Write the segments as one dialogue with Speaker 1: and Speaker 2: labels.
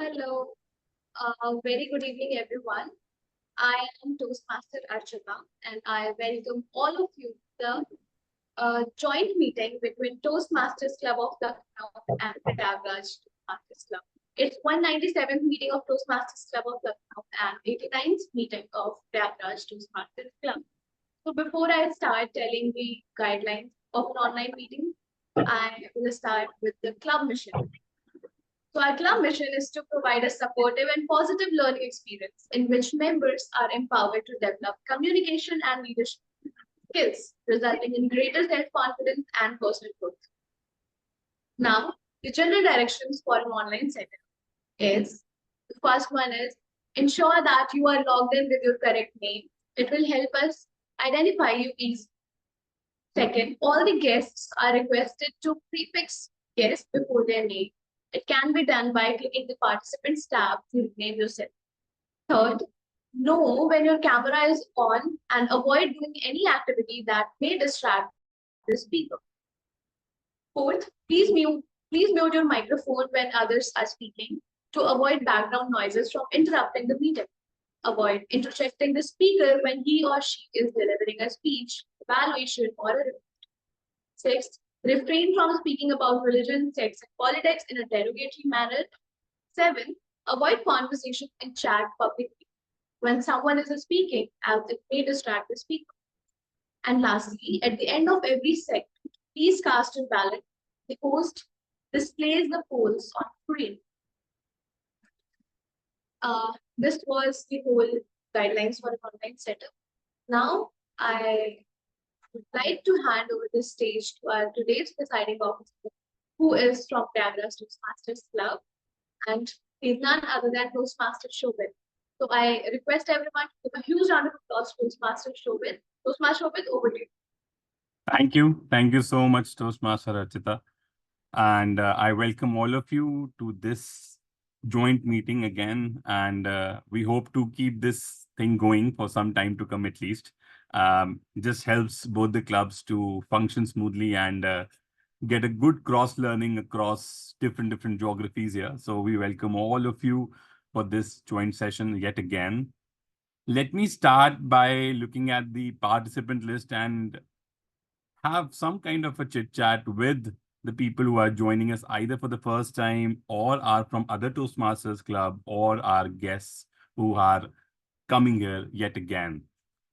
Speaker 1: Hello, very good evening, everyone. I am Toastmaster Archita, and I welcome all of you to the joint meeting between Toastmasters Club of Lucknow and Prayagraj Toastmasters Club. It's 197th meeting of Toastmasters Club of Lucknow and 89th meeting of Prayagraj Toastmasters Club. So before I start telling the guidelines of an online meeting, I will start with the club mission. So our club mission is to provide a supportive and positive learning experience in which members are empowered to develop communication and leadership skills, resulting in greater self-confidence and personal growth. Now, the general directions for an online setup is, the first one is ensure that you are logged in with your correct name. It will help us identify you easily. Second, all the guests are requested to prefix guest before their name. It can be done by clicking the Participants tab to rename yourself. Third, know when your camera is on and avoid doing any activity that may distract the speaker. Fourth, please mute your microphone when others are speaking to avoid background noises from interrupting the meeting. Avoid interjecting the speaker when he or she is delivering a speech, evaluation, or a report. Sixth, refrain from speaking about religion, sex, and politics in a derogatory manner. Seven, avoid conversation in chat publicly when someone is speaking, as it may distract the speaker. And lastly, at the end of every segment, please cast your ballot. The host displays the polls on screen. This was the whole guidelines for an online setup. Now, I would like to hand over the stage to our today's presiding officer, who is from Prayagraj Toastmasters Club, and is none other than Toastmaster Shobit. So I request everyone to give a huge round of applause to Toastmaster Shobit. Toastmaster Shobit, over to you.
Speaker 2: Thank you. Thank you so much, Toastmaster Archita. And I welcome all of you to this joint meeting again. And we hope to keep this thing going for some time to come at least. It just helps both the clubs to function smoothly and get a good cross learning across different geographies here. So we welcome all of you for this joint session yet again. Let me start by looking at the participant list and have some kind of a chit chat with the people who are joining us either for the first time or are from other Toastmasters Club or are guests who are coming here yet again.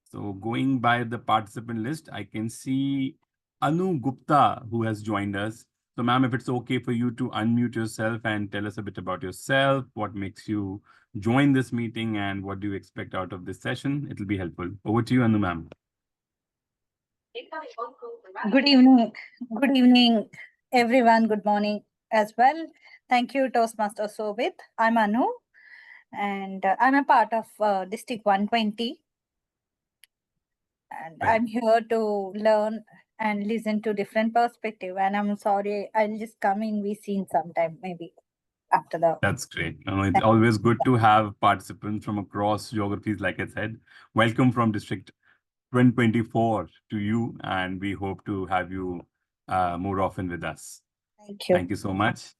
Speaker 2: So going by the participant list, I can see Anu Gupta who has joined us. So ma'am, if it's okay for you to unmute yourself and tell us a bit about yourself, what makes you join this meeting and what do you expect out of this session, it'll be helpful. Over to you, Anu ma'am.
Speaker 3: Good evening. Good evening, everyone. Good morning as well. Thank you, Toastmaster Sobit. I'm Anu, and I'm a part of District 120. And
Speaker 2: Right.
Speaker 3: I'm here to learn and listen to different perspective. And I'm sorry, I'll just come in be seen sometime, maybe after the.
Speaker 2: That's great. It's always good to have participants from across geographies, like I said. Welcome from District 124 to you, and we hope to have you more often with us.
Speaker 3: Thank you.
Speaker 2: Thank you so much.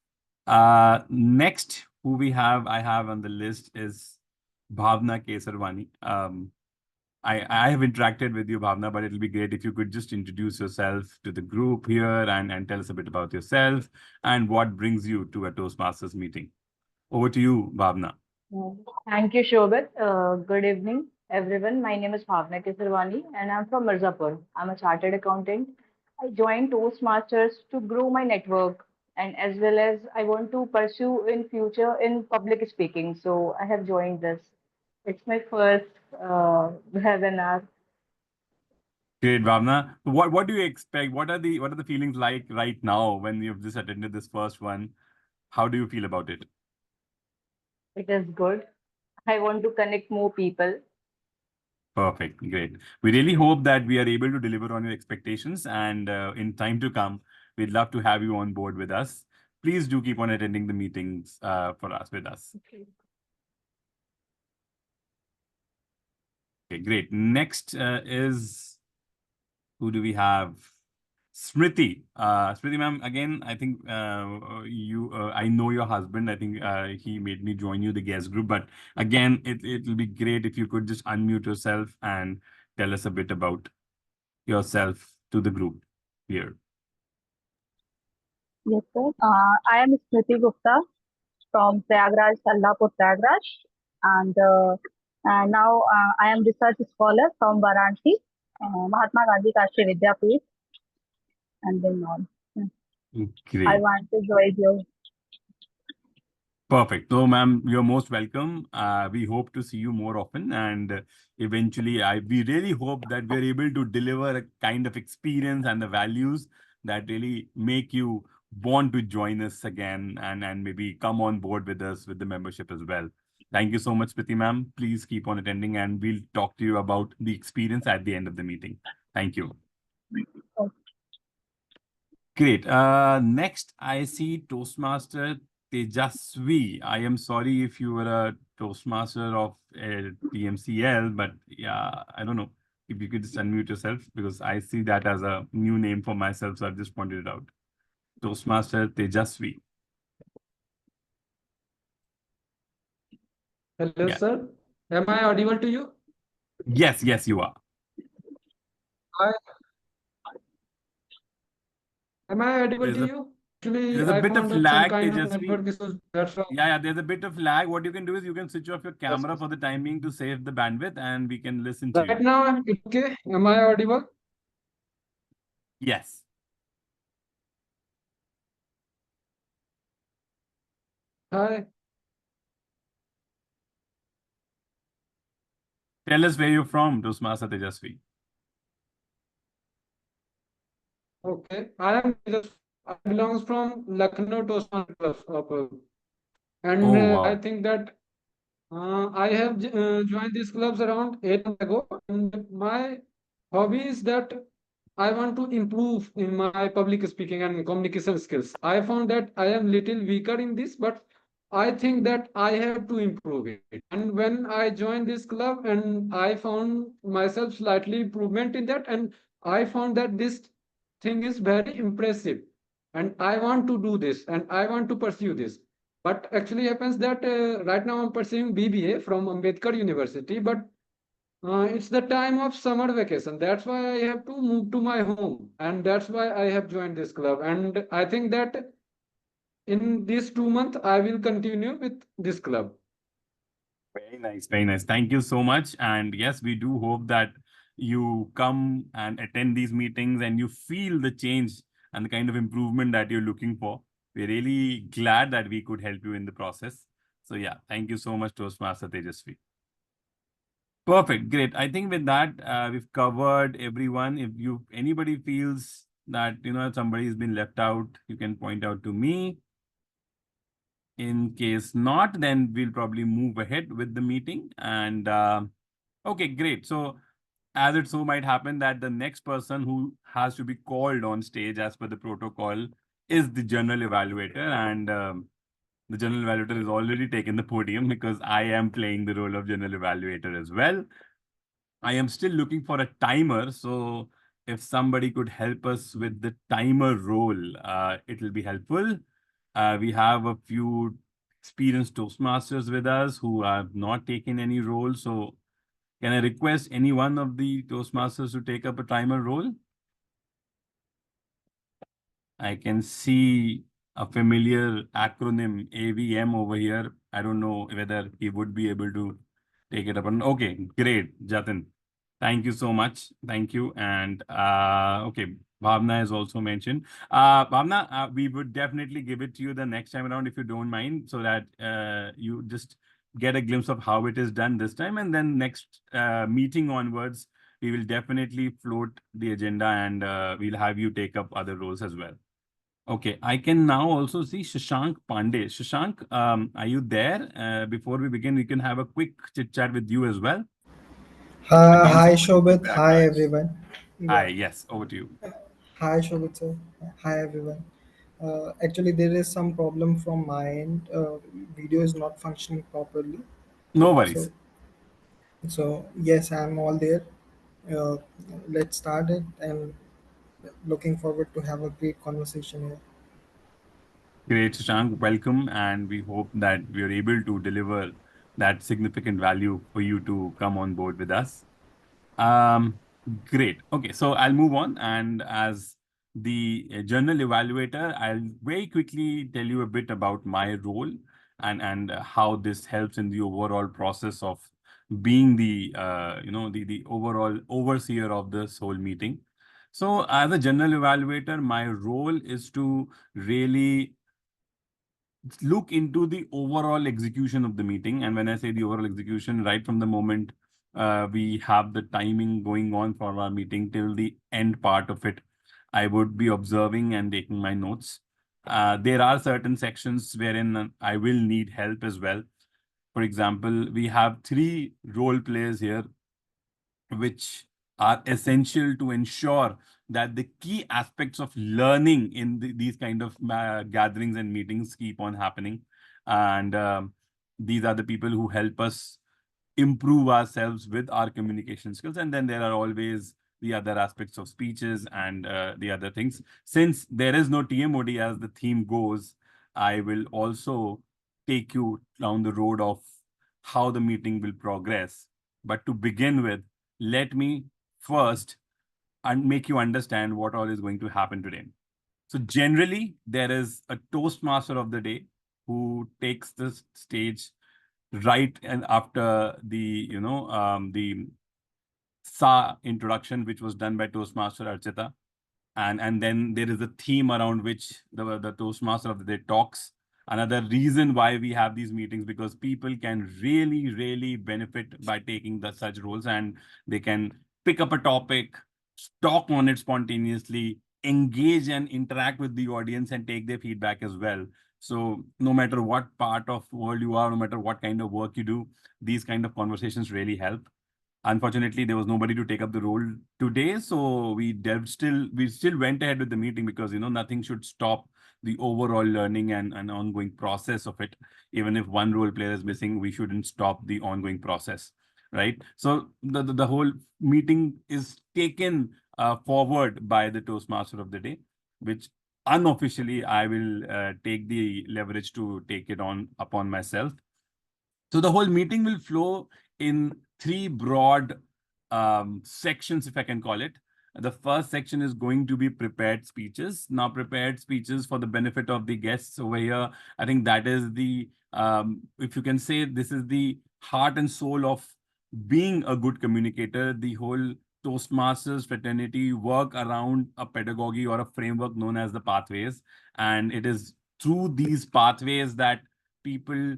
Speaker 2: Next, who I have on the list is Bhavna Kesarwani. I have interacted with you, Bhavna, but it'll be great if you could just introduce yourself to the group here and tell us a bit about yourself and what brings you to a Toastmasters meeting. Over to you, Bhavna.
Speaker 4: Thank you, Shobit. Good evening, everyone. My name is Bhavna Kesarwani, and I'm from Mirzapur. I'm a chartered accountant. I joined Toastmasters to grow my network, and as well as I want to pursue in future in public speaking. So I have joined this. It's my first webinar.
Speaker 2: Great, Bhavna. What do you expect? What are the feelings like right now when you've just attended this first one? How do you feel about it?
Speaker 4: It is good. I want to connect more people.
Speaker 2: Perfect. Great. We really hope that we are able to deliver on your expectations, and in time to come, we'd love to have you on board with us. Please do keep on attending the meetings with us. Okay, great. Next is, who do we have? Smriti. Smriti ma'am, again, I think I know your husband. I think he made me join you, the guest group. But again, it'll be great if you could just unmute yourself and tell us a bit about yourself to the group here.
Speaker 4: Yes, sir. I am Smriti Gupta from Prayagraj, Sallapur, Prayagraj, and now I am research scholar from Varanasi, Mahatma Gandhi Kashri Vidyapeeth, and then on. I
Speaker 2: Great.
Speaker 4: want to join you.
Speaker 2: Perfect. So, ma'am, you're most welcome. We hope to see you more often, and eventually, we really hope that we're able to deliver a kind of experience and the values that really make you want to join us again and maybe come on board with us with the membership as well. Thank you so much, Priti ma'am. Please keep on attending, and we'll talk to you about the experience at the end of the meeting. Thank you. Great. Next, I see Toastmaster Tejasvi. I am sorry if you were a Toastmaster of TMCL, but yeah, I don't know if you could just unmute yourself because I see that as a new name for myself, so I've just pointed it out. Toastmaster Tejasvi.
Speaker 5: Hello,
Speaker 2: Yeah.
Speaker 5: sir. Am I audible to you?
Speaker 2: Yes, you are.
Speaker 5: I, am I audible
Speaker 2: There's
Speaker 5: to
Speaker 2: a
Speaker 5: you? Actually,
Speaker 2: there's a
Speaker 5: I
Speaker 2: bit of
Speaker 5: found out some
Speaker 2: lag,
Speaker 5: kind of
Speaker 2: Tejasvi.
Speaker 5: network issues. That's why.
Speaker 2: Yeah, there's a bit of lag. What you can do is you can switch off your camera for the time being to save the bandwidth, and we can listen to
Speaker 5: Right
Speaker 2: you.
Speaker 5: now, it's okay. Am I audible?
Speaker 2: Yes.
Speaker 5: Hi.
Speaker 2: Tell us where you're from, Toastmaster Tejasvi.
Speaker 5: Okay. I belongs from Lucknow Toastmaster Club. And
Speaker 2: Oh,
Speaker 5: I
Speaker 2: wow.
Speaker 5: think that I have joined these clubs around 8 months ago. And my hobby is that I want to improve in my public speaking and communication skills. I found that I am little weaker in this, but I think that I have to improve it. And when I joined this club and I found myself slightly improvement in that, and I found that this thing is very impressive. And I want to do this and I want to pursue this. But actually happens that right now I'm pursuing BBA from Ambedkar University, but it's the time of summer vacation. That's why I have to move to my home, and that's why I have joined this club. And I think that in these 2 months, I will continue with this club.
Speaker 2: Very nice, very nice. Thank you so much. And yes, we do hope that you come and attend these meetings and you feel the change and the kind of improvement that you're looking for. We're really glad that we could help you in the process. So yeah, thank you so much, Toastmaster Tejasvi. Perfect, great. I think with that, we've covered everyone. If anybody feels that somebody has been left out, you can point out to me. In case not, then we'll probably move ahead with the meeting. And okay, great. So as it so might happen that the next person who has to be called on stage as per the protocol is the general evaluator. And the general evaluator has already taken the podium because I am playing the role of general evaluator as well. I am still looking for a timer. So if somebody could help us with the timer role, it will be helpful. We have a few experienced Toastmasters with us who have not taken any role. So can I request any one of the Toastmasters to take up a timer role? I can see a familiar acronym AVM over here. I don't know whether he would be able to take it up. Okay, great, Jatin. Thank you so much. Thank you. And okay, Bhavna is also mentioned. Bhavna, we would definitely give it to you the next time around if you don't mind, so that you just get a glimpse of how it is done this time. And then next meeting onwards, we will definitely float the agenda and we'll have you take up other roles as well. Okay, I can now also see Shashank Pandey. Shashank, are you there? Before we begin, we can have a quick chit chat with you as well. Again,
Speaker 6: Hi
Speaker 2: sorry for
Speaker 6: Shobit, hi
Speaker 2: Prayagraj.
Speaker 6: everyone.
Speaker 2: Hi,
Speaker 6: Yeah,
Speaker 2: yes, over to you.
Speaker 6: hi Shobit sir. Hi everyone. Actually, there is some problem from my end. Video is not functioning properly.
Speaker 2: No
Speaker 6: So,
Speaker 2: worries.
Speaker 6: so yes, I'm all there. Uh, let's start it. And looking forward to have a great conversation here.
Speaker 2: Great, Shashank. Welcome. And we hope that we are able to deliver that significant value for you to come on board with us. Um, Great. Okay, so I'll move on. And as the journal evaluator, I'll very quickly tell you a bit about my role and how this helps in the overall process of being the the overall overseer of this whole meeting. So as a journal evaluator, my role is to really look into the overall execution of the meeting. And when I say the overall execution, right from the moment we have the timing going on for our meeting till the end part of it, I would be observing and taking my notes. There are certain sections wherein I will need help as well. For example, we have three role players here which are essential to ensure that the key aspects of learning in these kind of gatherings and meetings keep on happening. And these are the people who help us improve ourselves with our communication skills. And then there are always the other aspects of speeches and the other things. Since there is no TMOD as the theme goes, I will also take you down the road of how the meeting will progress. But to begin with, let me first and make you understand what all is going to happen today. So generally, there is a Toastmaster of the day who takes the stage right and after the the SA introduction, which was done by Toastmaster Archita, and then there is a theme around which the Toastmaster of the day talks. Another reason why we have these meetings, because people can really benefit by taking the such roles, and they can pick up a topic, talk on it spontaneously, engage and interact with the audience and take their feedback as well. So no matter what part of world you are, no matter what kind of work you do, these kind of conversations really help. Unfortunately, there was nobody to take up the role today, so we still went ahead with the meeting because nothing should stop the overall learning and ongoing process of it. Even if one role player is missing, we shouldn't stop the ongoing process, right? So the whole meeting is taken forward by the Toastmaster of the day, which unofficially I will take the leverage to take it on upon myself. So the whole meeting will flow in three broad sections, if I can call it. The first section is going to be prepared speeches. Now, prepared speeches for the benefit of the guests over here. I think that is the, if you can say, this is the heart and soul of being a good communicator. The whole Toastmasters fraternity work around a pedagogy or a framework known as the pathways. And it is through these pathways that people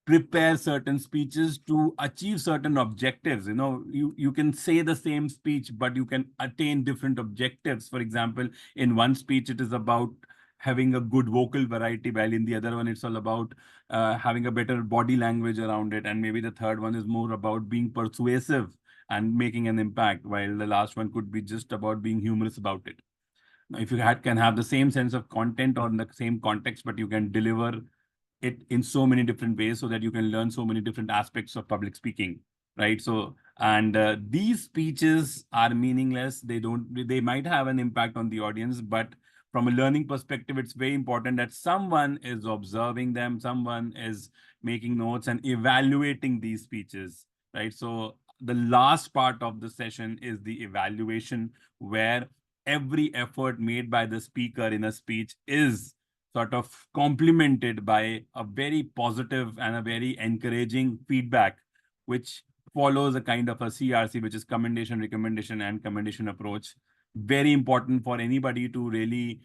Speaker 2: prepare certain speeches to achieve certain objectives. You can say the same speech, but you can attain different objectives. For example, in one speech it is about having a good vocal variety, while in the other one it's all about having a better body language around it, and maybe the third one is more about being persuasive and making an impact, while the last one could be just about being humorous about it. Now, if you can have the same sense of content or in the same context, but you can deliver it in so many different ways so that you can learn so many different aspects of public speaking, right? So, and these speeches are meaningless. They might have an impact on the audience, but from a learning perspective, it's very important that someone is observing them, someone is making notes and evaluating these speeches, right? So the last part of the session is the evaluation, where every effort made by the speaker in a speech is sort of complemented by a very positive and a very encouraging feedback, which follows a kind of a CRC, which is commendation, recommendation, and commendation approach. Very important for anybody to really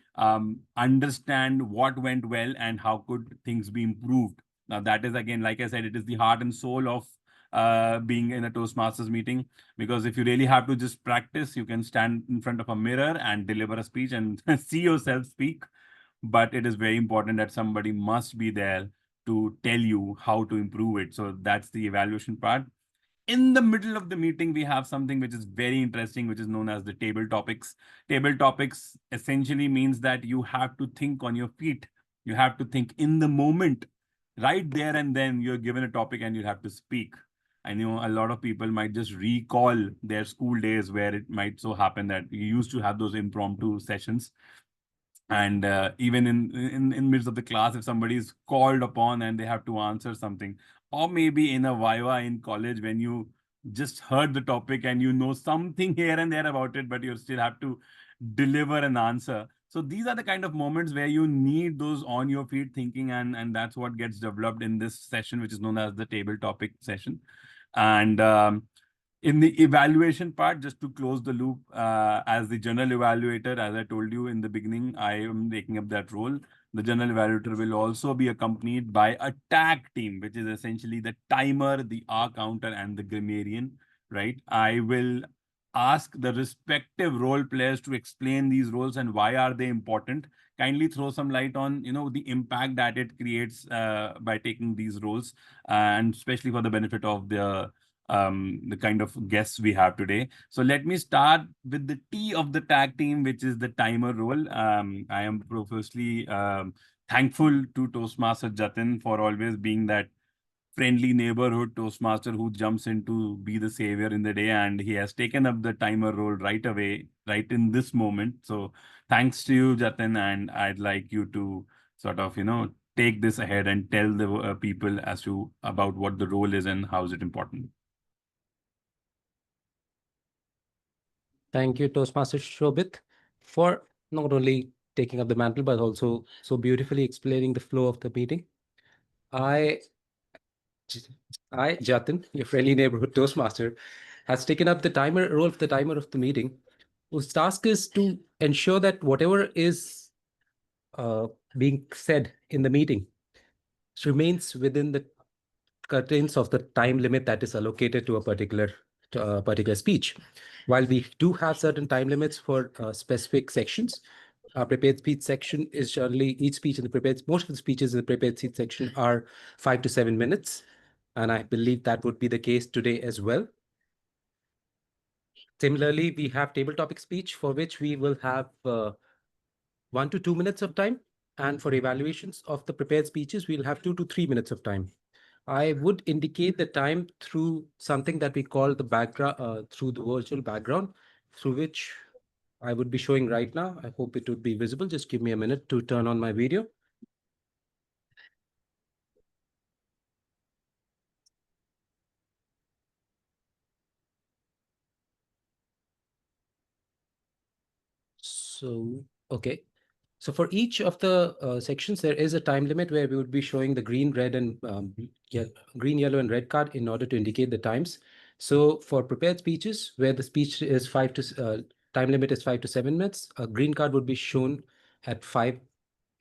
Speaker 2: understand what went well and how could things be improved. Now, that is, again, like I said, it is the heart and soul of being in a Toastmasters meeting, because if you really have to just practice, you can stand in front of a mirror and deliver a speech and see yourself speak. But it is very important that somebody must be there to tell you how to improve it. So that's the evaluation part. In the middle of the meeting, we have something which is very interesting, which is known as the table topics. Table topics essentially means that you have to think on your feet. You have to think in the moment, right there and then you're given a topic and you have to speak. I know a lot of people might just recall their school days where it might so happen that you used to have those impromptu sessions. And even in midst of the class, if somebody is called upon and they have to answer something, or maybe in a viva in college when you just heard the topic and you know something here and there about it, but you still have to deliver an answer. So these are the kind of moments where you need those on your feet thinking, and that's what gets developed in this session, which is known as the table topic session. And in the evaluation part, just to close the loop, as the general evaluator, as I told you in the beginning, I am taking up that role. The general evaluator will also be accompanied by a tag team, which is essentially the timer, the R counter, and the grammarian, right? I will ask the respective role players to explain these roles and why are they important. Kindly throw some light on, the impact that it creates by taking these roles, and especially for the benefit of the kind of guests we have today. So let me start with the T of the tag team, which is the timer role. I am profusely thankful to Toastmaster Jatin for always being that friendly neighborhood Toastmaster who jumps in to be the savior in the day, and he has taken up the timer role right away, right in this moment. So thanks to you, Jatin, and I'd like you to sort of, take this ahead and tell the people as to about what the role is and how is it important.
Speaker 7: Thank you, Toastmaster Shobit, for not only taking up the mantle, but also so beautifully explaining the flow of the meeting. I, Jatin, your friendly neighborhood Toastmaster, has taken up the timer role of the timer of the meeting, whose task is to ensure that whatever is being said in the meeting remains within the constraints of the time limit that is allocated to a particular speech. While we do have certain time limits for specific sections, our prepared speech section is generally each speech in the most of the speeches in the prepared speech section are 5 to 7 minutes. And I believe that would be the case today as well. Similarly, we have table topic speech for which we will have 1 to 2 minutes of time. And for evaluations of the prepared speeches, we'll have 2 to 3 minutes of time. I would indicate the time through something that we call the background, through the virtual background, through which I would be showing right now. I hope it would be visible. Just give me a minute to turn on my video. So, okay. So for each of the sections, there is a time limit where we would be showing the green, red, and green, yellow, and red card in order to indicate the times. So for prepared speeches, where the speech is time limit is 5 to 7 minutes, a green card would be shown at 5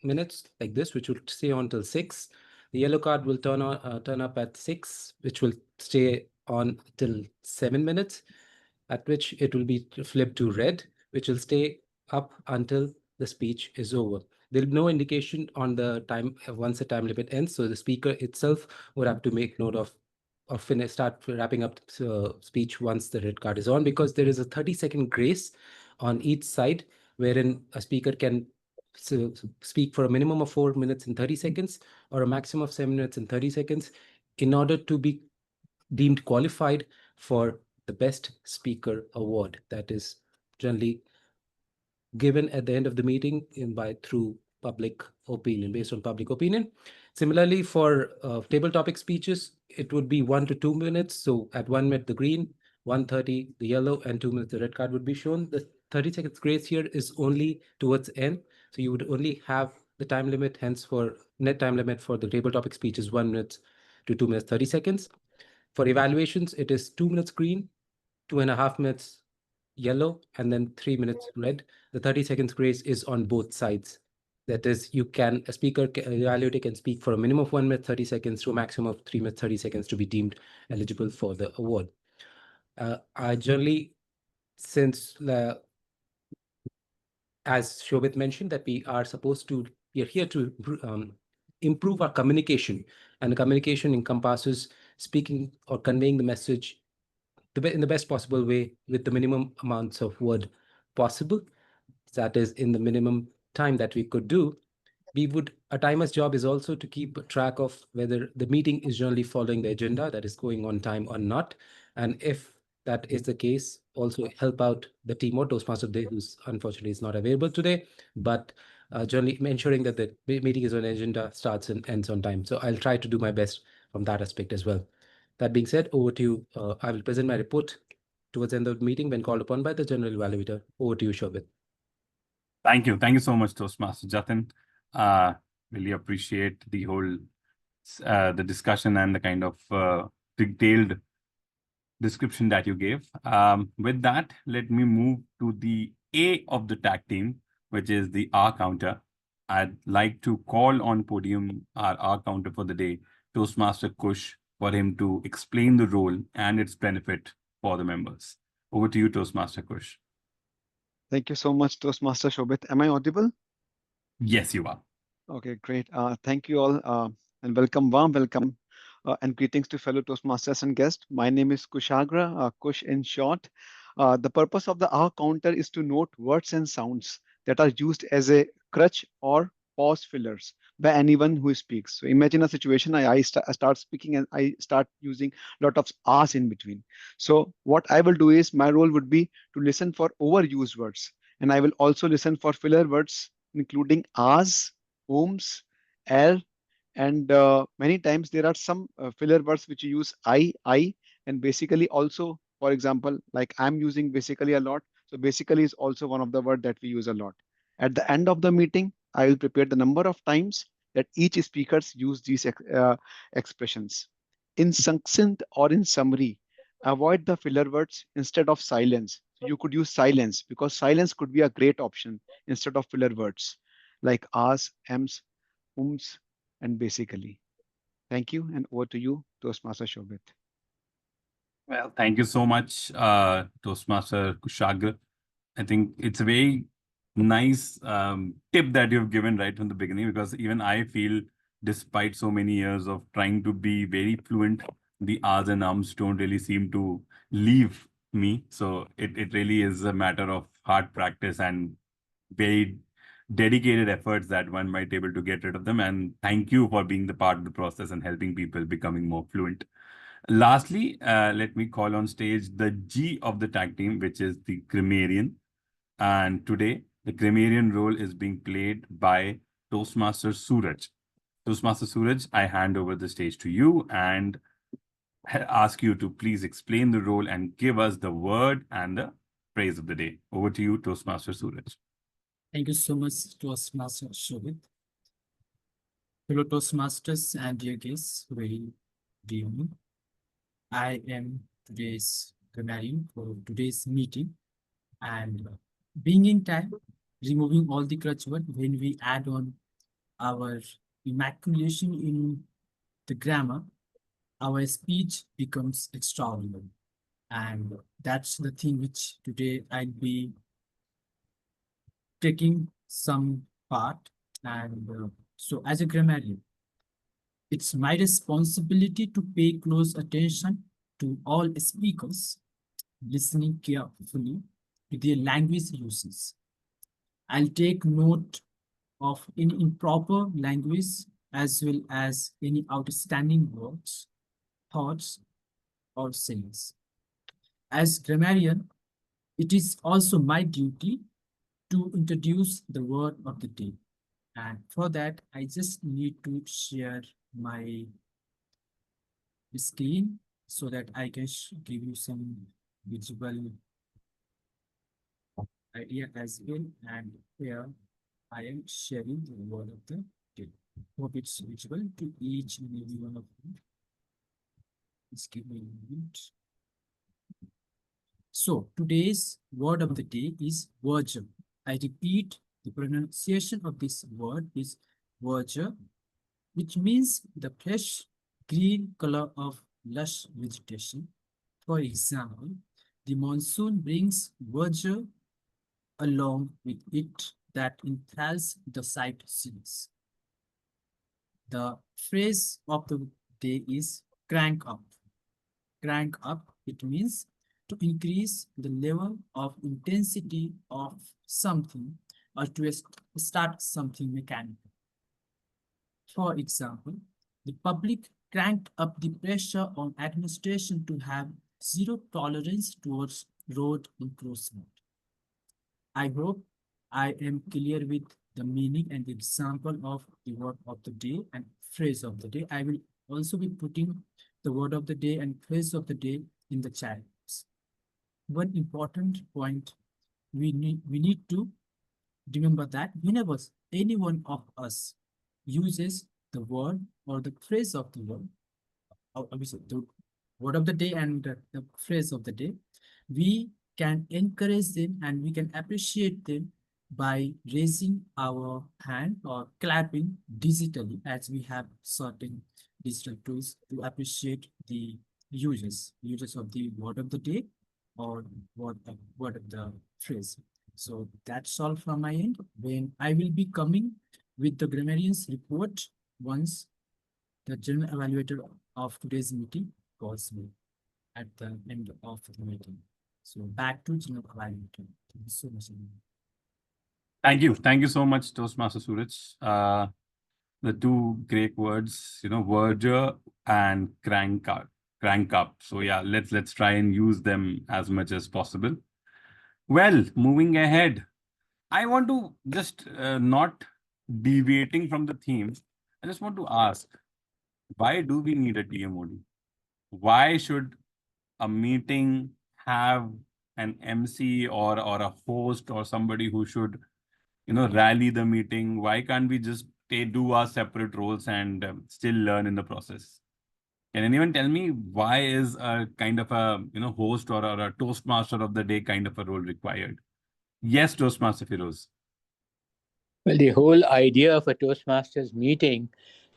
Speaker 7: minutes like this, which will stay on till 6. The yellow card will turn up at 6, which will stay on till 7 minutes, at which it will be flipped to red, which will stay up until the speech is over. There'll be no indication on the time once the time limit ends. So the speaker itself would have to make note of or start wrapping up speech once the red card is on, because there is a 30-second grace on each side wherein a speaker can speak for a minimum of 4 minutes and 30 seconds or a maximum of 7 minutes and 30 seconds in order to be deemed qualified for the Best Speaker Award that is generally given at the end of the meeting through public opinion, based on public opinion. Similarly, for table topic speeches, it would be 1 to 2 minutes. So at 1 minute, the green, 1:30, the yellow, and 2 minutes, the red card would be shown. The 30 seconds grace here is only towards end. So you would only have the time limit, hence for net time limit for the table topic speech is 1 minute to 2 minutes, 30 seconds. For evaluations, it is 2 minutes green, 2.5 minutes yellow, and then 3 minutes red. The 30 seconds grace is on both sides. That is, a speaker, evaluator can speak for a minimum of 1 minute 30 seconds to a maximum of 3 minutes 30 seconds to be deemed eligible for the award. I generally, since as Shobit mentioned, that we are here to improve our communication, and the communication encompasses speaking or conveying the message in the best possible way with the minimum amounts of word possible. That is in the minimum time that we could do. a timer's job is also to keep track of whether the meeting is generally following the agenda, that is going on time or not. And if that is the case, also help out the team or Toastmaster today, who's unfortunately is not available today, but generally ensuring that the meeting is on agenda, starts and ends on time. So I'll try to do my best from that aspect as well. That being said, over to you. I will present my report towards the end of the meeting when called upon by the general evaluator. Over to you, Shobit.
Speaker 2: Thank you. Thank you so much, Toastmaster Jatin. Really appreciate the whole the discussion and the kind of detailed description that you gave. With that, let me move to the A of the tag team, which is the R counter. I'd like to call on podium our R counter for the day, Toastmaster Kush, for him to explain the role and its benefit for the members. Over to you, Toastmaster Kush.
Speaker 8: Thank you so much, Toastmaster Shobit. Am I audible?
Speaker 2: Yes, you are.
Speaker 8: Okay, great. Thank you all and warm welcome and greetings to fellow Toastmasters and guests. My name is Kushagra, Kush in short. The purpose of the R counter is to note words and sounds that are used as a crutch or pause fillers by anyone who speaks. So imagine a situation I start speaking and I start using a lot of R's in between. So what I will do is my role would be to listen for overused words, and I will also listen for filler words including R's, ohms, L, and many times there are some filler words which you use I, and basically also, for example, like I'm using basically a lot. So basically is also one of the word that we use a lot. At the end of the meeting, I will prepare the number of times that each speakers use these expressions. In succinct or in summary, avoid the filler words instead of silence. So you could use silence because silence could be a great option instead of filler words like R's, M's, ums, and basically. Thank you, and over to you, Toastmaster Shobit.
Speaker 2: Well, thank you so much, Toastmaster Kushagra. I think it's a very nice tip that you've given right from the beginning, because even I feel, despite so many years of trying to be very fluent, the R's and ums don't really seem to leave me. So it really is a matter of hard practice and very dedicated efforts that one might be able to get rid of them. And thank you for being the part of the process and helping people becoming more fluent. Lastly, let me call on stage the G of the tag team, which is the grammarian. And today, the grammarian role is being played by Toastmaster Suraj. Toastmaster Suraj, I hand over the stage to you and ask you to please explain the role and give us the word and the phrase of the day. Over to you, Toastmaster Suraj.
Speaker 9: Thank you so much, Toastmaster Shobit. Fellow Toastmasters and dear guests, very good evening. I am today's grammarian for today's meeting, and being in time, removing all the crutch word when we add on our immaculation in the grammar, our speech becomes extraordinary. And that's the thing which today I'll be taking some part. And so as a grammarian, it's my responsibility to pay close attention to all speakers, listening carefully to their language uses. I'll take note of any improper language as well as any outstanding words, thoughts, or sayings. As grammarian, it is also my duty to introduce the word of the day. And for that, I just need to share my screen so that I can give you some visual idea as well. And here I am sharing the word of the day. Hope it's visible to each and every one of you. Just give me a minute. So today's word of the day is verger. I repeat, the pronunciation of this word is verger, which means the fresh green color of lush vegetation. For example, the monsoon brings verdure along with it that enthralls the sight scenes. The phrase of the day is crank up. Crank up, it means to increase the level of intensity of something or to start something mechanical. For example, the public cranked up the pressure on administration to have zero tolerance towards road encroachment. I hope I am clear with the meaning and the example of the word of the day and phrase of the day. I will also be putting the word of the day and phrase of the day in the chat box. One important point we need to remember that whenever any one of us uses the word or the phrase of the word, obviously the word of the day and the phrase of the day, we can encourage them and we can appreciate them by raising our hand or clapping digitally, as we have certain digital tools to appreciate the users of the word of the day or word of the phrase. So that's all from my end. When I will be coming with the grammarian's report once the general evaluator of today's meeting calls me at the end of the meeting. So back to general evaluator. Thank you so much.
Speaker 2: Thank you. Thank you so much, Toastmaster Suraj. The two great words, verger and crank up. So yeah, let's try and use them as much as possible. Well, moving ahead, I want to just not deviating from the theme. I just want to ask, why do we need a TMOD? Why should a meeting have an MC or a host or somebody who should rally the meeting? Why can't we just do our separate roles and still learn in the process? Can anyone tell me why is a kind of a host or a Toastmaster of the day kind of a role required? Yes, Toastmaster Firoz.
Speaker 10: Well, the whole idea of a Toastmasters meeting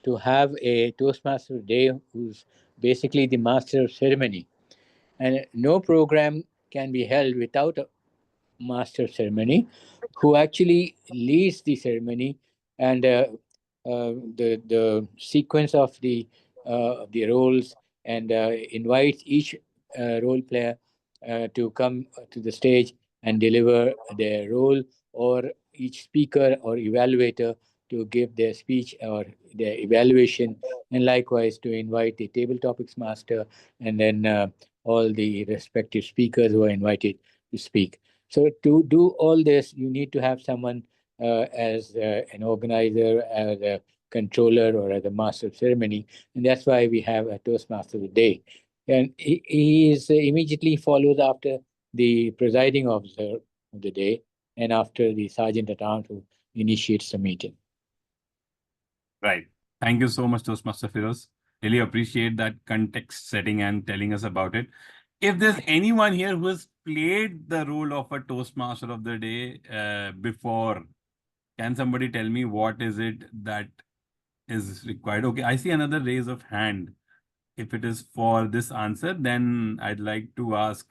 Speaker 10: to have a Toastmaster day who's basically the master of ceremony. And no program can be held without a master of ceremony who actually leads the ceremony and the sequence of the roles and invites each role player to come to the stage and deliver their role, or each speaker or evaluator to give their speech or their evaluation, and likewise to invite the table topics master and then all the respective speakers who are invited to speak. So to do all this, you need to have someone as an organizer, as a controller, or as a master of ceremony, and that's why we have a Toastmaster of the day. And he is immediately follows after the presiding officer of the day and after the sergeant at arms who initiates the meeting.
Speaker 2: Right. Thank you so much, Toastmaster Firoz. Really appreciate that context setting and telling us about it. If there's anyone here who has played the role of a Toastmaster of the day before, can somebody tell me what is it that is required? Okay, I see another raise of hand. If it is for this answer, then I'd like to ask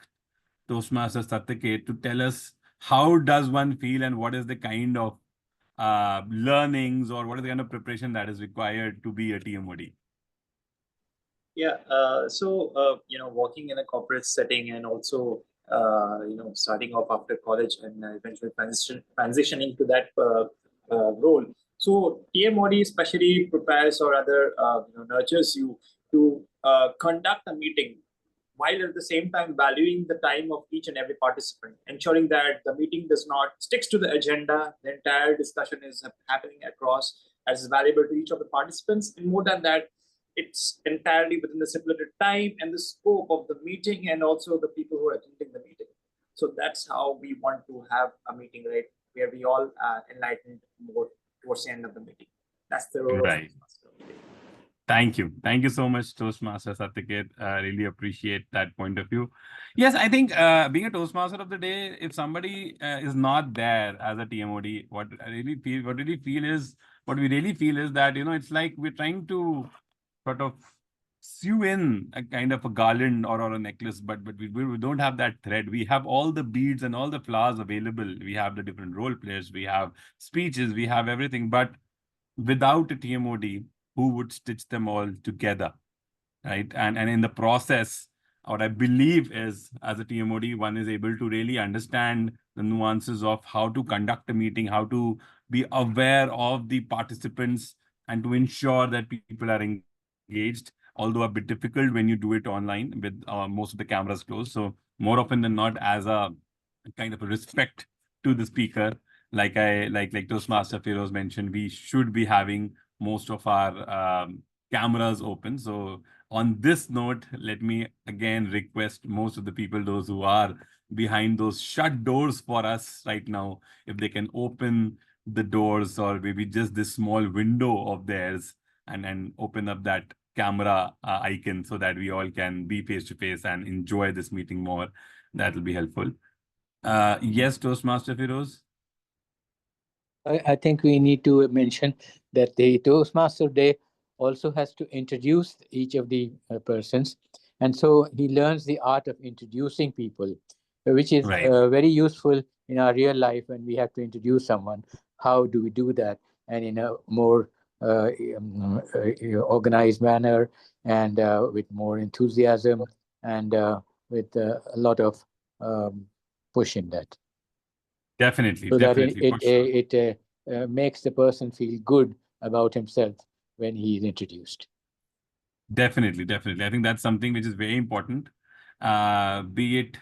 Speaker 2: Toastmaster Satyakit to tell us how does one feel and what is the kind of learnings or what is the kind of preparation that is required to be a TMOD?
Speaker 11: Yeah, working in a corporate setting and also, starting off after college and eventually transitioning to that role. So TMOD especially prepares or rather, nurtures you to conduct a meeting while at the same time valuing the time of each and every participant, ensuring that the meeting does not sticks to the agenda, the entire discussion is happening across as valuable to each of the participants. And more than that, it's entirely within the stipulated time and the scope of the meeting and also the people who are attending the meeting. So that's how we want to have a meeting, right, where we all enlightened more towards the end of the meeting. That's the role
Speaker 2: Right.
Speaker 11: of Toastmaster of the day.
Speaker 2: Thank you. Thank you so much, Toastmaster Satyakit. Really appreciate that point of view. Yes, I think being a Toastmaster of the day, if somebody is not there as a TMOD, what we really feel is that, it's like we're trying to sort of sew in a kind of a garland or a necklace, but we don't have that thread. We have all the beads and all the flowers available. We have the different role players, we have speeches, we have everything, but without a TMOD, who would stitch them all together, right? And in the process, what I believe is, as a TMOD, one is able to really understand the nuances of how to conduct a meeting, how to be aware of the participants' and to ensure that people are engaged, although a bit difficult when you do it online with most of the cameras closed. So more often than not, as a kind of a respect to the speaker, like Toastmaster Feroz mentioned, we should be having most of our cameras open. So on this note, let me again request most of the people, those who are behind those shut doors for us right now, if they can open the doors or maybe just this small window of theirs and open up that camera icon so that we all can be face to face and enjoy this meeting more. That will be helpful. Yes, Toastmaster Feroz.
Speaker 10: I think we need to mention that the Toastmaster Day also has to introduce each of the persons. And so he learns the art of introducing people, which is
Speaker 2: Right.
Speaker 10: very useful in our real life when we have to introduce someone. How do we do that? And in a more organized manner and with more enthusiasm and with a lot of push in that.
Speaker 2: Definitely,
Speaker 10: So that
Speaker 2: definitely, for sure.
Speaker 10: it makes the person feel good about himself when he is introduced.
Speaker 2: Definitely, definitely. I think that's something which is very important. Be it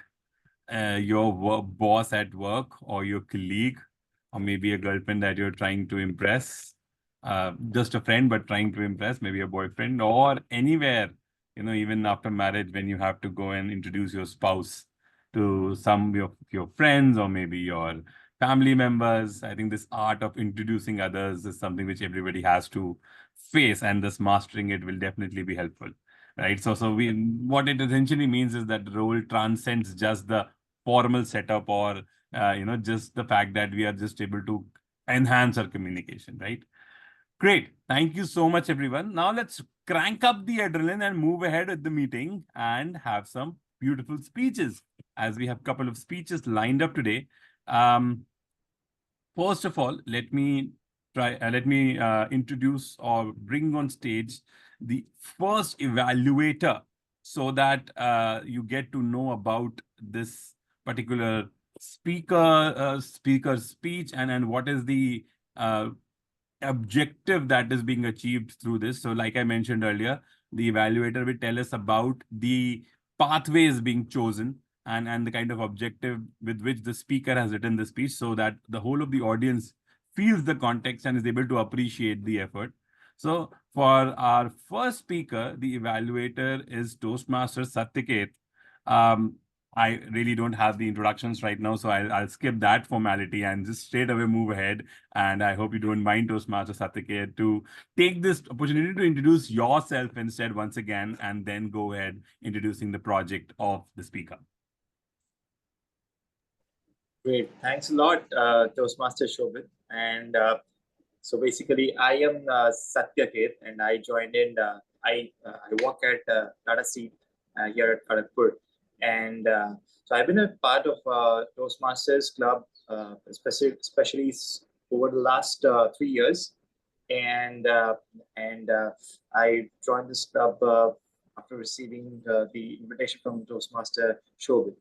Speaker 2: your boss at work or your colleague or maybe a girlfriend that you're trying to impress, just a friend but trying to impress, maybe a boyfriend or anywhere, even after marriage when you have to go and introduce your spouse to some of your friends or maybe your family members. I think this art of introducing others is something which everybody has to face, and this mastering it will definitely be helpful. Right. So what it essentially means is that the role transcends just the formal setup or just the fact that we are just able to enhance our communication, right? Great. Thank you so much, everyone. Now let's crank up the adrenaline and move ahead with the meeting and have some beautiful speeches, as we have a couple of speeches lined up today. First of all, let me introduce or bring on stage the first evaluator so that you get to know about this particular speaker's speech and what is the uh, objective that is being achieved through this. So like I mentioned earlier, the evaluator will tell us about the pathways being chosen and the kind of objective with which the speaker has written the speech so that the whole of the audience feels the context and is able to appreciate the effort. So for our first speaker, the evaluator is Toastmaster Satyaket. I really don't have the introductions right now, so I'll skip that formality and just straight away move ahead. And I hope you don't mind, Toastmaster Satyaket, to take this opportunity to introduce yourself instead once again, and then go ahead introducing the project of the speaker.
Speaker 11: Great. Thanks a lot, Toastmaster Shobit. And so basically, I am Satyaket, and I joined in. I work at Tata Steel here at Kharagpur, and so I've been a part of Toastmasters Club, especially over the last 3 years, and I joined this club after receiving the invitation from Toastmaster Shobit.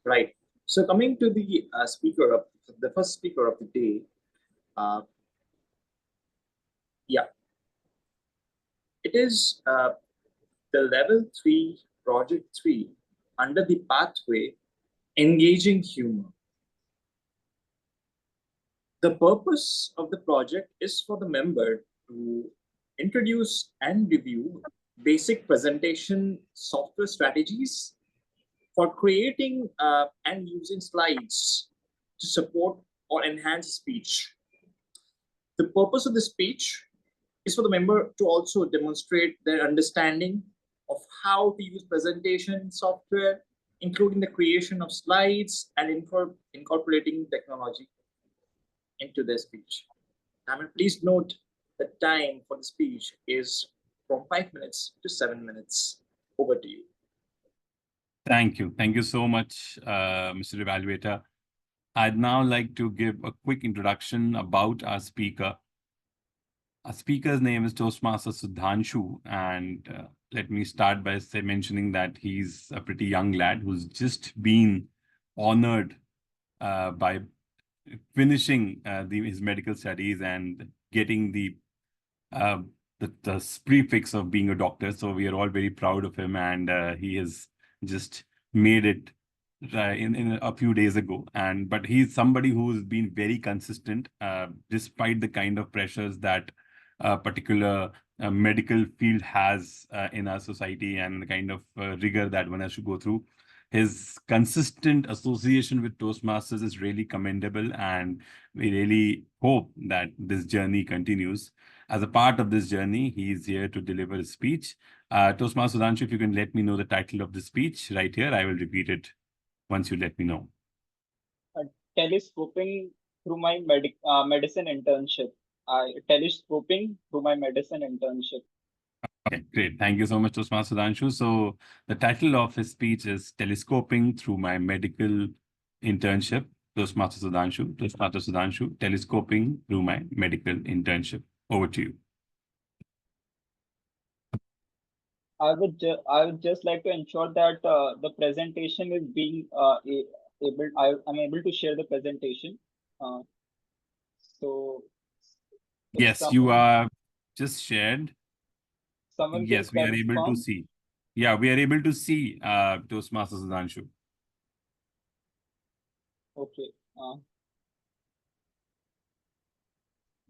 Speaker 11: Right. So coming to the the first speaker of the day. Yeah, it is the level 3, project 3, under the pathway engaging humor. The purpose of the project is for the member to introduce and review basic presentation software strategies for creating and using slides to support or enhance speech. The purpose of the speech is for the member to also demonstrate their understanding of how to use presentation software, including the creation of slides and incorporating technology into their speech. Please note the time for the speech is from 5 minutes to 7 minutes. Over to you.
Speaker 2: Thank you. Thank you so much, Mr. Evaluator. I'd now like to give a quick introduction about our speaker. Our speaker's name is Toastmaster Sudhanshu, and let me start by mentioning that he's a pretty young lad who's just been honored by finishing his medical studies and getting the the prefix of being a doctor. So we are all very proud of him, and he has just made it in a few days ago. And but he's somebody who's been very consistent despite the kind of pressures that particular medical field has in our society, and the kind of rigor that one has to go through. His consistent association with Toastmasters is really commendable, and we really hope that this journey continues. As a part of this journey, he is here to deliver a speech. Toastmaster Sudhanshu, if you can let me know the title of the speech right here, I will repeat it once you let me know.
Speaker 12: Telescoping through my medicine internship. Telescoping through my medicine internship.
Speaker 2: Okay, great. Thank you so much, Toastmaster Sudhanshu. So the title of his speech is Telescoping Through My Medical Internship. Toastmaster Sudhanshu, Telescoping Through My Medical Internship. Over to you.
Speaker 12: I would just like to ensure that the presentation is being able. I'm able to share the presentation. So
Speaker 2: yes, you are just shared.
Speaker 12: Someone
Speaker 2: yes, we are able to see. Yeah, we are able to see Toastmaster Sudhanshu.
Speaker 12: Okay.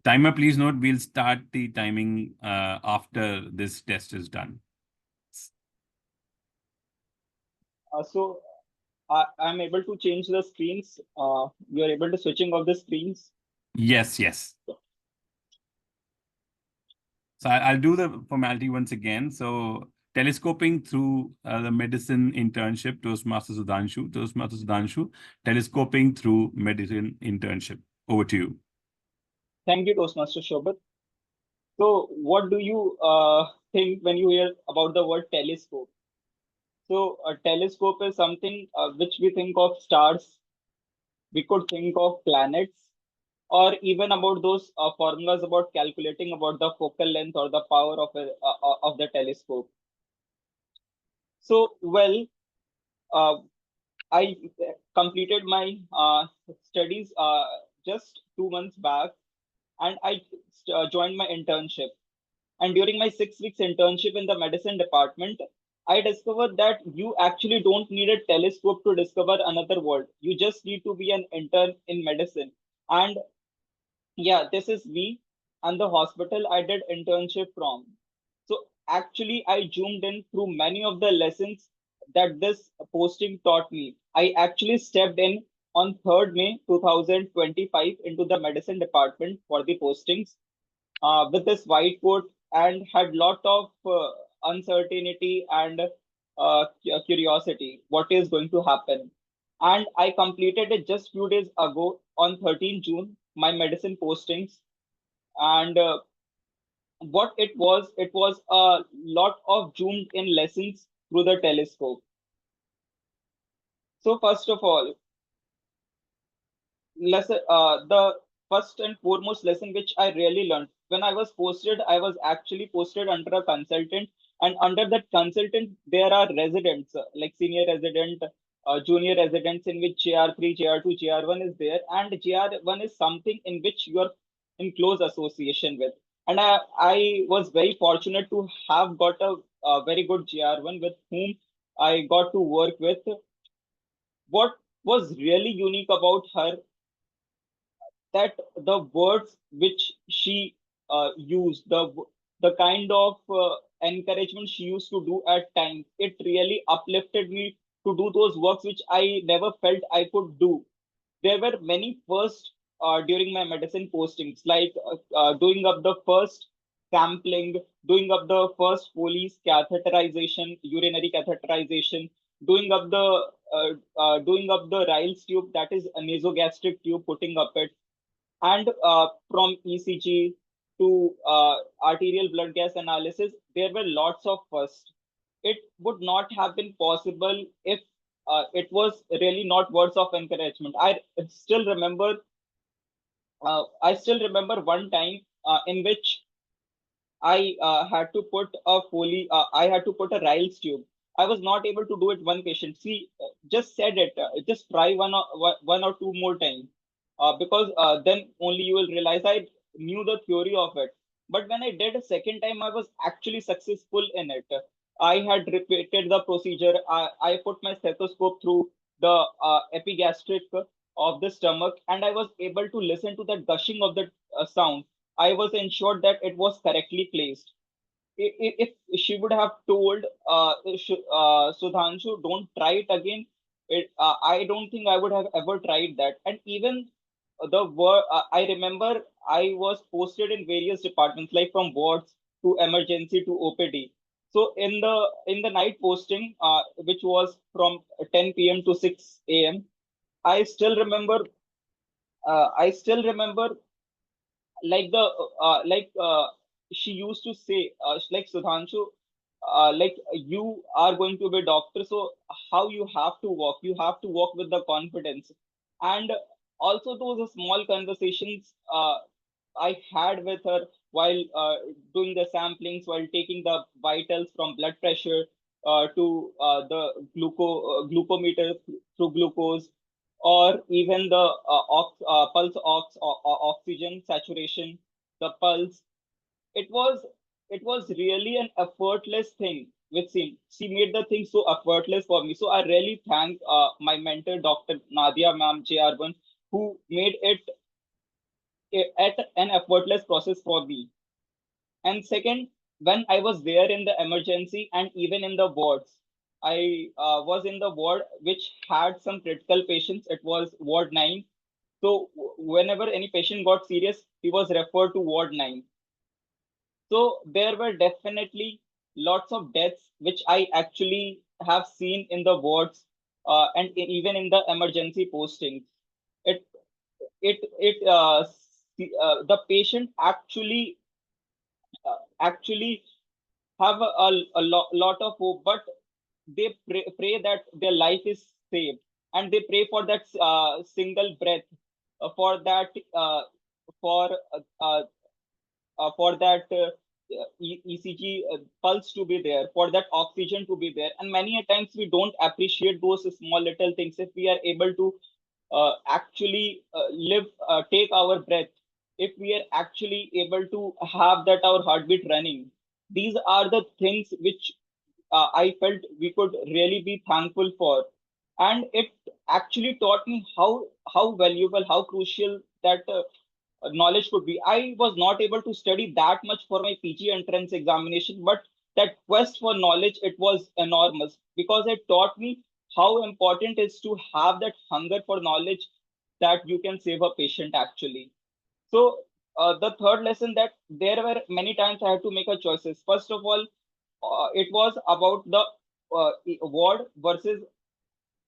Speaker 2: Timer, please note, we'll start the timing after this test is done.
Speaker 12: So I'm able to change the screens. You are able to switching off the screens.
Speaker 2: Yes, yes. So I'll do the formality once again. So telescoping through the medicine internship, Toastmaster Sudhanshu, telescoping through medicine internship. Over to you.
Speaker 12: Thank you, Toastmaster Shobhat. So what do you think when you hear about the word telescope? So a telescope is something which we think of stars. We could think of planets, or even about those formulas about calculating about the focal length or the power of the telescope. So, well, I completed my studies just 2 months back, and I joined my internship. And during my 6 weeks internship in the medicine department, I discovered that you actually don't need a telescope to discover another world. You just need to be an intern in medicine. And yeah, this is we and the hospital I did internship from. So actually, I zoomed in through many of the lessons that this posting taught me. I actually stepped in on 3rd May 2025 into the medicine department for the postings with this white coat, and had lot of uncertainty and curiosity what is going to happen. And I completed it just few days ago on 13 June my medicine postings. And what it was a lot of zoomed in lessons through the telescope. So first of all, the first and foremost lesson which I really learned when I was posted, I was actually posted under a consultant, and under that consultant there are residents like senior resident, junior residents, in which JR3, JR2, JR1 is there, and JR1 is something in which you are in close association with. And I was very fortunate to have got a very good JR1 with whom I got to work with. What was really unique about her, that the words which she used, the kind of encouragement she used to do at times, it really uplifted me to do those works which I never felt I could do. There were many firsts during my medicine postings, like doing up the first sampling, doing up the first Foley's catheterization, urinary catheterization, doing up the Riles tube, that is a nasogastric tube, putting up it, and from ECG to arterial blood gas analysis, there were lots of firsts. It would not have been possible if it was really not words of encouragement. Still remember, I still remember one time in which I had to put a Foley, I had to put a Riles tube. I was not able to do it one patient. See, just said it, just try one or two more times. Because then only you will realize I knew the theory of it. But when I did a second time, I was actually successful in it. I had repeated the procedure. I put my stethoscope through the epigastric of the stomach, and I was able to listen to the gushing of the sound. I was ensured that it was correctly placed. If she would have told Sudhanshu, don't try it again, I don't think I would have ever tried that. And even I remember I was posted in various departments, like from wards to emergency to OPD. So in the night posting, which was from 10 p.m. to 6 a.m., I still remember. I still remember like the like she used to say like Sudhanshu, like you are going to be a doctor, so how you have to walk with the confidence. And also those small conversations I had with her while doing the samplings, while taking the vitals from blood pressure to the glucometer through glucose, or even the oxygen saturation, the pulse. It was it was really an effortless thing. Which seemed she made the thing so effortless for me. So I really thank my mentor, Dr. Nadia Ma'am J. Arban, who made it an effortless process for me. And second, when I was there in the emergency and even in the wards, I was in the ward which had some critical patients. It was Ward 9. So whenever any patient got serious, he was referred to Ward 9. So there were definitely lots of deaths which I actually have seen in the wards and even in the emergency postings. It the patient actually have lot of hope, but they pray that their life is saved, and they pray for that single breath, for that for for that ECG pulse to be there, for that oxygen to be there. And many a times we don't appreciate those small little things. If we are able to actually take our breath, if we are actually able to have that our heartbeat running, these are the things which I felt we could really be thankful for. And it actually taught me how valuable, how crucial that knowledge could be. I was not able to study that much for my PG entrance examination, but that quest for knowledge, it was enormous, because it taught me how important it is to have that hunger for knowledge, that you can save a patient actually. So the third lesson, that there were many times I had to make a choices. First of all, it was about the ward versus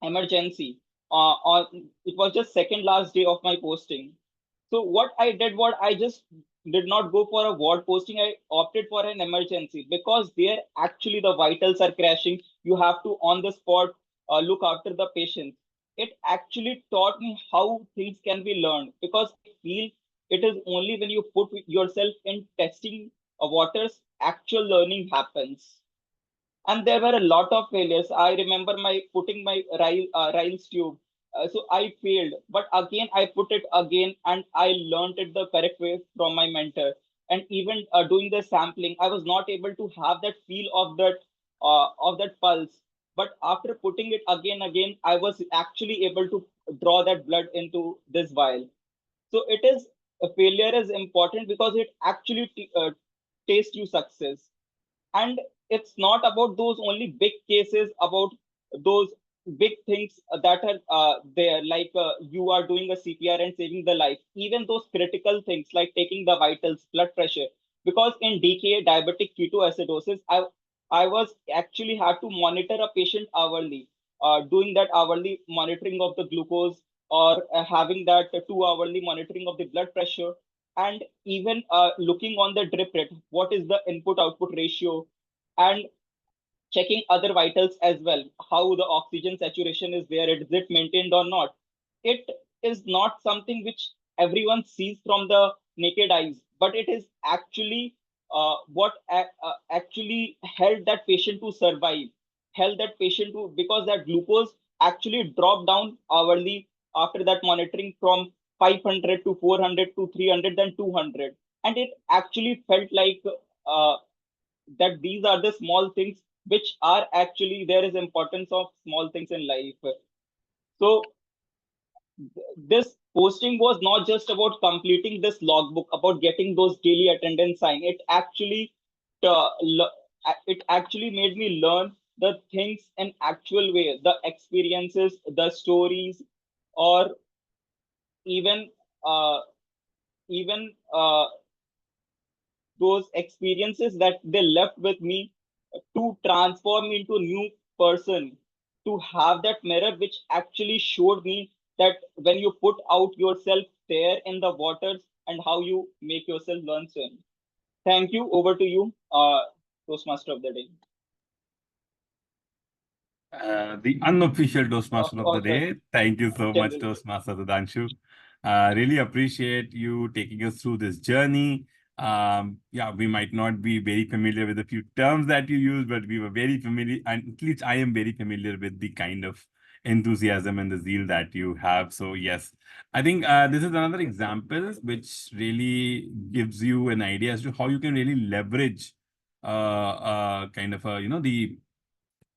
Speaker 12: emergency. It was just second last day of my posting. So what I did, what I just did not go for a ward posting. I opted for an emergency, because there actually the vitals are crashing. You have to on the spot look after the patient. It actually taught me how things can be learned, because I feel it is only when you put yourself in testing waters, actual learning happens. And there were a lot of failures. I remember my putting my Riles tube. So I failed, but again I put it again, and I learned it the correct way from my mentor. And even doing the sampling, I was not able to have that feel of that pulse. But after putting it again, I was actually able to draw that blood into this vial. So it is a failure is important, because it actually tastes you success. And it's not about those only big cases, about those big things that are there, like you are doing a CPR and saving the life. Even those critical things like taking the vitals, blood pressure, because in DKA, diabetic ketoacidosis, I was actually had to monitor a patient hourly, doing that hourly monitoring of the glucose, or having that 2 hourly monitoring of the blood pressure, and even looking on the drip rate, what is the input output ratio, and checking other vitals as well, how the oxygen saturation is there, is it maintained or not. It is not something which everyone sees from the naked eyes, but it is actually what actually helped that patient to survive, helped that patient to, because that glucose actually dropped down hourly after that monitoring from 500 to 400 to 300 then 200. and it actually felt like uh, that these are the small things which are actually there is importance of small things in life. So this posting was not just about completing this logbook, about getting those daily attendance sign. It actually made me learn the things in actual way, the experiences, the stories, or even uh, even those experiences that they left with me to transform me into a new person, to have that mirror which actually showed me that when you put out yourself there in the waters and how you make yourself learn swim. Thank you. Over to you, Toastmaster of the day.
Speaker 2: The unofficial Toastmaster of the
Speaker 12: Sorry,
Speaker 2: day. Thank you so much,
Speaker 12: general.
Speaker 2: Toastmaster Sudhanshu. Really appreciate you taking us through this journey. Yeah, we might not be very familiar with a few terms that you use, but we were very familiar, and at least I am very familiar with the kind of enthusiasm and the zeal that you have. So yes, I think this is another example which really gives you an idea as to how you can really leverage kind of a, the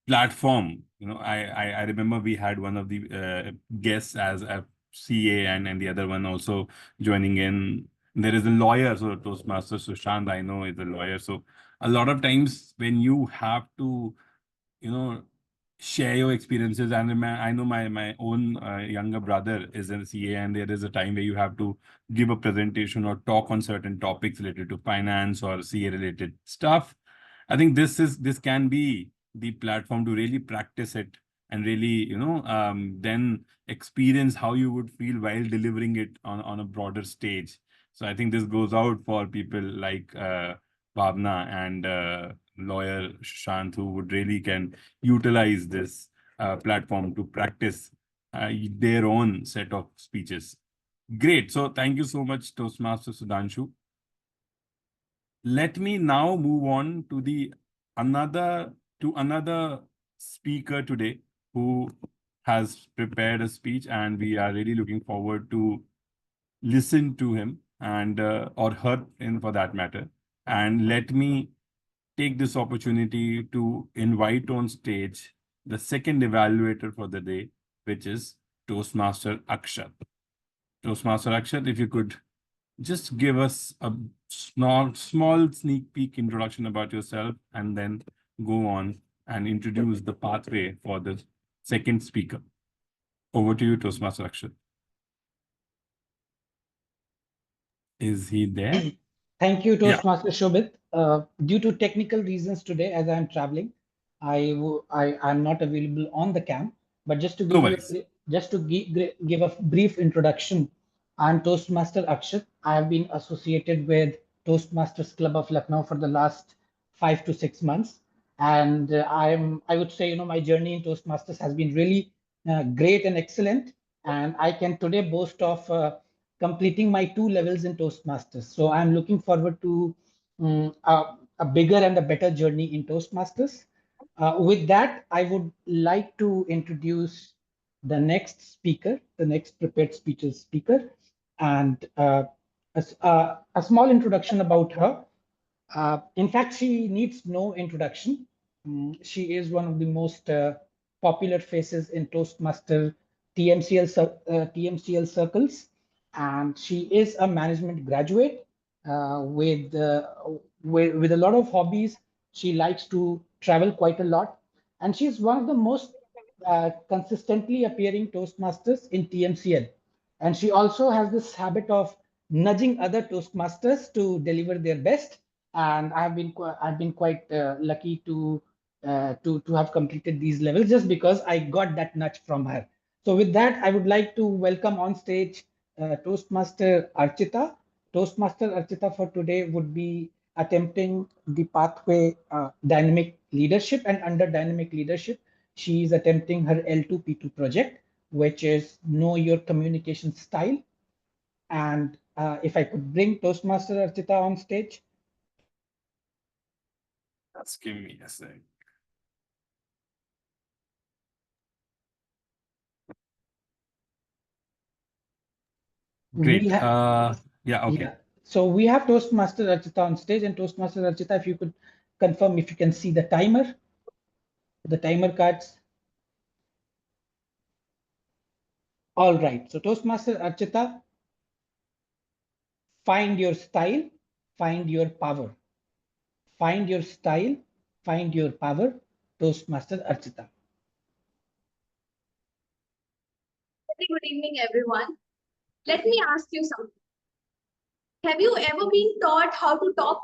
Speaker 2: platform. I remember we had one of the guests as a CA, and the other one also joining in. There is a lawyer, so Toastmaster Sushant, I know, is a lawyer. So a lot of times when you have to, you know, share your experiences, and I know my own younger brother is a CA, and there is a time where you have to give a presentation or talk on certain topics related to finance or CA related stuff. I think this can be the platform to really practice it and really, then experience how you would feel while delivering it on a broader stage. So I think this goes out for people like Bhavna and lawyer Shant, who would really can utilize this platform to practice their own set of speeches. Great. So thank you so much, Toastmaster Sudhanshu. Let me now move on to another speaker today who has prepared a speech, and we are really looking forward to listen to him and or her in for that matter. And let me take this opportunity to invite on stage the second evaluator for the day, which is Toastmaster Akshat. Toastmaster Akshat, if you could just give us a small sneak peek introduction about yourself, and then go on and introduce the pathway for the second speaker. Over to you, Toastmaster Akshat. Is he there?
Speaker 13: Thank you,
Speaker 2: Yeah.
Speaker 13: Toastmaster Shobit. Due to technical reasons today, as I'm traveling, I'm not available on the cam. But just to
Speaker 2: No
Speaker 13: give you
Speaker 2: worries.
Speaker 13: give a brief introduction, I'm Toastmaster Akshat. I have been associated with Toastmasters Club of Lucknow for the last 5 to 6 months, and I would say my journey in Toastmasters has been really great and excellent, and I can today boast of completing my 2 levels in Toastmasters. So I'm looking forward to a bigger and a better journey in Toastmasters. With that, I would like to introduce the next speaker, the next prepared speeches speaker, and a small introduction about her. In fact, she needs no introduction. She is one of the most popular faces in Toastmaster TMCL circles, and she is a management graduate with a lot of hobbies. She likes to travel quite a lot, and she's one of the most consistently appearing Toastmasters in TMCL. And she also has this habit of nudging other Toastmasters to deliver their best. And I've been quite lucky to have completed these levels just because I got that nudge from her. So with that, I would like to welcome on stage Toastmaster Archita. Toastmaster Archita for today would be attempting the pathway dynamic leadership, and under dynamic leadership, she is attempting her L2P2 project, which is know your communication style. And if I could bring Toastmaster Archita on stage.
Speaker 2: Just give me a sec. Great.
Speaker 13: We have,
Speaker 2: Yeah, okay.
Speaker 13: yeah. So we have Toastmaster Archita on stage, and Toastmaster Archita, if you could confirm if you can see the timer cards. All right, so Toastmaster Archita, find your style, find your power. Find your style, find your power, Toastmaster Archita.
Speaker 1: Very good evening, everyone. Let me ask you something. Have you ever been taught how to talk?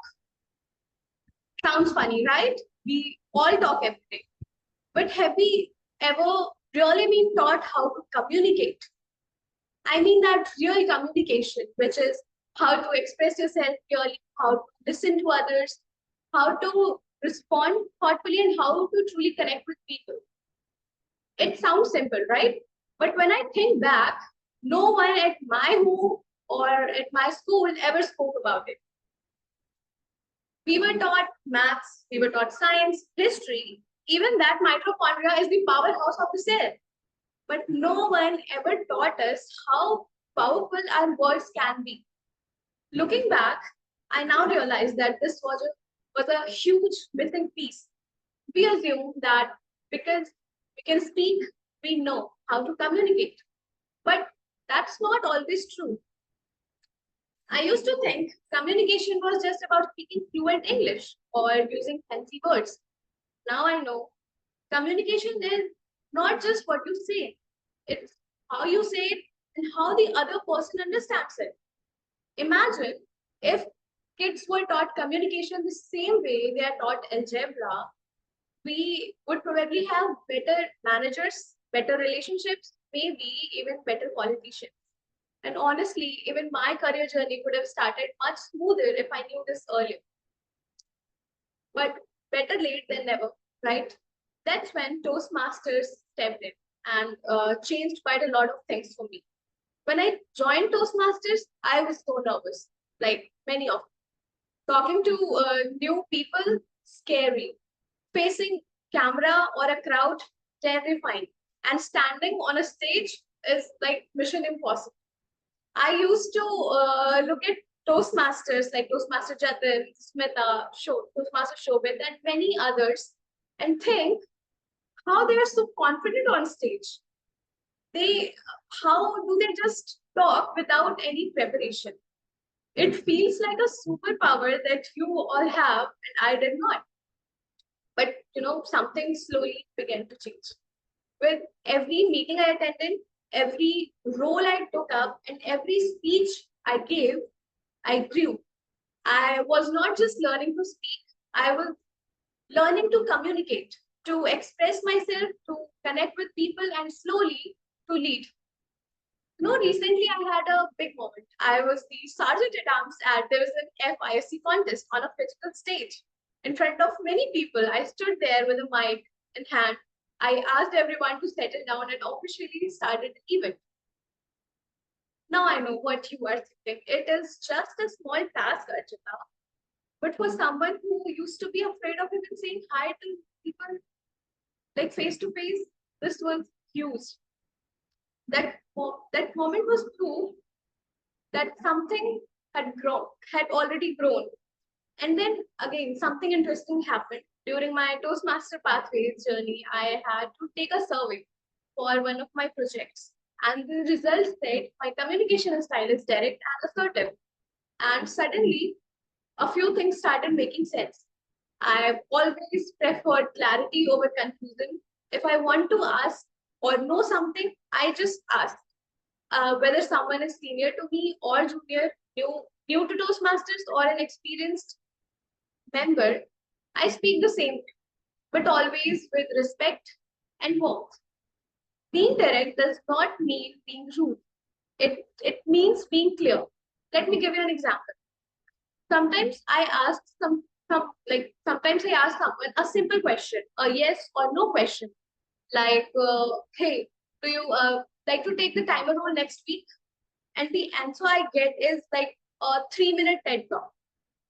Speaker 1: Sounds funny, right? We all talk every day. But have we ever really been taught how to communicate? I mean that real communication, which is how to express yourself clearly, how to listen to others, how to respond thoughtfully, and how to truly connect with people. It sounds simple, right? But when I think back, no one at my home or at my school ever spoke about it. We were taught maths, we were taught science, history, even that mitochondria is the powerhouse of the cell. But no one ever taught us how powerful our words can be. Looking back, I now realize that this was a huge missing piece. We assume that because we can speak, we know how to communicate. But that's not always true. I used to think communication was just about speaking fluent English or using fancy words. Now I know communication is not just what you say, it's how you say it and how the other person understands it. Imagine if kids were taught communication the same way they are taught algebra, we would probably have better managers, better relationships, maybe even better politicians. And honestly, even my career journey could have started much smoother if I knew this earlier. But better late than never, right? That's when Toastmasters stepped in and changed quite a lot of things for me. When I joined Toastmasters, I was so nervous, like many of them. Talking to new people, scary. Facing camera or a crowd, terrifying. And standing on a stage is like mission impossible. I used to look at Toastmasters like Toastmaster Jatin, Smita, Toastmaster Shobit, and many others, and think how they are so confident on stage. They, how do they just talk without any preparation? It feels like a superpower that you all have, and I did not. But something slowly began to change. With every meeting I attended, every role I took up, and every speech I gave, I grew. I was not just learning to speak, I was learning to communicate, to express myself, to connect with people, and slowly to lead. Recently I had a big moment. I was the sergeant at arms at there was an FISC contest on a physical stage. In front of many people, I stood there with a mic in hand. I asked everyone to settle down and officially started the event. Now I know what you are thinking. It is just a small task, Archita. But for someone who used to be afraid of even saying hi to people, like face to face, this was huge. That moment was proof that something had already grown. And then again, something interesting happened. During my Toastmaster Pathways journey, I had to take a survey for one of my projects. And the results said my communication style is direct and assertive. And suddenly, a few things started making sense. I've always preferred clarity over confusion. If I want to ask or know something, I just ask. Whether someone is senior to me or junior, new to Toastmasters or an experienced member, I speak the same way, but always with respect and warmth. Being direct does not mean being rude. It means being clear. Let me give you an example. Sometimes I ask sometimes I ask someone a simple question, a yes or no question, like, hey, do you like to take the timer role next week? And the answer I get is like a 3-minute TED talk.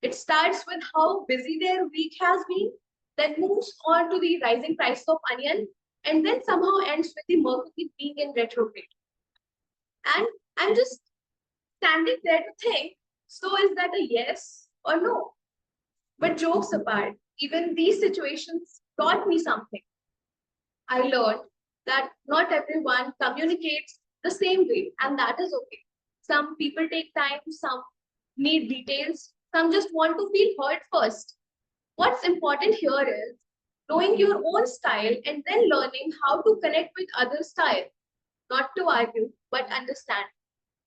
Speaker 1: It starts with how busy their week has been, then moves on to the rising price of onion, and then somehow ends with the Mercury being in retrograde. And I'm just standing there to think, So is that a yes or no? But jokes apart, even these situations taught me something. I learned that not everyone communicates the same way, and that is okay. Some people take time, some need details, some just want to feel heard first. What's important here is knowing your own style and then learning how to connect with other style, not to argue, but understand,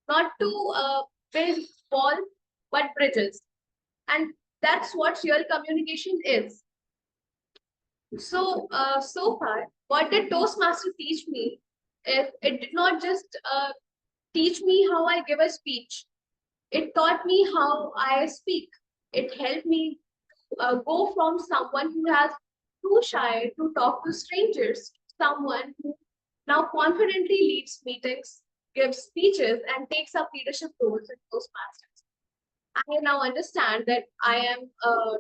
Speaker 1: not to build walls, but bridges. And that's what real communication is. So far, what did Toastmaster teach me? If it did not just teach me how I give a speech, it taught me how I speak. It helped me go from someone who has too shy to talk to strangers, someone who now confidently leads meetings, gives speeches, and takes up leadership roles in Toastmasters. I now understand that I am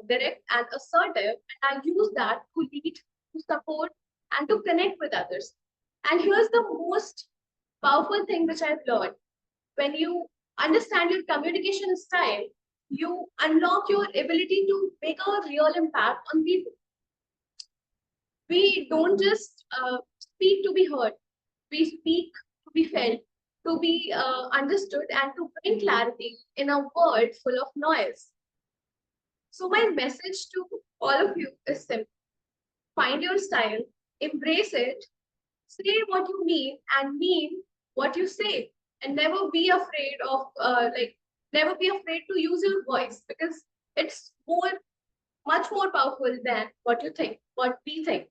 Speaker 1: direct and assertive, and I use that to lead, to support, and to connect with others. And here's the most powerful thing which I've learned. When you understand your communication style, you unlock your ability to make a real impact on people. We don't just speak to be heard, we speak to be felt, to be understood, and to bring clarity in a world full of noise. So, my message to all of you is simple: find your style, embrace it, say what you mean what you say, and never be afraid of never be afraid to use your voice, because it's much more powerful than what you think, what we think.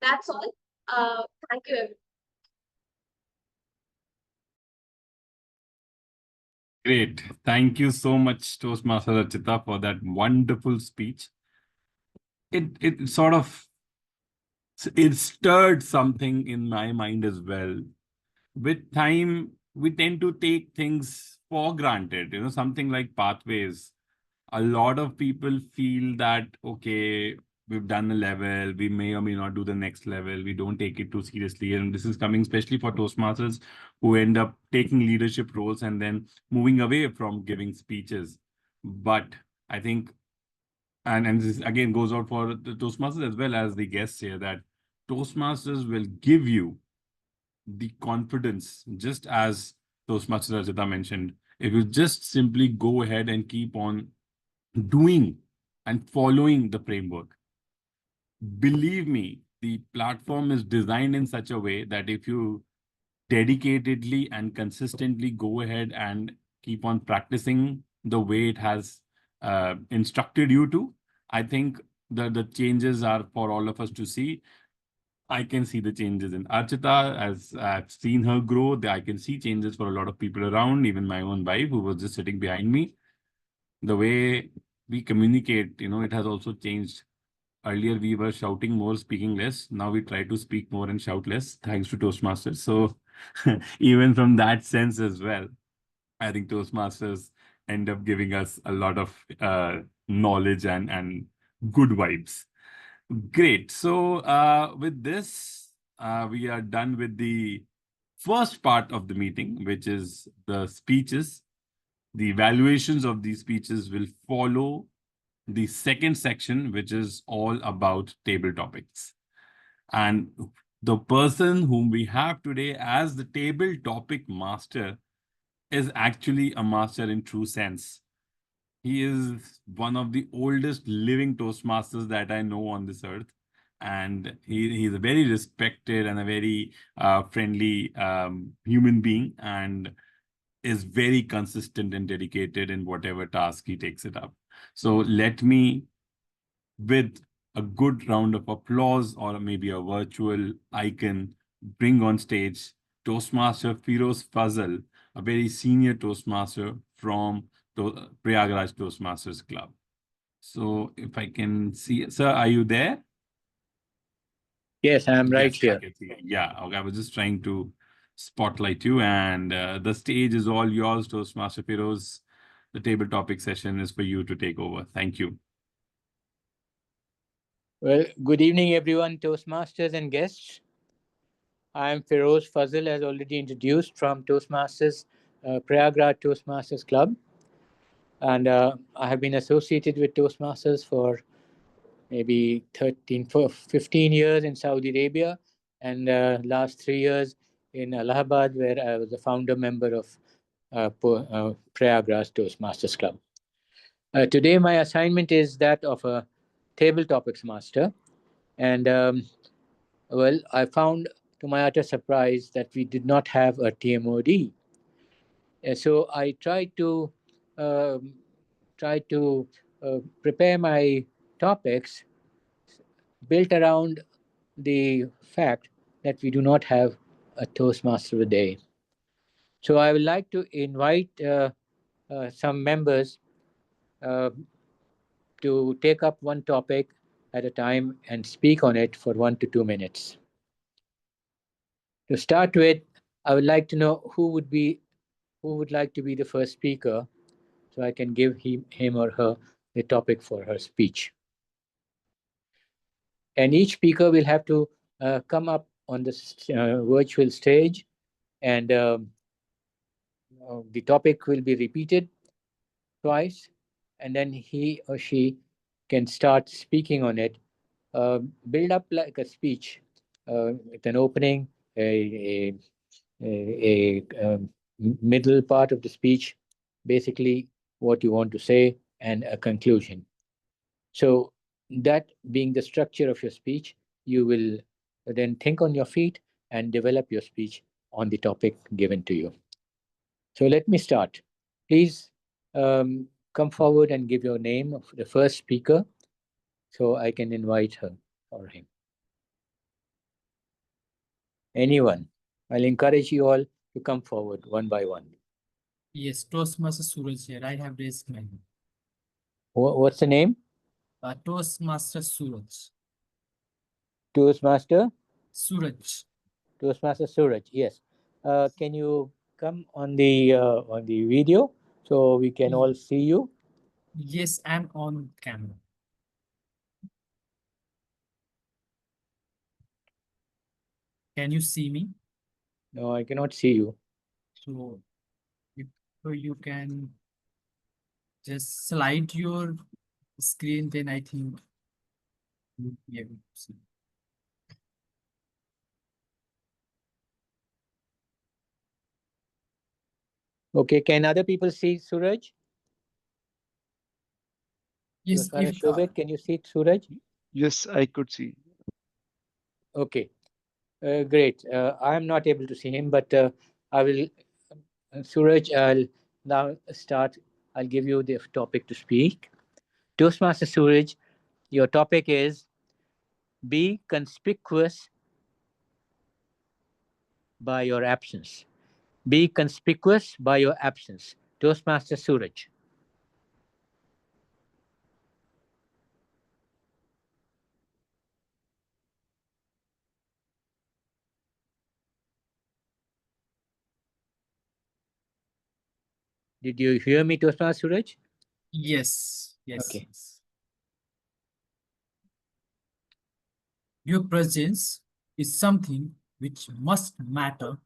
Speaker 1: That's all. Thank you, everyone.
Speaker 2: Great. Thank you so much, Toastmaster Rachita, for that wonderful speech. It sort of it stirred something in my mind as well. With time, we tend to take things for granted, something like pathways. A lot of people feel that, okay, we've done a level, we may or may not do the next level, we don't take it too seriously. And this is coming especially for Toastmasters who end up taking leadership roles and then moving away from giving speeches. But I think, and this again goes out for the Toastmasters as well as the guests here, that Toastmasters will give you the confidence, just as Toastmaster Rajita mentioned. If you just simply go ahead and keep on doing and following the framework, believe me, the platform is designed in such a way that if you dedicatedly and consistently go ahead and keep on practicing the way it has instructed you to, I think the changes are for all of us to see. I can see the changes in Archita as I've seen her grow. I can see changes for a lot of people around, even my own wife who was just sitting behind me. The way we communicate, it has also changed. Earlier, we were shouting more, speaking less. Now we try to speak more and shout less, thanks to Toastmasters. So even from that sense as well, I think Toastmasters end up giving us a lot of knowledge and good vibes. Great. So with this, we are done with the first part of the meeting, which is the speeches. The evaluations of these speeches will follow the second section, which is all about table topics. And the person whom we have today as the table topic master is actually a master in true sense. He is one of the oldest living Toastmasters that I know on this earth. And he's a very respected and a very friendly human being, and is very consistent and dedicated in whatever task he takes it up. So let me, with a good round of applause or maybe a virtual icon, bring on stage Toastmaster Firoz Fazal, a very senior Toastmaster from Prayagraj Toastmasters Club. So if I can see, sir, are you there?
Speaker 10: Yes, I'm right
Speaker 2: Yes, I
Speaker 10: here.
Speaker 2: can see. Yeah, okay. I was just trying to spotlight you, and the stage is all yours, Toastmaster Firoz. The table topic session is for you to take over. Thank you.
Speaker 10: Well, good evening, everyone, Toastmasters and guests. I am Feroz Fazil, as already introduced, from Toastmasters, Prayagraj Toastmasters Club. And I have been associated with Toastmasters for maybe 15 years in Saudi Arabia, and last 3 years in Allahabad, where I was a founder member of Prayagraj Toastmasters Club. Today, my assignment is that of a table topics master. And well, I found to my utter surprise that we did not have a TMOD. So I um, tried to prepare my topics built around the fact that we do not have a Toastmaster a day. So I would like to invite some members uh, to take up one topic at a time and speak on it for 1 to 2 minutes. To start with, I would like to know who would like to be the first speaker, so I can give him or her the topic for her speech. And each speaker will have to come up on the virtual stage, and the topic will be repeated twice, and then he or she can start speaking on it. Build up like a speech with an opening, a middle part of the speech, basically what you want to say, and a conclusion. So, that being the structure of your speech, you will then think on your feet and develop your speech on the topic given to you. So, let me start. Please come forward and give your name of the first speaker so I can invite her or him. Anyone? I'll encourage you all to come forward one by one.
Speaker 9: Yes, Toastmaster Suraj here. I have raised my hand.
Speaker 10: What's the name?
Speaker 9: Toastmaster Suraj.
Speaker 10: Toastmaster?
Speaker 9: Suraj.
Speaker 10: Toastmaster Suraj, yes. Can you come on the video so we can all see you?
Speaker 9: Yes, I'm on camera. Can you see me?
Speaker 10: No, I cannot see you.
Speaker 9: So if you can just slide your screen, then I think you'll be able to see.
Speaker 10: Okay, can other people see Suraj?
Speaker 9: Yes, if
Speaker 10: Shobit, can you see Suraj?
Speaker 8: Yes, I could see.
Speaker 10: Okay, great. I am not able to see him, but I will. Suraj, I'll now start. I'll give you the topic to speak. Toastmaster Suraj, your topic is be conspicuous by your absence. Be conspicuous by your absence. Toastmaster Suraj. Did you hear me, Toastmaster Suraj?
Speaker 9: yes, yes.
Speaker 10: Okay.
Speaker 9: Yes. Your presence is something which must matter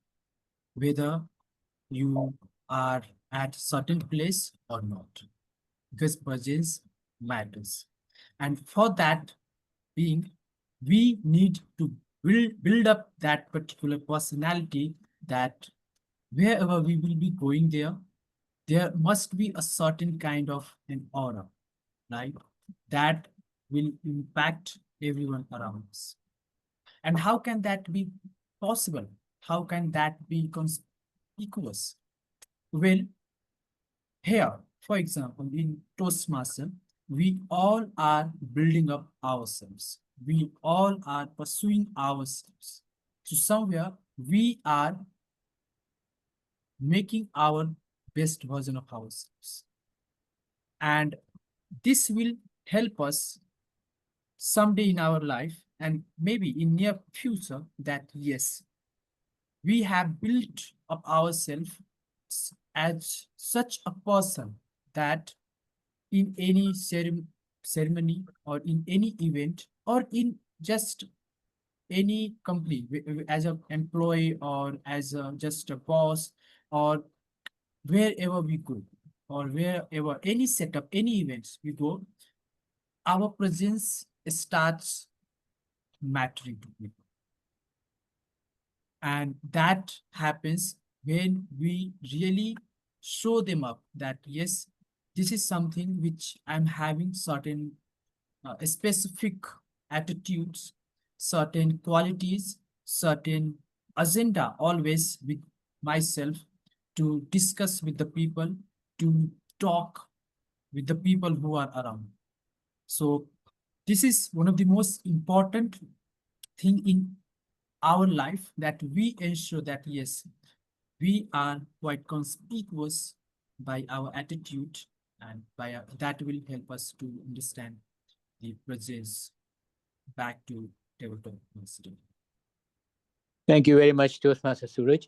Speaker 9: whether you are at certain place or not, because presence matters. And for that being, we need to build up that particular personality, that wherever we will be going there must be a certain kind of an aura, right? That will impact everyone around us. And how can that be possible? How can that be conspicuous? Well, here, for example, in Toastmaster, we all are building up ourselves. We all are pursuing ourselves. So somewhere we are making our best version of ourselves. And this will help us someday in our life and maybe in near future, that yes, we have built up ourselves as such a person that in any ceremony or in any event or in just any company, as an employee or as just a boss or wherever we go, or wherever, any setup, any events we go, our presence starts mattering to people. And that happens when we really show them up that, yes, this is something which I'm having certain specific attitudes, certain qualities, certain agenda always with myself to discuss with the people, to talk with the people who are around. So this is one of the most important thing in our life, that we ensure that, yes, we are quite conspicuous by our attitude, and that will help us to understand the presence back to tabletop master.
Speaker 10: Thank you very much, Toastmaster Suraj.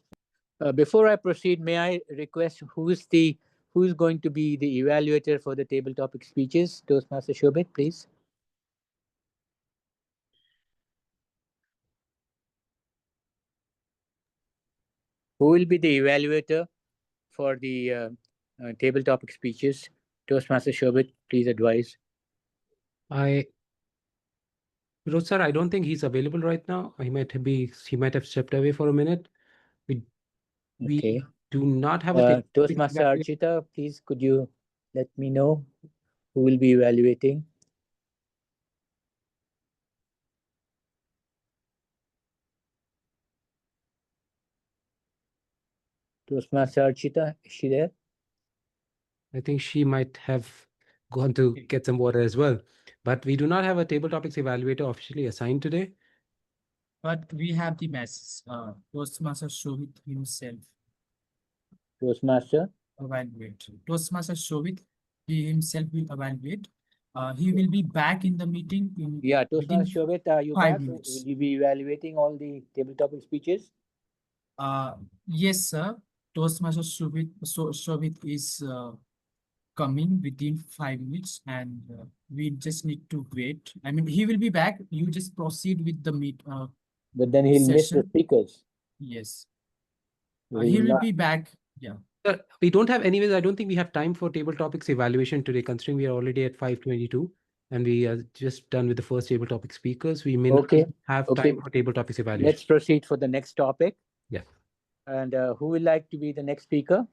Speaker 10: Before I proceed, may I request who's going to be the evaluator for the table topic speeches? Toastmaster Shobit, please. Who will be the evaluator for the table topic speeches? Toastmaster Shobit, please advise.
Speaker 7: Sir, I don't think he's available right now. He might have stepped away for a minute. We
Speaker 10: Okay.
Speaker 7: do not have a
Speaker 10: Toastmaster Archita, please could you let me know who will be evaluating? Toastmaster Archita, is she there?
Speaker 7: I think she might have gone to get some water as well. But we do not have a table topics evaluator officially assigned today.
Speaker 9: But we have the masses. Toastmaster Shobit himself
Speaker 10: Toastmaster?
Speaker 9: evaluate. Toastmaster Shobit, he himself will evaluate. He will be back in the meeting in
Speaker 10: Yeah,
Speaker 9: within
Speaker 10: Toastmaster Shobit, are you
Speaker 9: 5
Speaker 10: back?
Speaker 9: minutes.
Speaker 10: Will you be evaluating all the table topic speeches?
Speaker 9: Yes, sir. Toastmaster Shobit is coming within 5 minutes, and we just need to wait. I mean, he will be back. You just proceed with the
Speaker 10: But then he'll miss the
Speaker 9: session.
Speaker 10: speakers.
Speaker 9: Yes.
Speaker 10: So
Speaker 9: He will
Speaker 10: not-
Speaker 9: be back. Yeah.
Speaker 7: We don't have, anyways, I don't think we have time for table topics evaluation today, considering we are already at 5:22 and we are just done with the first table topic speakers. We may not have time for table topics evaluation.
Speaker 10: Let's proceed for the next topic.
Speaker 7: Yeah.
Speaker 10: And who will like to be the next speaker?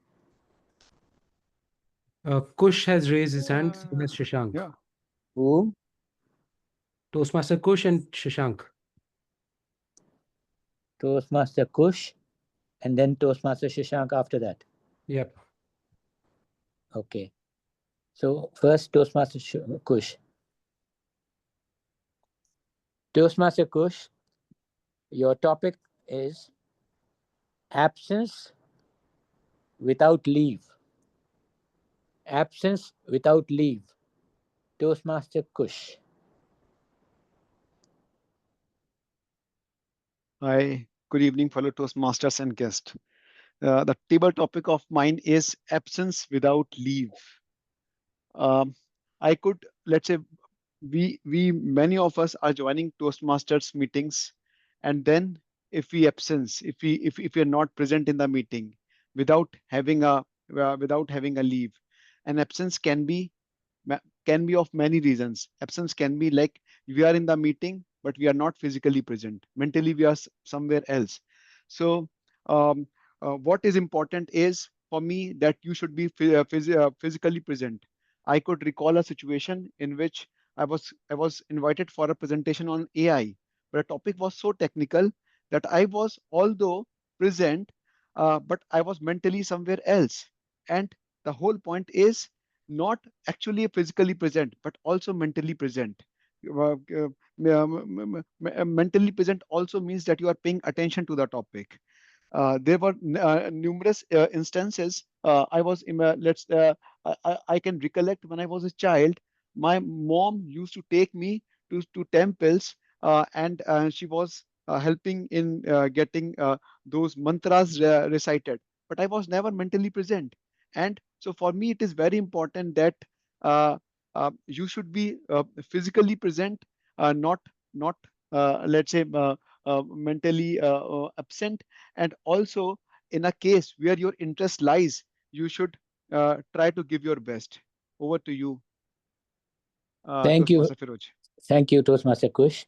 Speaker 7: Kush has raised his hand. So has Shashank.
Speaker 8: Yeah.
Speaker 10: Who?
Speaker 7: Toastmaster Kush and Shashank.
Speaker 10: Toastmaster Kush, and then Toastmaster Shashank after that.
Speaker 7: Yep.
Speaker 10: Okay. So first Toastmaster Kush. Toastmaster Kush, your topic is absence without leave. Absence without leave. Toastmaster Kush.
Speaker 8: Hi, good evening, fellow Toastmasters and guests. The table topic of mine is absence without leave. I could, let's say, we many of us are joining Toastmasters meetings, and then if we absence, if we are not present in the meeting without having a leave, an absence can be of many reasons. Absence can be like we are in the meeting, but we are not physically present. Mentally, we are somewhere else. So, um, what is important is for me that you should be physically present. I could recall a situation in which I was invited for a presentation on AI, but the topic was so technical that I was although present, but I was mentally somewhere else. And the whole point is not actually physically present, but also mentally present. Mentally present also means that you are paying attention to the topic. There were numerous instances. I was in let's I can recollect when I was a child, my mom used to take me to temples, and she was helping in getting those mantras recited. But I was never mentally present, and so for me it is very important that you should be physically present, not let's say mentally absent. And also, in a case where your interest lies, you should try to give your best. Over to you,
Speaker 10: Thank you.
Speaker 8: Toastmaster Feroz.
Speaker 10: Thank you, Toastmaster Kush.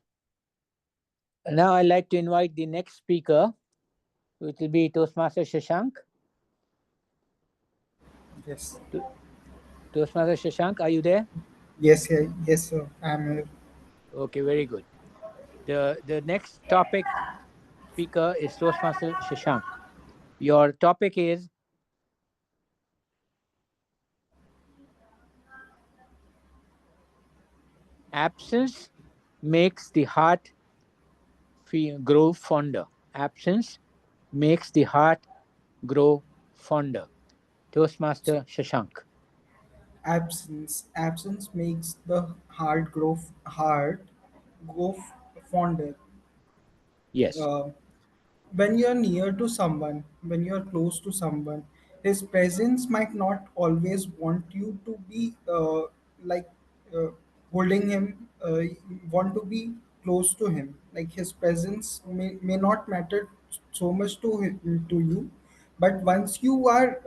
Speaker 10: Now I'd like to invite the next speaker, which will be Toastmaster Shashank.
Speaker 6: Yes.
Speaker 10: Toastmaster Shashank, are you there?
Speaker 6: Yes, yeah, yes, sir. I'm here.
Speaker 10: Okay, very good. The next topic speaker is Toastmaster Shashank. Your topic is absence makes the heart grow fonder. Absence makes the heart grow fonder. Toastmaster Shashank.
Speaker 6: Absence makes the heart go fonder.
Speaker 10: Yes.
Speaker 6: Uh, when you're near to someone, when you're close to someone, his presence might not always want you to be like uh, holding him, want to be close to him. Like his presence may not matter so much to you, but once you are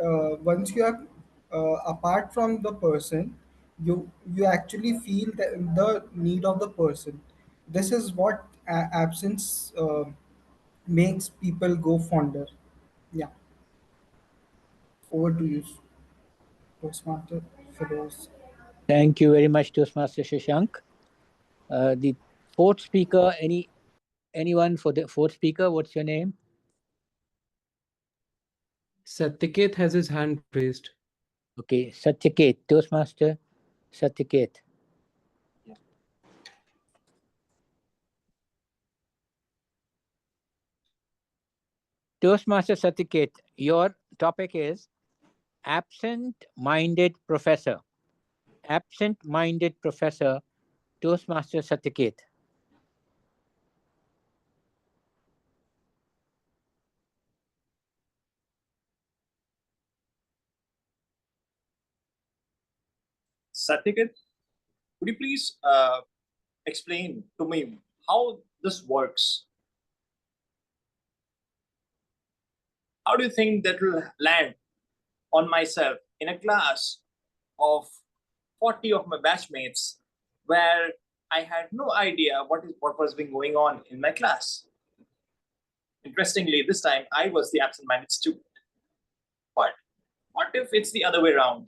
Speaker 6: apart from the person, you actually feel the need of the person. This is what absence makes people go fonder. Yeah, over to you, Toastmaster Feroz.
Speaker 10: Thank you very much, Toastmaster Shashank. The fourth speaker, anyone for the fourth speaker? What's your name?
Speaker 5: Satyaket has his hand raised.
Speaker 10: Okay, Satyaket, Toastmaster Satyaket. Toastmaster Satyaket, your topic is absent-minded professor. Absent-minded professor, Toastmaster Satyaket.
Speaker 11: Satyaket, could you please explain to me how this works? How do you think that will land on myself in a class of 40 of my batchmates where I had no idea what was being going on in my class? Interestingly, this time I was the absent-minded student. But what if it's the other way around?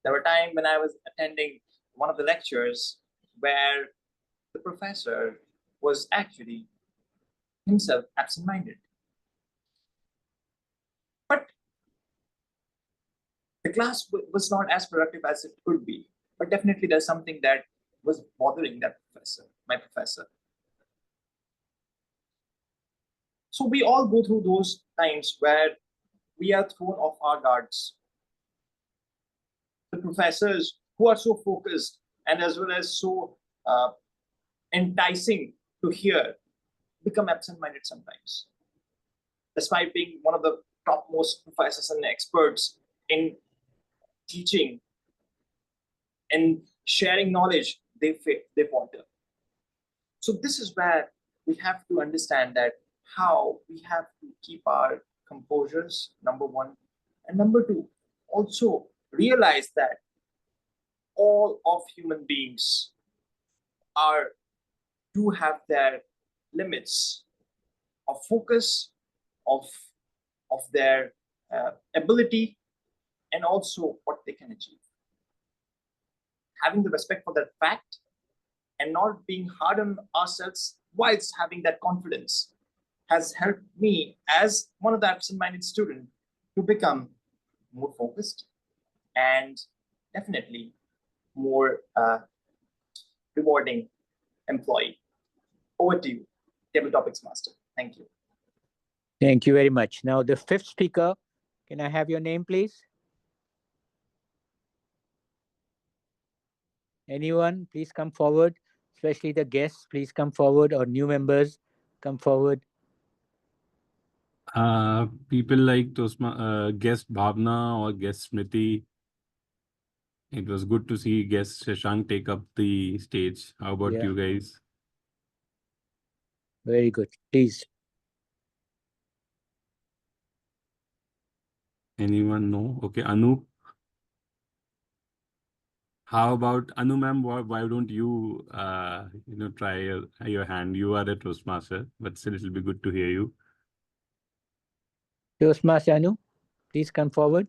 Speaker 11: There were times when I was attending one of the lectures where the professor was actually himself absent-minded. But the class was not as productive as it could be. But definitely there's something that was bothering that professor, my professor. So we all go through those times where we are thrown off our guards. The professors who are so focused and as well as so enticing to hear become absent-minded sometimes. Despite being one of the topmost professors and experts in teaching and sharing knowledge, they falter. So this is where we have to understand that how we have to keep our composures, number one, and number two, also realize that all of human beings do have their limits of focus, of their ability, and also what they can achieve. Having the respect for that fact and not being hard on ourselves whilst having that confidence has helped me as one of the absent-minded student to become more focused and definitely more rewarding employee. Over to you, Table Topics Master. Thank you.
Speaker 10: Thank you very much. Now, the fifth speaker, can I have your name, please? Anyone, please come forward, especially the guests, please come forward, or new members, come forward.
Speaker 2: People like guest Bhavna or guest Smriti. It was good to see guest Shashank take up the stage. How about
Speaker 10: Yeah.
Speaker 2: you guys?
Speaker 10: Very good. Please.
Speaker 2: Anyone? No. Okay, Anu. How about Anu ma'am? Why don't you try your hand? You are a Toastmaster, but still it'll be good to hear you.
Speaker 10: Toastmaster Anu, please come forward.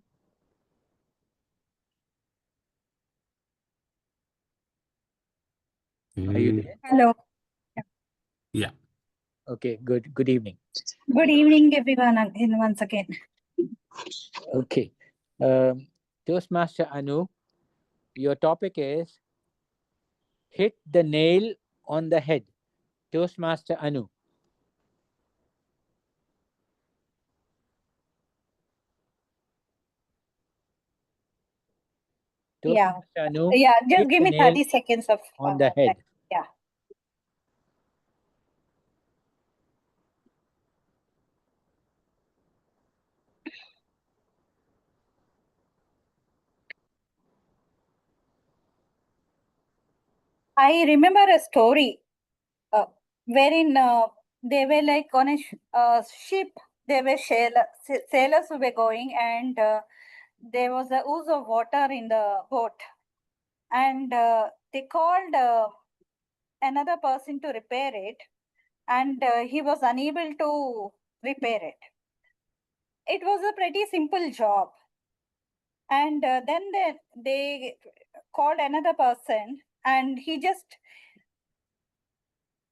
Speaker 10: Are you there?
Speaker 3: Hello.
Speaker 2: Yeah.
Speaker 10: Okay, good. Good evening.
Speaker 3: Good evening, everyone, again, once again.
Speaker 10: Okay. Toastmaster Anu, your topic is hit the nail on the head. Toastmaster Anu.
Speaker 3: Yeah.
Speaker 10: Toastmaster Anu,
Speaker 3: Yeah, just
Speaker 10: hit
Speaker 3: give
Speaker 10: the
Speaker 3: me
Speaker 10: nail
Speaker 3: 30 seconds of
Speaker 10: on the head.
Speaker 3: time. Yeah. I remember a story wherein they were like on a ship. They were sailors who were going, and there was a ooze of water in the boat, and they called another person to repair it, and he was unable to repair it. It was a pretty simple job, and then they called another person, and he just,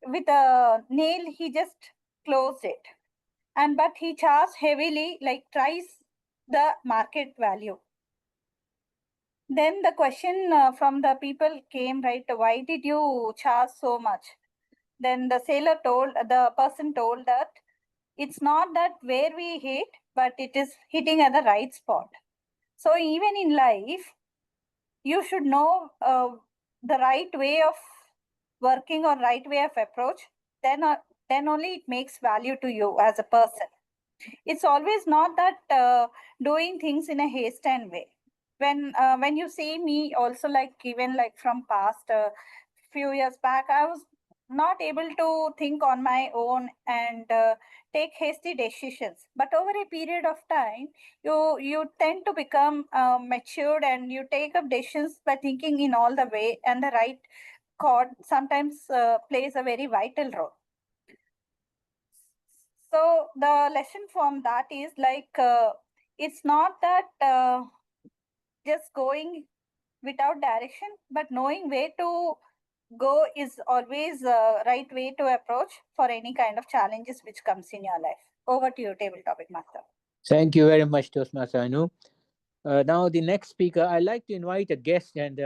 Speaker 3: with a nail, he just closed it, and but he charged heavily, like twice the market value. Then the question from the people came, right, why did you charge so much? Then the person told that it's not that where we hit, but it is hitting at the right spot. So even in life, you should know the right way of working or right way of approach. Then only it makes value to you as a person. It's always not that doing things in a haste and way. When you see me also, like even like from past few years back, I was not able to think on my own and take hasty decisions, but over a period of time you tend to become matured, and you take up decisions by thinking in all the way, and the right chord sometimes plays a very vital role. So the lesson from that is like it's not that just going without direction, but knowing where to go is always the right way to approach for any kind of challenges which comes in your life. Over to you, table topic master.
Speaker 10: Thank you very much, Toastmaster Anu. Now, the next speaker, I'd like to invite a guest, and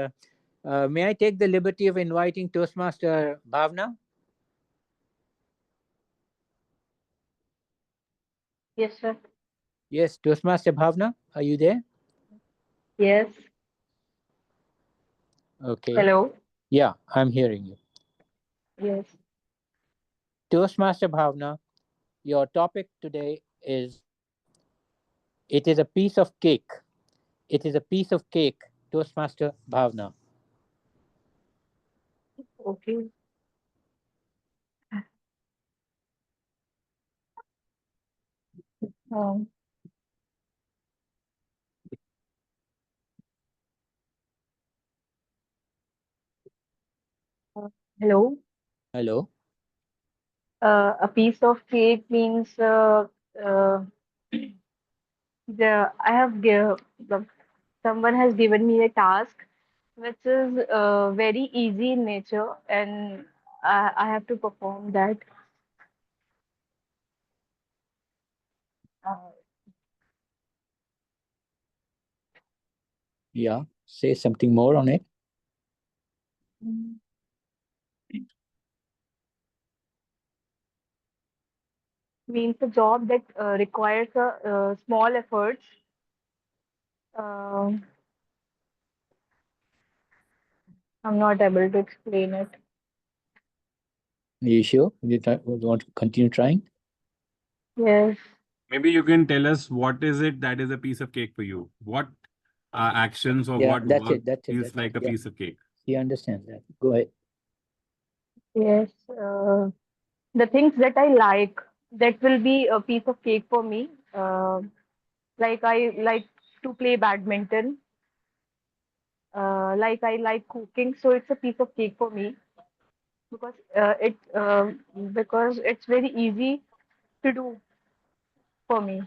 Speaker 10: may I take the liberty of inviting Toastmaster Bhavna?
Speaker 4: Yes, sir.
Speaker 10: Yes, Toastmaster Bhavna, are you there?
Speaker 4: Yes.
Speaker 10: Okay.
Speaker 4: Hello.
Speaker 10: Yeah, I'm hearing you.
Speaker 4: Yes.
Speaker 10: Toastmaster Bhavna, your topic today is it is a piece of cake. It is a piece of cake, Toastmaster Bhavna.
Speaker 4: Okay. Um, Hello.
Speaker 10: Hello.
Speaker 4: A piece of cake means uh, I have someone has given me a task which is very easy in nature, and I have to perform that. Uh,
Speaker 10: Yeah, say something more on it.
Speaker 4: mm, Means a job that requires a small efforts. Um I'm not able to explain it.
Speaker 10: Are you sure? Want to continue trying?
Speaker 4: Yes.
Speaker 2: Maybe you can tell us what is it that is a piece of cake for you? What actions or
Speaker 10: Yeah,
Speaker 2: what
Speaker 10: that's
Speaker 2: work
Speaker 10: it. That's it.
Speaker 2: feels
Speaker 10: That's it.
Speaker 2: like a
Speaker 10: Yeah,
Speaker 2: piece of cake?
Speaker 10: he understands that. Go ahead.
Speaker 4: Yes. The things that I like, that will be a piece of cake for me. Like I like to play badminton. Like I like cooking, so it's a piece of cake for me because because it's very easy to do for me.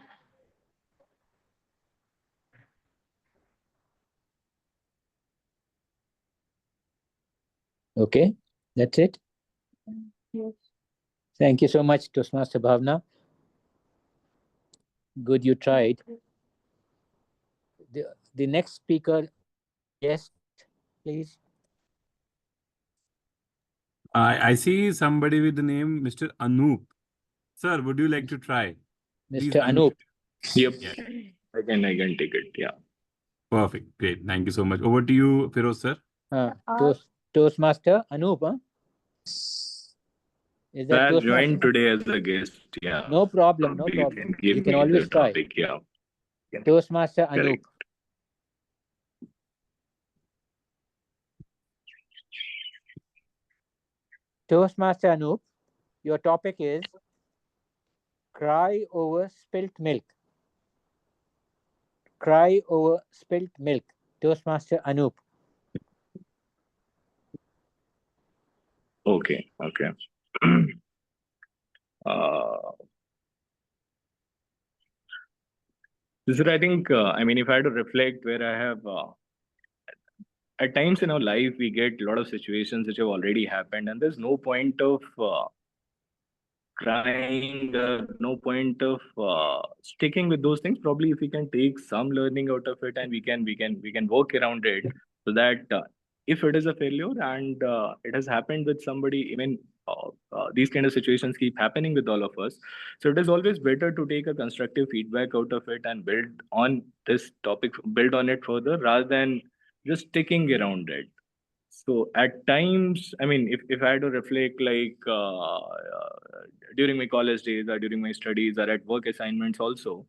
Speaker 10: Okay, that's it.
Speaker 4: Yes.
Speaker 10: Thank you so much, Toastmaster Bhavna. Good, you tried. The next speaker guest, please.
Speaker 2: I see somebody with the name Mr. Anoop. Sir, would you like to try? Please
Speaker 10: Mr.
Speaker 2: unmute.
Speaker 10: Anoop.
Speaker 14: Yep,
Speaker 2: Yes.
Speaker 14: I can take it. Yeah.
Speaker 2: Perfect. Great. Thank you so much. Over to you, Firoz sir.
Speaker 10: Toastmaster Anoop, huh? Is
Speaker 14: So
Speaker 10: that
Speaker 14: I
Speaker 10: Toastmaster?
Speaker 14: joined today as a guest. Yeah.
Speaker 10: No problem, no
Speaker 14: Probably you
Speaker 10: problem.
Speaker 14: can give
Speaker 10: You can
Speaker 14: me the
Speaker 10: always try.
Speaker 14: topic. Yeah.
Speaker 10: Toastmaster Anoop.
Speaker 14: Correct.
Speaker 10: Toastmaster Anoop, your topic is cry over spilt milk. Cry over spilt milk. Toastmaster Anoop.
Speaker 14: Okay. Okay. uh, this is, I think, I mean, if I had to reflect where I have, at times in our life, we get a lot of situations which have already happened, and there's no point of crying, no point of sticking with those things. Probably if we can take some learning out of it and we can work around it, so that if it is a failure and it has happened with somebody, even these kind of situations keep happening with all of us, so it is always better to take a constructive feedback out of it and build on this topic, build on it further, rather than just sticking around it. So at times, I mean, if I had to reflect, like during my college days or during my studies or at work assignments also,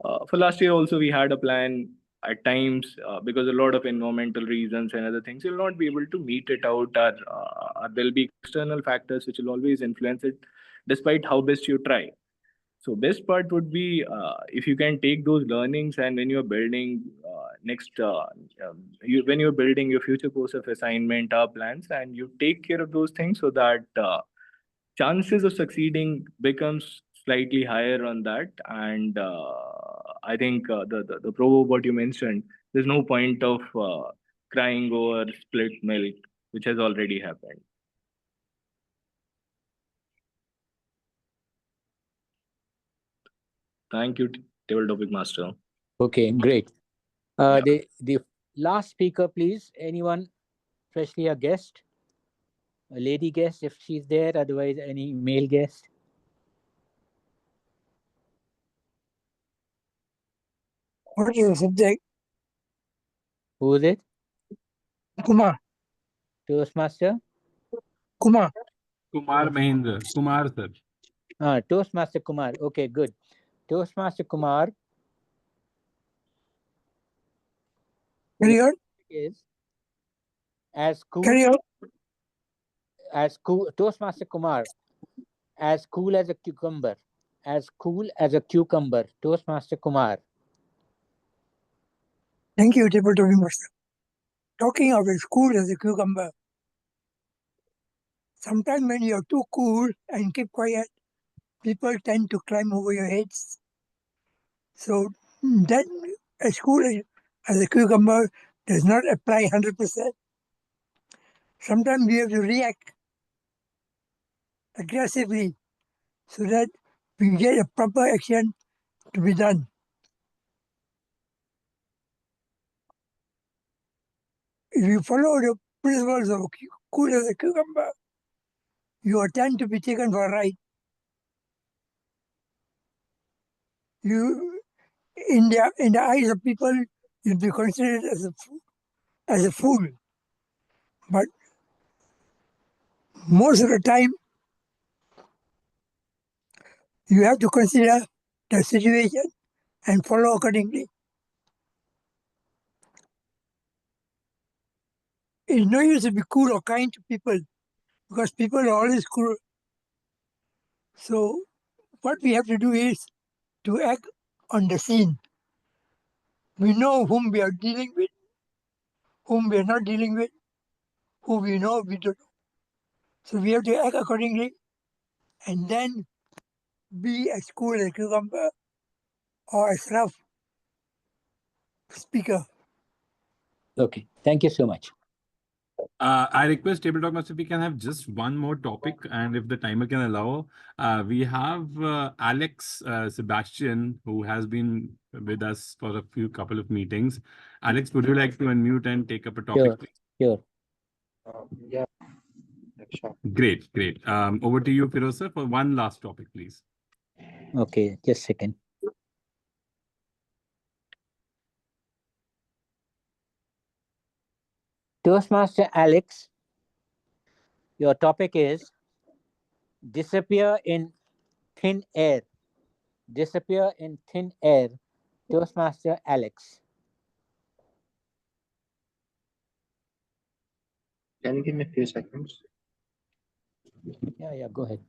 Speaker 14: for last year also we had a plan. At times, because a lot of environmental reasons and other things, you'll not be able to meet it out, or there'll be external factors which will always influence it, despite how best you try. So best part would be if you can take those learnings, and when you're building when you're building your future course of assignment or plans, and you take care of those things, so that chances of succeeding becomes slightly higher on that. And I think the proverb what you mentioned, there's no point of crying over split milk, which has already happened. Thank you, table topic master.
Speaker 10: Okay, great. The last speaker, please. Anyone freshly a guest? A lady guest, if she's there. Otherwise, any male guest.
Speaker 15: What is the subject?
Speaker 10: Who is it?
Speaker 15: Kumar.
Speaker 10: Toastmaster?
Speaker 15: Kumar.
Speaker 2: Kumar Mahindra. Kumar sir.
Speaker 10: Toastmaster Kumar. Okay, good. Toastmaster Kumar.
Speaker 15: Carry on.
Speaker 10: Is as cool.
Speaker 15: Carry on.
Speaker 10: As cool. Toastmaster Kumar. As cool as a cucumber. As cool as a cucumber. Toastmaster Kumar.
Speaker 15: Thank you, table topic master. Talking of as cool as a cucumber. Sometimes when you're too cool and keep quiet, people tend to climb over your heads. So that as cool as a cucumber does not apply 100%. Sometimes we have to react aggressively so that we get a proper action to be done. If you follow the principles of cool as a cucumber, you are tend to be taken for a ride. You, in the eyes of people, you'll be considered as a fool. But most of the time, you have to consider the situation and follow accordingly. It's no use to be cool or kind to people because people are always cruel. So what we have to do is to act on the scene We know whom we are dealing with, whom we are not dealing with, who we know, we don't know. So we have to act accordingly and then be as cool as a cucumber or as rough speaker.
Speaker 10: Okay, thank you so much.
Speaker 2: I request Table Talk Master if we can have just one more topic, and if the timer can allow, we have Alex Sebastian, who has been with us for a couple of meetings. Alex, would you like to unmute and take up a topic,
Speaker 10: Sure,
Speaker 2: please?
Speaker 10: sure.
Speaker 16: Yeah, sure.
Speaker 2: Great, great. Over to you, Firoz sir, for one last topic, please.
Speaker 10: Okay, just a second. Toastmaster Alex, your topic is disappear in thin air. Disappear in thin air. Toastmaster Alex.
Speaker 16: Can you give me a few seconds?
Speaker 10: Yeah, go ahead.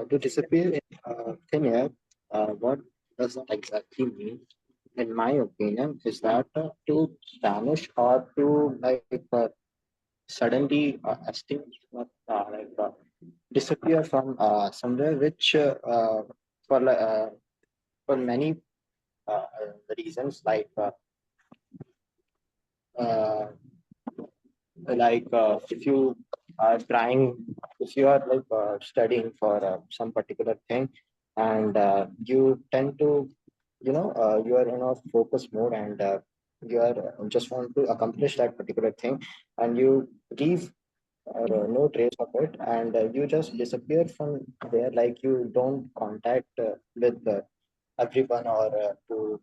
Speaker 16: To disappear in thin air, what does that exactly mean? In my opinion, is that to vanish or to suddenly extinct, disappear from somewhere, which for li- uh, for many reasons, uh, if you are trying, if you are studying for some particular thing, and you tend to, you are in a focus mode, and you are just want to accomplish that particular thing, and you leave no trace of it, and you just disappear from there, like you don't contact with everyone, or to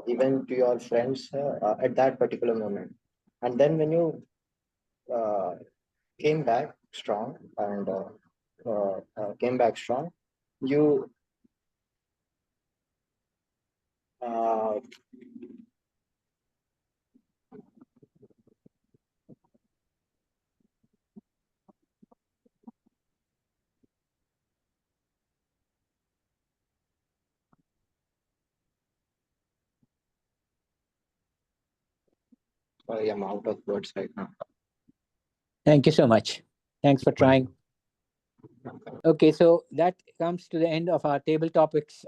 Speaker 16: even to your friends at that particular moment. And then when you uh, came back strong, and came back strong, you uh, sorry, I'm out of words right now.
Speaker 10: Thank you so much. Thanks for trying. Okay, so that comes to the end of our table topics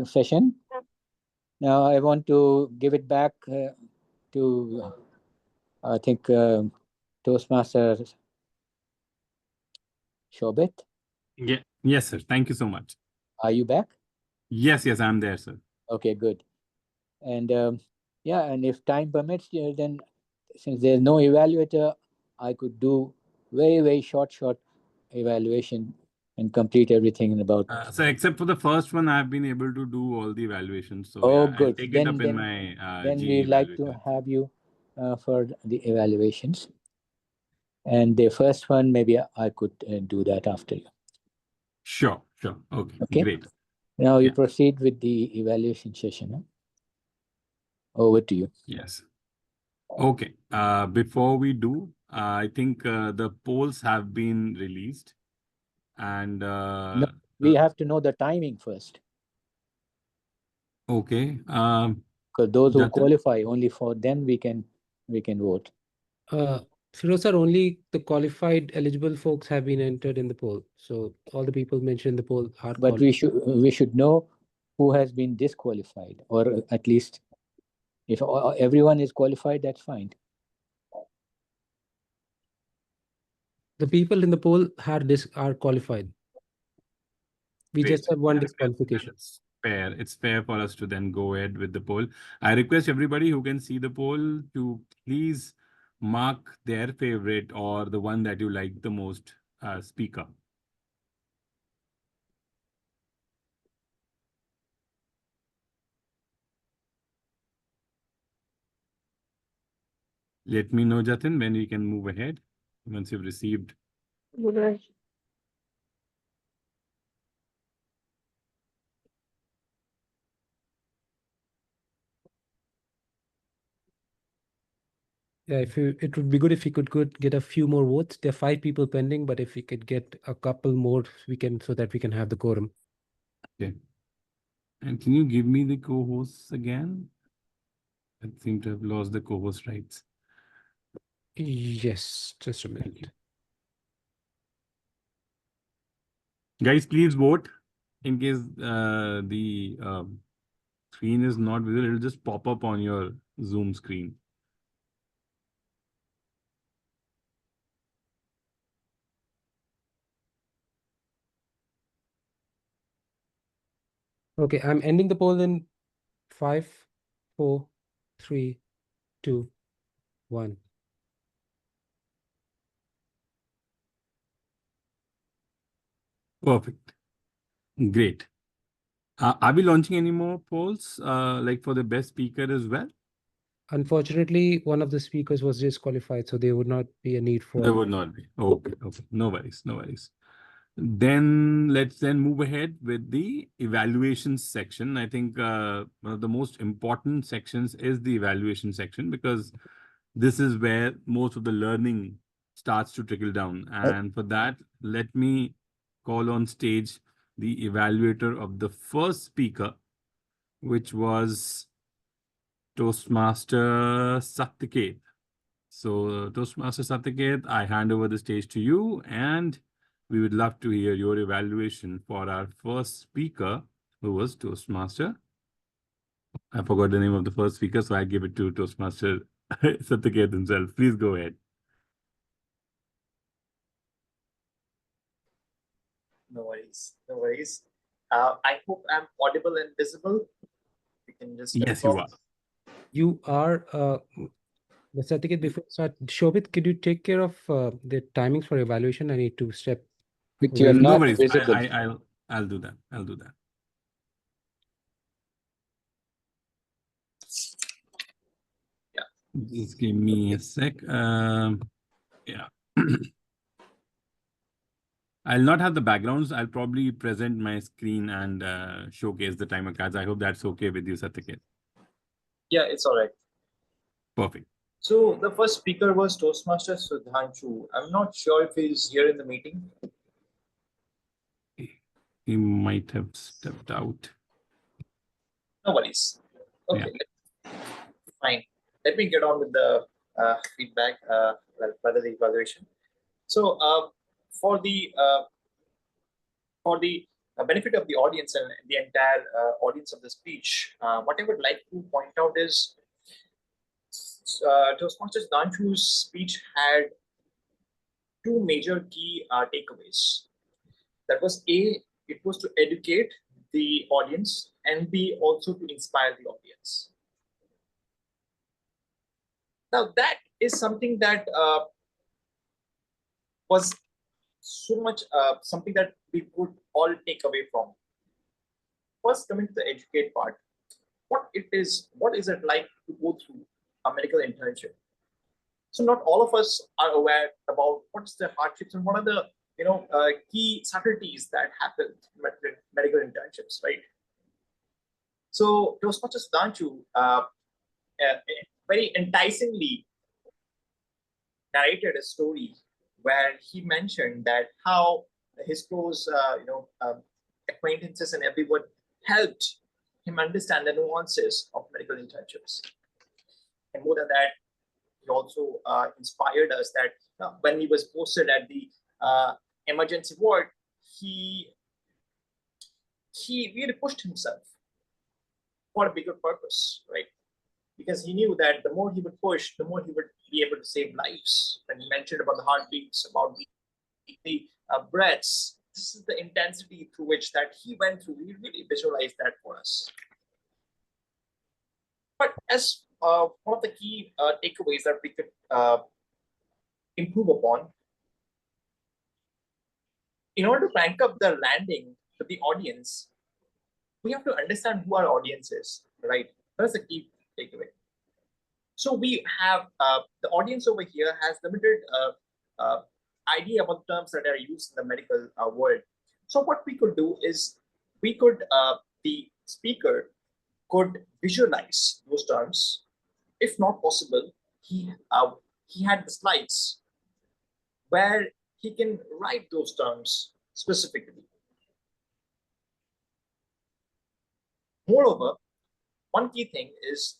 Speaker 10: session. Now I want to give it back to, I think, Toastmaster Shobit.
Speaker 2: Yeah. Yes, sir. Thank you so much.
Speaker 10: Are you back?
Speaker 2: Yes, I'm there, sir.
Speaker 10: Okay, good. And yeah, and if time permits, then since there's no evaluator, I could do very short evaluation and complete everything in about.
Speaker 2: So except for the first one, I've been able to do all the evaluations. So
Speaker 10: Oh,
Speaker 2: yeah, I'll
Speaker 10: good.
Speaker 2: take it up in my
Speaker 10: Then
Speaker 2: GE
Speaker 10: we'd like to
Speaker 2: evaluator.
Speaker 10: have you for the evaluations. And the first one, maybe I could do that after you.
Speaker 2: Sure. Okay,
Speaker 10: Okay.
Speaker 2: great.
Speaker 10: Now you
Speaker 2: Yeah.
Speaker 10: proceed with the evaluation session. Huh? Over to you.
Speaker 2: Yes. Okay. Before we do, I think the polls have been released, and
Speaker 10: No, we have to know the timing first.
Speaker 2: okay.
Speaker 10: Because those who
Speaker 2: Jatin?
Speaker 10: qualify, only for them we can vote.
Speaker 7: Firoz sir, only the qualified eligible folks have been entered in the poll. So all the people mentioned in the poll are
Speaker 10: But
Speaker 7: qualified.
Speaker 10: we should know who has been disqualified, or at least if everyone is qualified, that's fine.
Speaker 7: The people in the poll are qualified. We
Speaker 2: Great.
Speaker 7: just have one
Speaker 2: Then
Speaker 7: disqualification.
Speaker 2: it's fair. It's fair for us to then go ahead with the poll. I request everybody who can see the poll to please mark their favorite or the one that you like the most speaker. Let me know, Jatin, when we can move ahead once you've received.
Speaker 7: Yeah, it would be good if we could get a few more votes. There are 5 people pending, but if we could get a couple more, so that we can have the quorum.
Speaker 2: Okay. And can you give me the co-hosts again? I seem to have lost the co-host rights.
Speaker 7: Yes, just a minute.
Speaker 2: Guys, please vote. In case the screen is not visible, it'll just pop up on your Zoom screen.
Speaker 7: Okay, I'm ending the poll in 5, 4, 3, 2, 1.
Speaker 2: Perfect. Great. Are we launching any more polls, like for the best speaker as well?
Speaker 7: Unfortunately, one of the speakers was disqualified, so there would not be a need for.
Speaker 2: There would not be. Okay, okay. No worries, no worries. Then let's move ahead with the evaluation section. I think one of the most important sections is the evaluation section, because this is where most of the learning starts to trickle down. And for that, let me call on stage the evaluator of the first speaker, which was Toastmaster Satyaket. So Toastmaster Satyaket, I hand over the stage to you, and we would love to hear your evaluation for our first speaker, who was Toastmaster. I forgot the name of the first speaker, so I give it to Toastmaster Satyaket himself. Please go ahead.
Speaker 11: No worries, no worries. I hope I'm audible and visible. You can just
Speaker 2: Yes, you are.
Speaker 7: You are, Satyaket, before start, Shobit, could you take care of the timings for evaluation? I need to step.
Speaker 10: But you're
Speaker 7: away.
Speaker 2: No
Speaker 10: not
Speaker 2: worries.
Speaker 10: visible.
Speaker 2: I'll do that. I'll do that.
Speaker 11: Yeah.
Speaker 2: Just give me a sec. Yeah. I'll not have the backgrounds. I'll probably present my screen and showcase the timer cards. I hope that's okay with you, Satyaket.
Speaker 11: Yeah, it's all right.
Speaker 2: Perfect.
Speaker 11: So the first speaker was Toastmaster Sudhanshu. I'm not sure if he's here in the meeting.
Speaker 2: He might have stepped out.
Speaker 11: No worries. Okay, fine. Let me get on with the feedback, rather the evaluation. So for the benefit of the audience and the entire audience of the speech, what I would like to point out is Toastmasters Sudhanshu's speech had two major key takeaways. That was A, it was to educate the audience, and B, also to inspire the audience. Now, that is something that was so much something that we could all take away from. First, coming to the educate part, what is it like to go through a medical internship? So not all of us are aware about what's the hardships and what are the key subtleties that happen in medical internships, right? So Toastmaster Sudhanshu very enticingly narrated a story where he mentioned that how his close acquaintances and everyone helped him understand the nuances of medical internships. And more than that, he also inspired us that when he was posted at the emergency ward, he really pushed himself for a bigger purpose, right? Because he knew that the more he would push, the more he would be able to save lives. And he mentioned about the heartbeats, about the breaths. This is the intensity through which that he went through. We really visualized that for us. But as one of the key takeaways that we could improve upon, in order to rank up the landing to the audience, we have to understand who our audience is, right? That's the key takeaway. So we have the audience over here has limited idea about terms that are used in the medical world. So what we could do is we could, the speaker could visualize those terms. If not possible, he had the slides where he can write those terms specifically. Moreover, one key thing is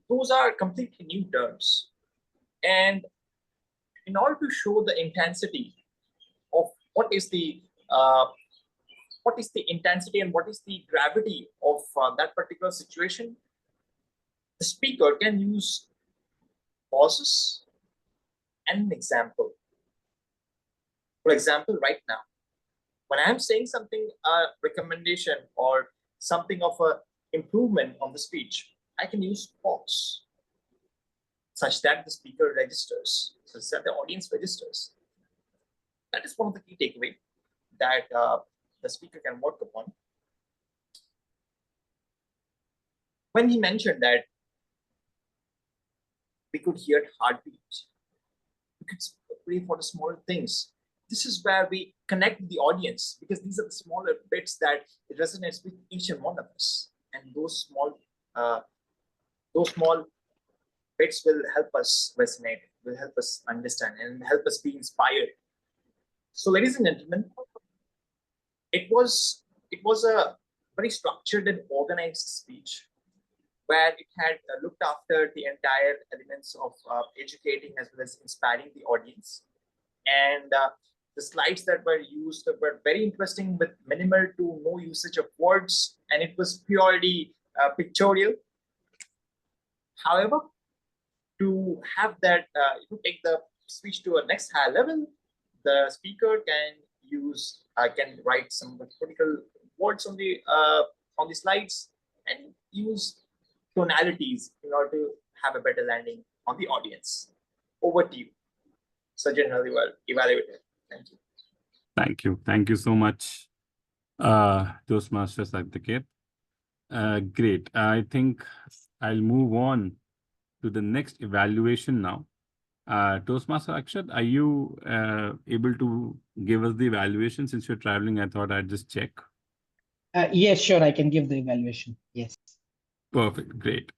Speaker 11: those are completely new terms. And in order to show the intensity of what is the intensity and what is the gravity of that particular situation, the speaker can use pauses and an example. For example, right now, when I'm saying something, a recommendation or something of a improvement on the speech, I can use pause such that the speaker registers, such that the audience registers. That is one of the key takeaways that the speaker can work upon. When he mentioned that we could hear heartbeat, we could pray for the smaller things. This is where we connect with the audience, because these are the smaller bits that it resonates with each and one of us, and those small bits will help us resonate, will help us understand, and help us be inspired. So, ladies and gentlemen, it was a very structured and organized speech where it had looked after the entire elements of educating as well as inspiring the audience. And the slides that were used were very interesting, with minimal to no usage of words, and it was purely pictorial. However, to have that, take the speech to a next higher level, the speaker can write some critical words on the slides and use tonalities in order to have a better landing on the audience. Over to you, so generally well evaluated. Thank you.
Speaker 2: Thank you. Thank you so much, Toastmasters Advocate. Great. I think I'll move on to the next evaluation now. Toastmaster Akshat, are you able to give us the evaluation? Since you're traveling, I thought I'd just check.
Speaker 13: Yes, sure, I can give the evaluation. Yes.
Speaker 2: Perfect. Great.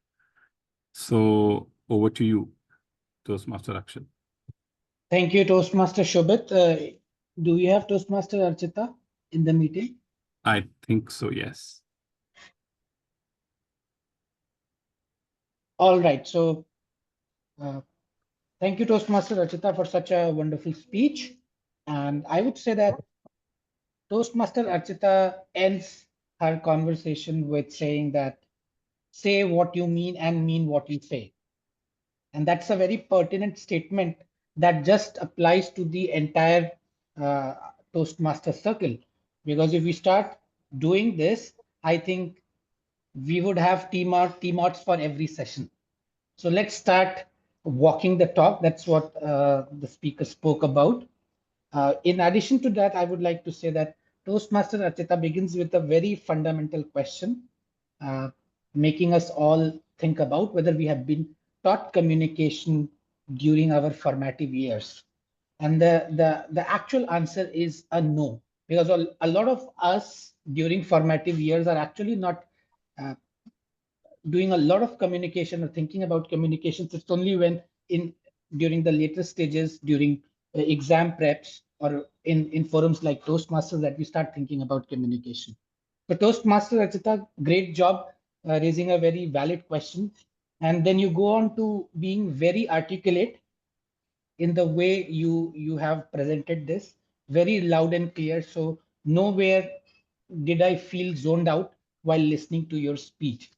Speaker 2: So over to you, Toastmaster Akshat.
Speaker 13: Thank you, Toastmaster Shobit. Do we have Toastmaster Archita in the meeting?
Speaker 2: I think so, yes.
Speaker 13: All right. So thank you, Toastmaster Archita, for such a wonderful speech. And I would say that Toastmaster Archita ends her conversation with saying that say what you mean and mean what you say. And that's a very pertinent statement that just applies to the entire Toastmaster circle. Because if we start doing this, I think we would have TMODs for every session. So let's start walking the talk. That's what the speaker spoke about. In addition to that, I would like to say that Toastmaster Archita begins with a very fundamental question, making us all think about whether we have been taught communication during our formative years. And the actual answer is a no, because a lot of us during formative years are actually not doing a lot of communication or thinking about communications. It's only when during the later stages, during exam preps or in forums like Toastmasters, that we start thinking about communication. So Toastmaster Rachita, great job raising a very valid question. And then you go on to being very articulate in the way you have presented this, very loud and clear. So nowhere did I feel zoned out while listening to your speech.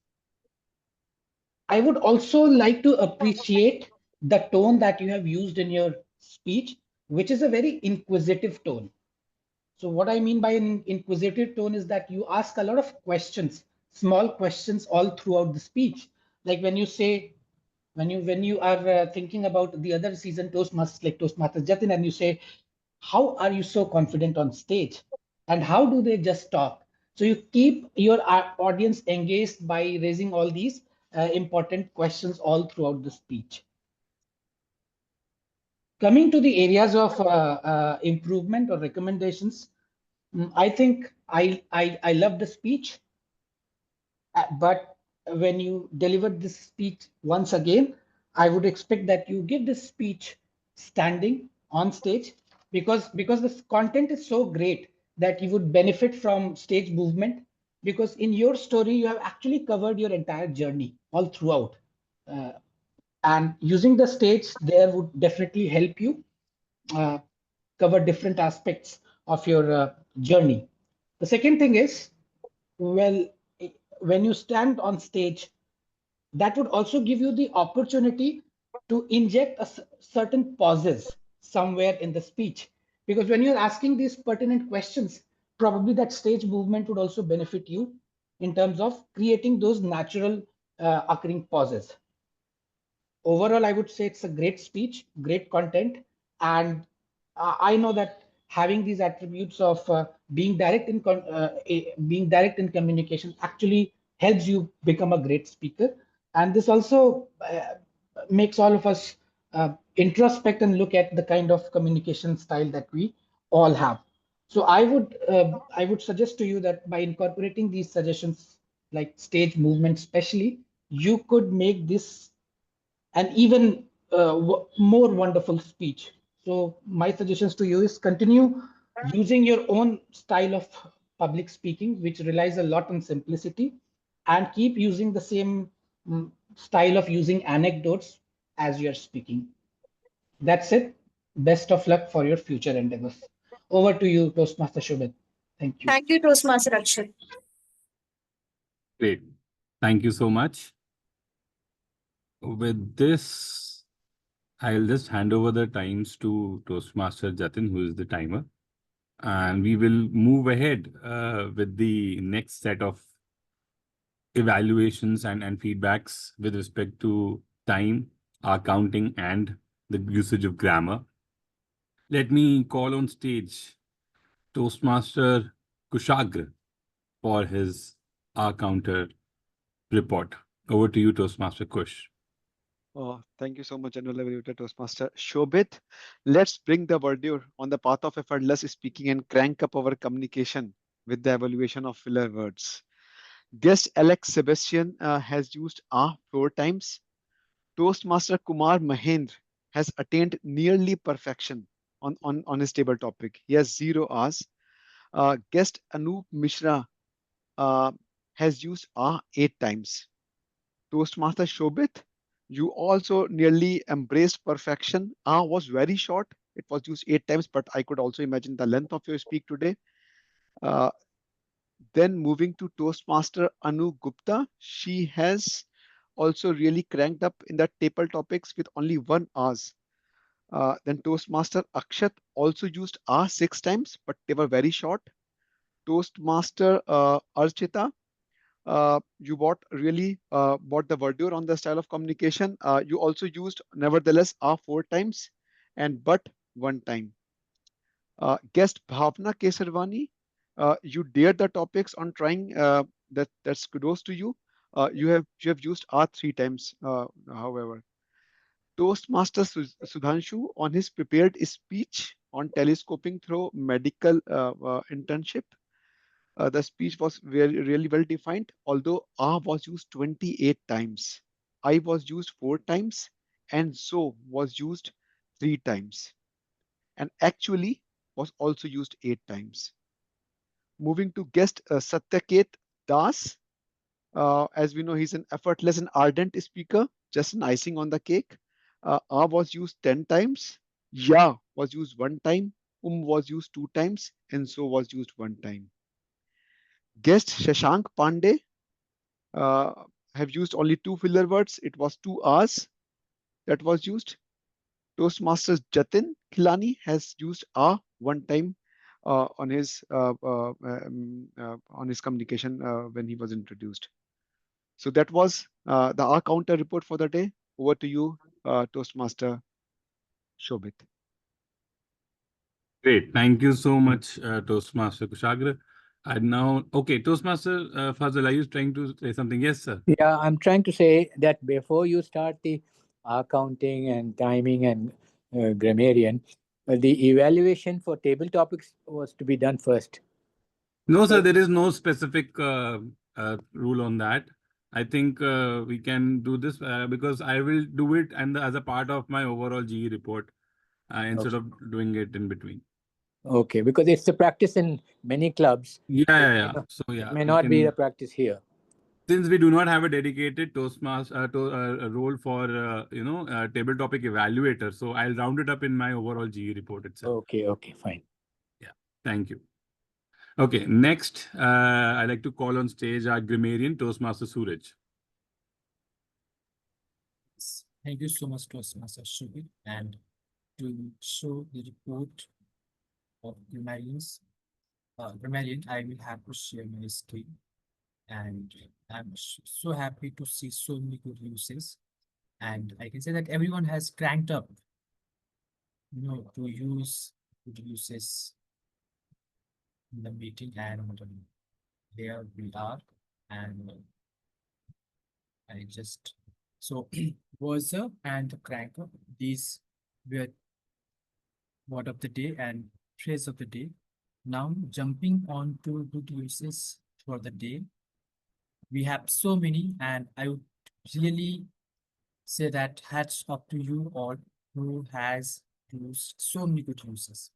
Speaker 13: I would also like to appreciate the tone that you have used in your speech, which is a very inquisitive tone. So what I mean by an inquisitive tone is that you ask a lot of questions, small questions all throughout the speech. Like when you say, when you are thinking about the other season Toastmasters like Toastmaster Jatin, and you say, how are you so confident on stage? And how do they just talk? So you keep your audience engaged by raising all these important questions all throughout the speech. Coming to the areas of improvement or recommendations, I think I love the speech, but when you delivered this speech once again, I would expect that you give this speech standing on stage, because this content is so great that you would benefit from stage movement, because in your story you have actually covered your entire journey all throughout. Uh, and using the stage there would definitely help you uh, cover different aspects of your journey. The second thing is, well, when you stand on stage, that would also give you the opportunity to inject certain pauses somewhere in the speech, because when you're asking these pertinent questions, probably that stage movement would also benefit you in terms of creating those natural occurring pauses. Overall, I would say it's a great speech, great content, and I know that having these attributes of being direct in communication actually helps you become a great speaker. And this also makes all of us introspect and look at the kind of communication style that we all have. So I would suggest to you that by incorporating these suggestions, like stage movement, especially, you could make this an even more wonderful speech. So my suggestions to you is continue using your own style of public speaking, which relies a lot on simplicity, and keep using the same style of using anecdotes as you're speaking. That's it. Best of luck for your future endeavors. Over to you, Toastmaster Shobit. Thank you.
Speaker 1: Thank you, Toastmaster Akshay.
Speaker 2: Great. Thank you so much. With this, I'll just hand over the times to Toastmaster Jatin, who is the timer. And we will move ahead with the next set of evaluations and feedbacks with respect to time, accounting, and the usage of grammar. Let me call on stage Toastmaster Kushagra for his counter report. Over to you, Toastmaster Kush.
Speaker 8: Oh, thank you so much, General Evaluator Toastmaster Shobit. Let's bring the verdure on the path of effortless speaking and crank up our communication with the evaluation of filler words. Guest Alex Sebastian has used 4 times. Toastmaster Kumar Mahendra has attained nearly perfection on his table topic. He has 0 R's. Guest Anup Mishra uh, has used 8 times. Toastmaster Shobit, you also nearly embraced perfection. Was very short. It was used 8 times, but I could also imagine the length of your speak today. Uh, then moving to Toastmaster Anu Gupta, she has also really cranked up in the table topics with only 1 R's. Then Toastmaster Akshat also used 6 times, but they were very short. Toastmaster Archita, you bought the verdure on the style of communication. You also used nevertheless 4 times and but 1 time. Guest Bhavna Kesarwani, you dared the topics on trying. That's kudos to you. You have used 3 times. However, Toastmaster Sudhanshu on his prepared speech on telescoping through medical internship. The speech was really well defined, although was used 28 times. I was used 4 times, and so was used 3 times. And actually was also used 8 times. Moving to guest Satyaket Das. As we know, he's an effortless and ardent speaker, just an icing on the cake. Was used 10 times. Ya was used 1 time. Was used 2 times, and so was used 1 time. Guest Shashank Pandey have used only 2 filler words. It was 2 R's that was used. Toastmasters Jatin Khilani has used 1 time on his communication when he was introduced. So that was the R counter report for the day. Over to you, Toastmaster Shobit.
Speaker 2: Great. Thank you so much, Toastmaster Kushagra. And now, okay, Toastmaster Fazal, are you trying to say something? Yes, sir.
Speaker 10: Yeah, I'm trying to say that before you start the accounting and timing and grammarian, the evaluation for table topics was to be done first.
Speaker 2: No, sir, there is no specific rule on that. I think we can do this because I will do it and as a part of my overall GE report instead of doing it in between.
Speaker 10: Okay, because it's the practice in many clubs.
Speaker 2: Yeah,
Speaker 10: It
Speaker 2: yeah,
Speaker 10: may
Speaker 2: yeah.
Speaker 10: not,
Speaker 2: So
Speaker 10: it
Speaker 2: yeah,
Speaker 10: may
Speaker 2: we
Speaker 10: not be the
Speaker 2: can.
Speaker 10: practice here.
Speaker 2: Since we do not have a dedicated Toastmaster role for table topic evaluator, so I'll round it up in my overall GE report itself.
Speaker 10: Okay, okay, fine.
Speaker 2: Yeah, thank you. Okay, next, I'd like to call on stage our grammarian Toastmaster Suraj.
Speaker 9: Thank you so much, Toastmaster Shubhi. And to show the report of grammarians, grammarian, I will have to share my screen. And I'm so happy to see so many good uses. And I can say that everyone has cranked up, to use good uses in the meeting. And here we are. And I just, so Versa and Cranker, these were word of the day and phrase of the day. Now jumping on to good uses for the day. We have so many, and I would really say that hats off to you all who has used so many good uses.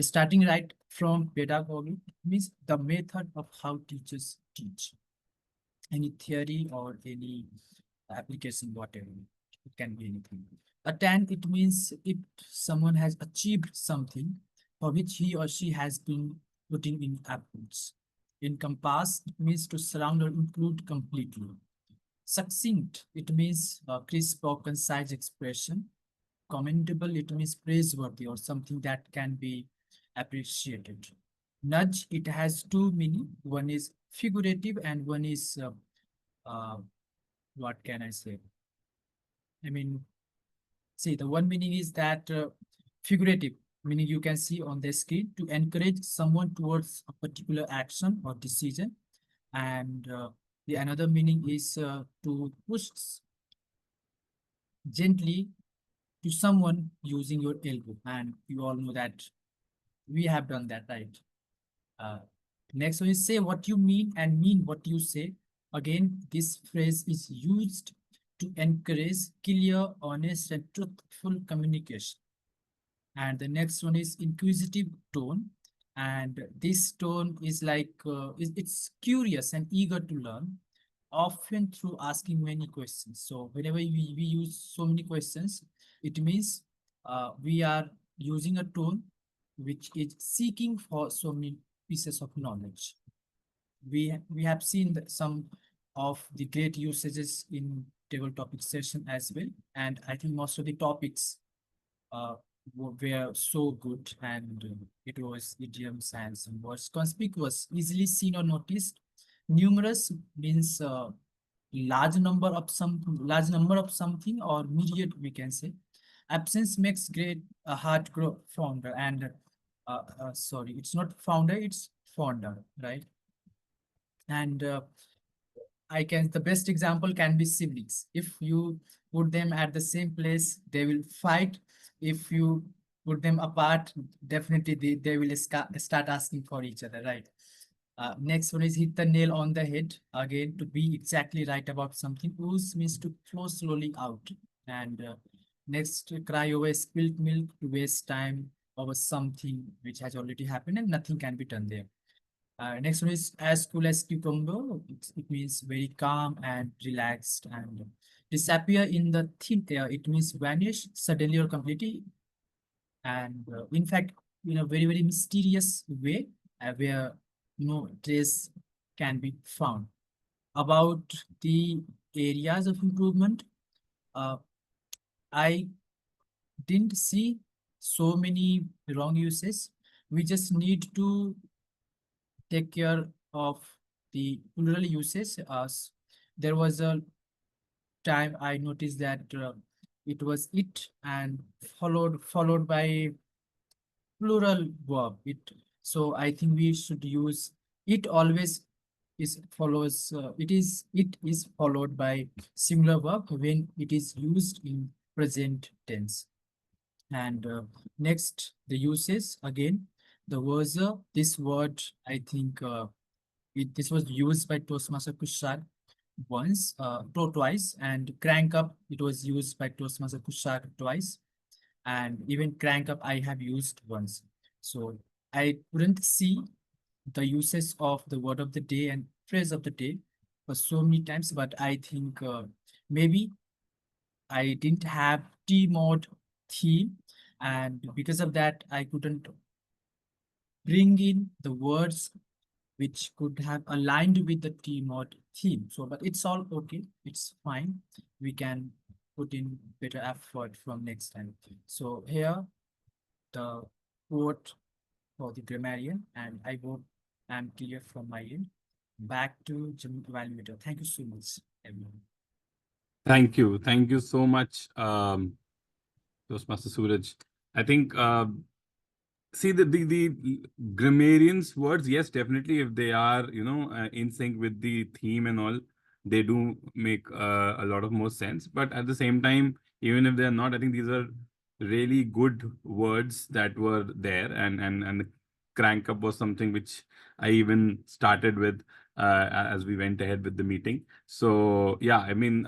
Speaker 9: Starting right from pedagogy means the method of how teachers teach. Any theory or any application, whatever. It can be anything. Attain, it means if someone has achieved something for which he or she has been putting in efforts. Encompass, it means to surround or include completely. Succinct, it means crisp or concise expression. Commendable, it means praiseworthy or something that can be appreciated. Nudge, it has two meaning. One is figurative and one is, what can I say? I mean, see, the one meaning is that figurative, meaning you can see on the screen to encourage someone towards a particular action or decision. And the another meaning is to push gently to someone using your elbow. And you all know that we have done that, right? Uh, Next one is say what you mean and mean what you say. Again, this phrase is used to encourage clear, honest, and truthful communication. And the next one is inquisitive tone. And this tone is like, it's curious and eager to learn, often through asking many questions. So whenever we use so many questions, it means we are using a tone which is seeking for so many pieces of knowledge. We have seen some of the great usages in table topic session as well. And I think most of the topics uh, were so good, and it was idioms and some words. Conspicuous, easily seen or noticed. Numerous means large number of something, or myriad we can say. Absence makes great heart grow fonder, and sorry, it's not founder, it's fonder, right? And the best example can be siblings. If you put them at the same place, they will fight. If you put them apart, definitely they will start asking for each other, right? Next one is hit the nail on the head. Again, to be exactly right about something. Ooze means to flow slowly out. And next, cry over spilled milk, to waste time over something which has already happened and nothing can be done there. Next one is as cool as cucumber. It means very calm and relaxed. And disappear in the thin air, it means vanish suddenly or completely. And in fact, in a very, very mysterious way, where no trace can be found. About the areas of improvement, I didn't see so many wrong uses. We just need to take care of the plural uses. As there was a time I noticed that it was it and followed by plural verb. I think we should use it always is follows it is followed by singular verb when it is used in present tense. And next, the uses again. The this word, I think this was used by Toastmaster Kushal. once, twice, and crank up, it was used by Toastmaster Kushak twice, and even crank up I have used once. So I couldn't see the uses of the word of the day and phrase of the day for so many times, but I think maybe I didn't have TMOD theme, and because of that, I couldn't bring in the words which could have aligned with the TMOD theme. So, but it's all okay. It's fine. We can put in better effort from next time. So here, the quote for the grammarian, and I hope I'm clear from my end. Back to Jim Evaluator. Thank you so much, everyone.
Speaker 2: Thank you. Thank you so much, Toastmaster Suraj. I think see the grammarians words, yes, definitely, if they are in sync with the theme and all, they do make a lot of more sense. But at the same time, even if they're not, I think these are really good words that were there, and the crank up was something which I even started with as we went ahead with the meeting. So yeah, I mean,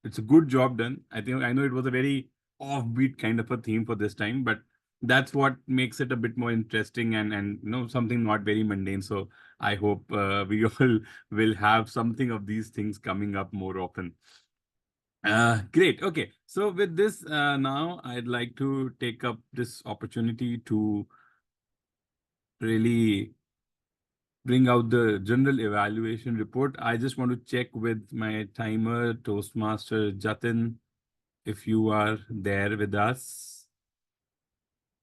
Speaker 2: it's a good job done. I know it was a very offbeat kind of a theme for this time, but that's what makes it a bit more interesting, and something not very mundane. So I hope we all will have something of these things coming up more often. Great. Okay. So with this, now I'd like to take up this opportunity to really bring out the general evaluation report. I just want to check with my timer, Toastmaster Jatin, if you are there with us.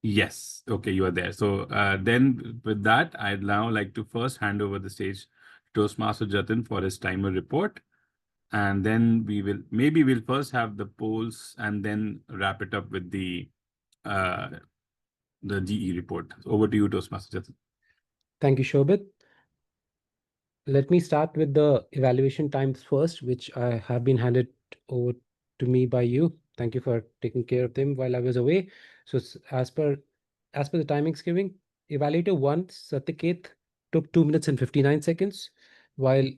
Speaker 2: Yes. Okay, you are there. So then with that, I'd now like to first hand over the stage to Toastmaster Jatin for his timer report. And then we'll first have the polls and then wrap it up with uh, the GE report. Over to you, Toastmaster Jatin.
Speaker 7: Thank you, Shobit. Let me start with the evaluation times first, which I have been handed over to me by you. Thank you for taking care of them while I was away. So as per the timings given, evaluator 1, Satyket, took 2 minutes and 59 seconds, while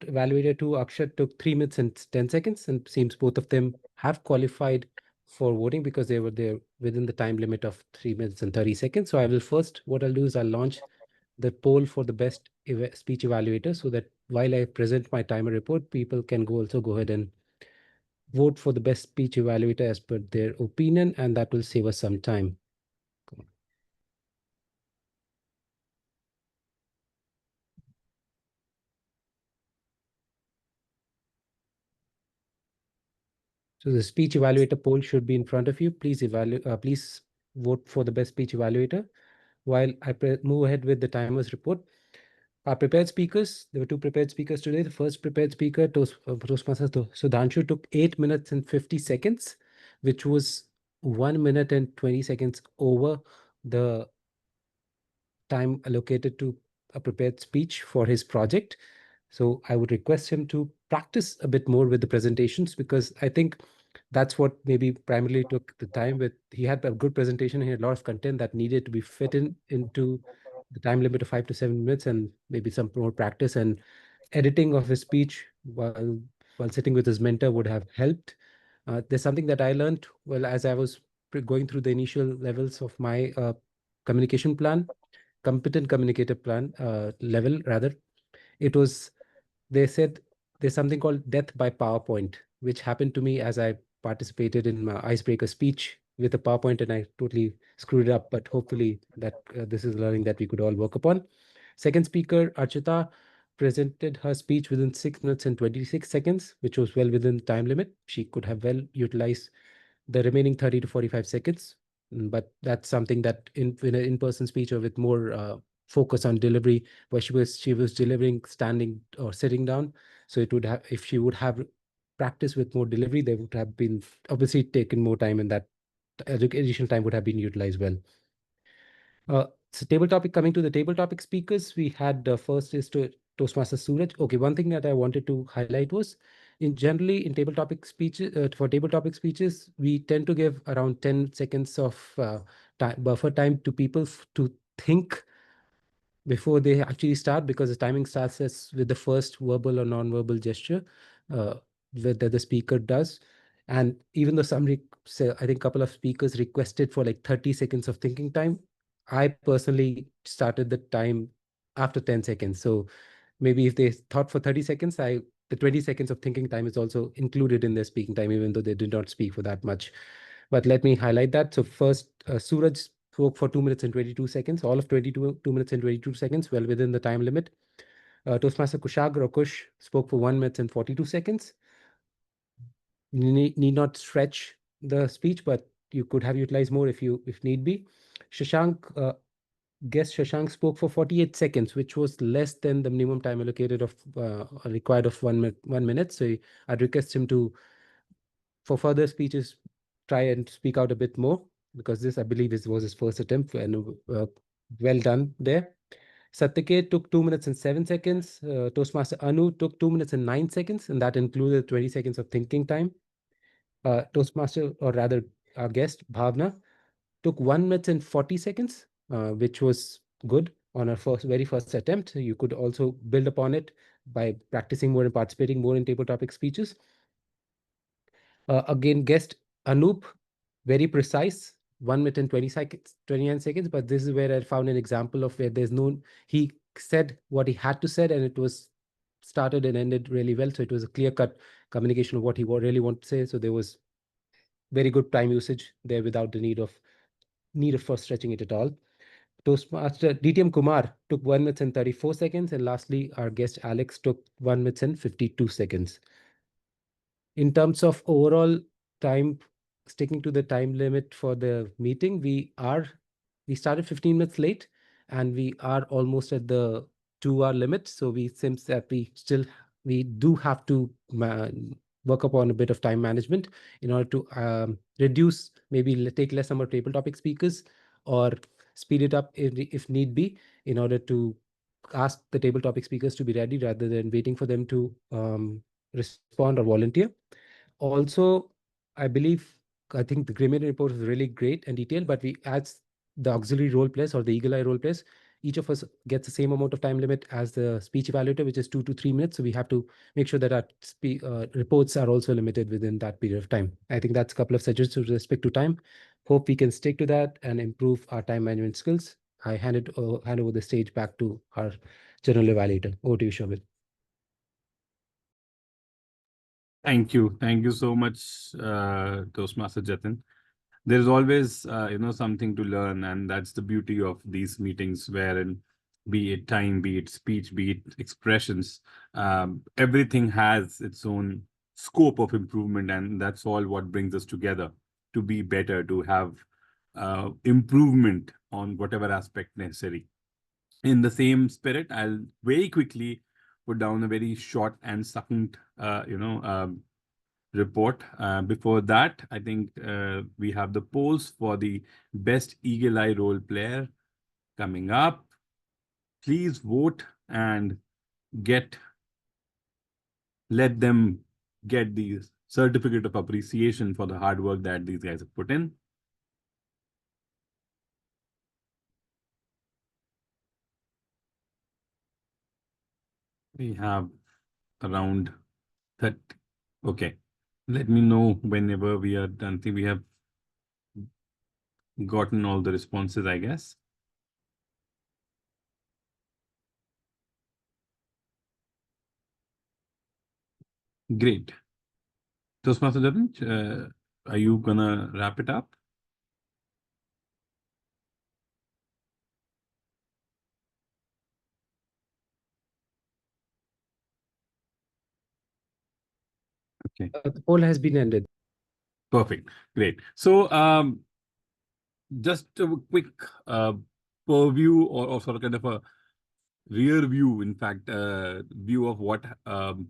Speaker 7: evaluator 2, Akshat, took 3 minutes and 10 seconds, and seems both of them have qualified for voting because they were there within the time limit of 3 minutes and 30 seconds. So what I'll do is I'll launch the poll for the best speech evaluator, so that while I present my timer report, people can also go ahead and vote for the best speech evaluator as per their opinion, and that will save us some time. So the speech evaluator poll should be in front of you. Please please vote for the best speech evaluator while I move ahead with the timers report. Our prepared speakers, there were 2 prepared speakers today. The first prepared speaker, Toastmaster Sudhanshu, took 8 minutes and 50 seconds, which was 1 minute and 20 seconds over the time allocated to a prepared speech for his project. So I would request him to practice a bit more with the presentations, because I think that's what maybe primarily took the time. With he had a good presentation, he had a lot of content that needed to be fit into the time limit of 5 to 7 minutes, and maybe some more practice and editing of his speech while sitting with his mentor would have helped. There's something that I learned well as I was going through the initial levels of my communication plan, competent communicator plan level rather. It was, they said there's something called death by PowerPoint, which happened to me as I participated in my icebreaker speech with a PowerPoint, and I totally screwed it up. But hopefully that this is learning that we could all work upon. Second speaker, Archita, presented her speech within 6 minutes and 26 seconds, which was well within the time limit. She could have well utilized the remaining 30 to 45 seconds. But that's something that in an in-person speech or with more focus on delivery, where she was delivering standing or sitting down. So it would have, if she would have practiced with more delivery, they would have been obviously taken more time, and that additional time would have been utilized well. So table topic, coming to the table topic speakers, we had first is to Toastmaster Suraj. Okay, one thing that I wanted to highlight was in table topic speeches, for table topic speeches, we tend to give around 10 seconds of buffer time to people to think before they actually start, because the timing starts with the first verbal or non-verbal gesture that the speaker does. And even though I think a couple of speakers requested for like 30 seconds of thinking time, I personally started the time after 10 seconds. So maybe if they thought for 30 seconds, the 20 seconds of thinking time is also included in their speaking time, even though they did not speak for that much. But let me highlight that. So first, Suraj spoke for 2 minutes and 22 seconds, all of 2 minutes and 22 seconds, well within the time limit. Toastmaster Kushagra Kush spoke for 1 minute and 42 seconds. Need not stretch the speech, but you could have utilized more if need be. Shashank spoke for 48 seconds, which was less than the minimum time allocated of required of 1 minute. So I'd request him to, for further speeches, try and speak out a bit more, because this, I believe, was his first attempt, and well done there. Satyaket took 2 minutes and 7 seconds. Toastmaster Anu took 2 minutes and 9 seconds, and that included 20 seconds of thinking time. Toastmaster, or rather our guest, Bhavna, took 1 minute and 40 seconds, which was good on our very first attempt. You could also build upon it by practicing more and participating more in table topic speeches. Again, guest Anoop, very precise, 1 minute and 29 seconds. But this is where I found an example of where he said what he had to say, and it was started and ended really well. So it was a clear-cut communication of what he really wanted to say. So there was very good time usage there without the need for stretching it at all. Toastmaster DTM Kumar took 1 minute and 34 seconds. And lastly, our guest Alex took 1 minute and 52 seconds. In terms of overall time, sticking to the time limit for the meeting, we started 15 minutes late, and we are almost at the 2-hour limit. So seems that we do have to work upon a bit of time management in order to reduce, maybe take less number of table topic speakers, or speed it up if need be, in order to ask the table topic speakers to be ready rather than waiting for them to respond or volunteer. Also, I think the Gremian report is really great and detailed, but we add the auxiliary role plays or the eagle eye role plays. Each of us gets the same amount of time limit as the speech evaluator, which is 2 to 3 minutes. So we have to make sure that our reports are also limited within that period of time. I think that's a couple of suggestions with respect to time. Hope we can stick to that and improve our time management skills. I hand over the stage back to our general evaluator. Over to you, Shobit.
Speaker 2: Thank you. Thank you so much, Toastmaster Jatin. There's always, something to learn, and that's the beauty of these meetings, wherein, be it time, be it speech, be it expressions, everything has its own scope of improvement, and that's all what brings us together to be better, to have improvement on whatever aspect necessary. In the same spirit, I'll very quickly put down a very short and succinct, report. Before that, I think we have the polls for the best eagle eye role player coming up. Please vote and let them get the certificate of appreciation for the hard work that these guys have put in. We have around 30. Okay. Let me know whenever we are done. I think we have gotten all the responses, I guess. Great. Toastmaster Jatin, are you gonna wrap it up? Okay.
Speaker 7: The poll has been ended.
Speaker 2: Perfect. Great. So just a quick purview or sort of kind of a rear view, in fact, view of what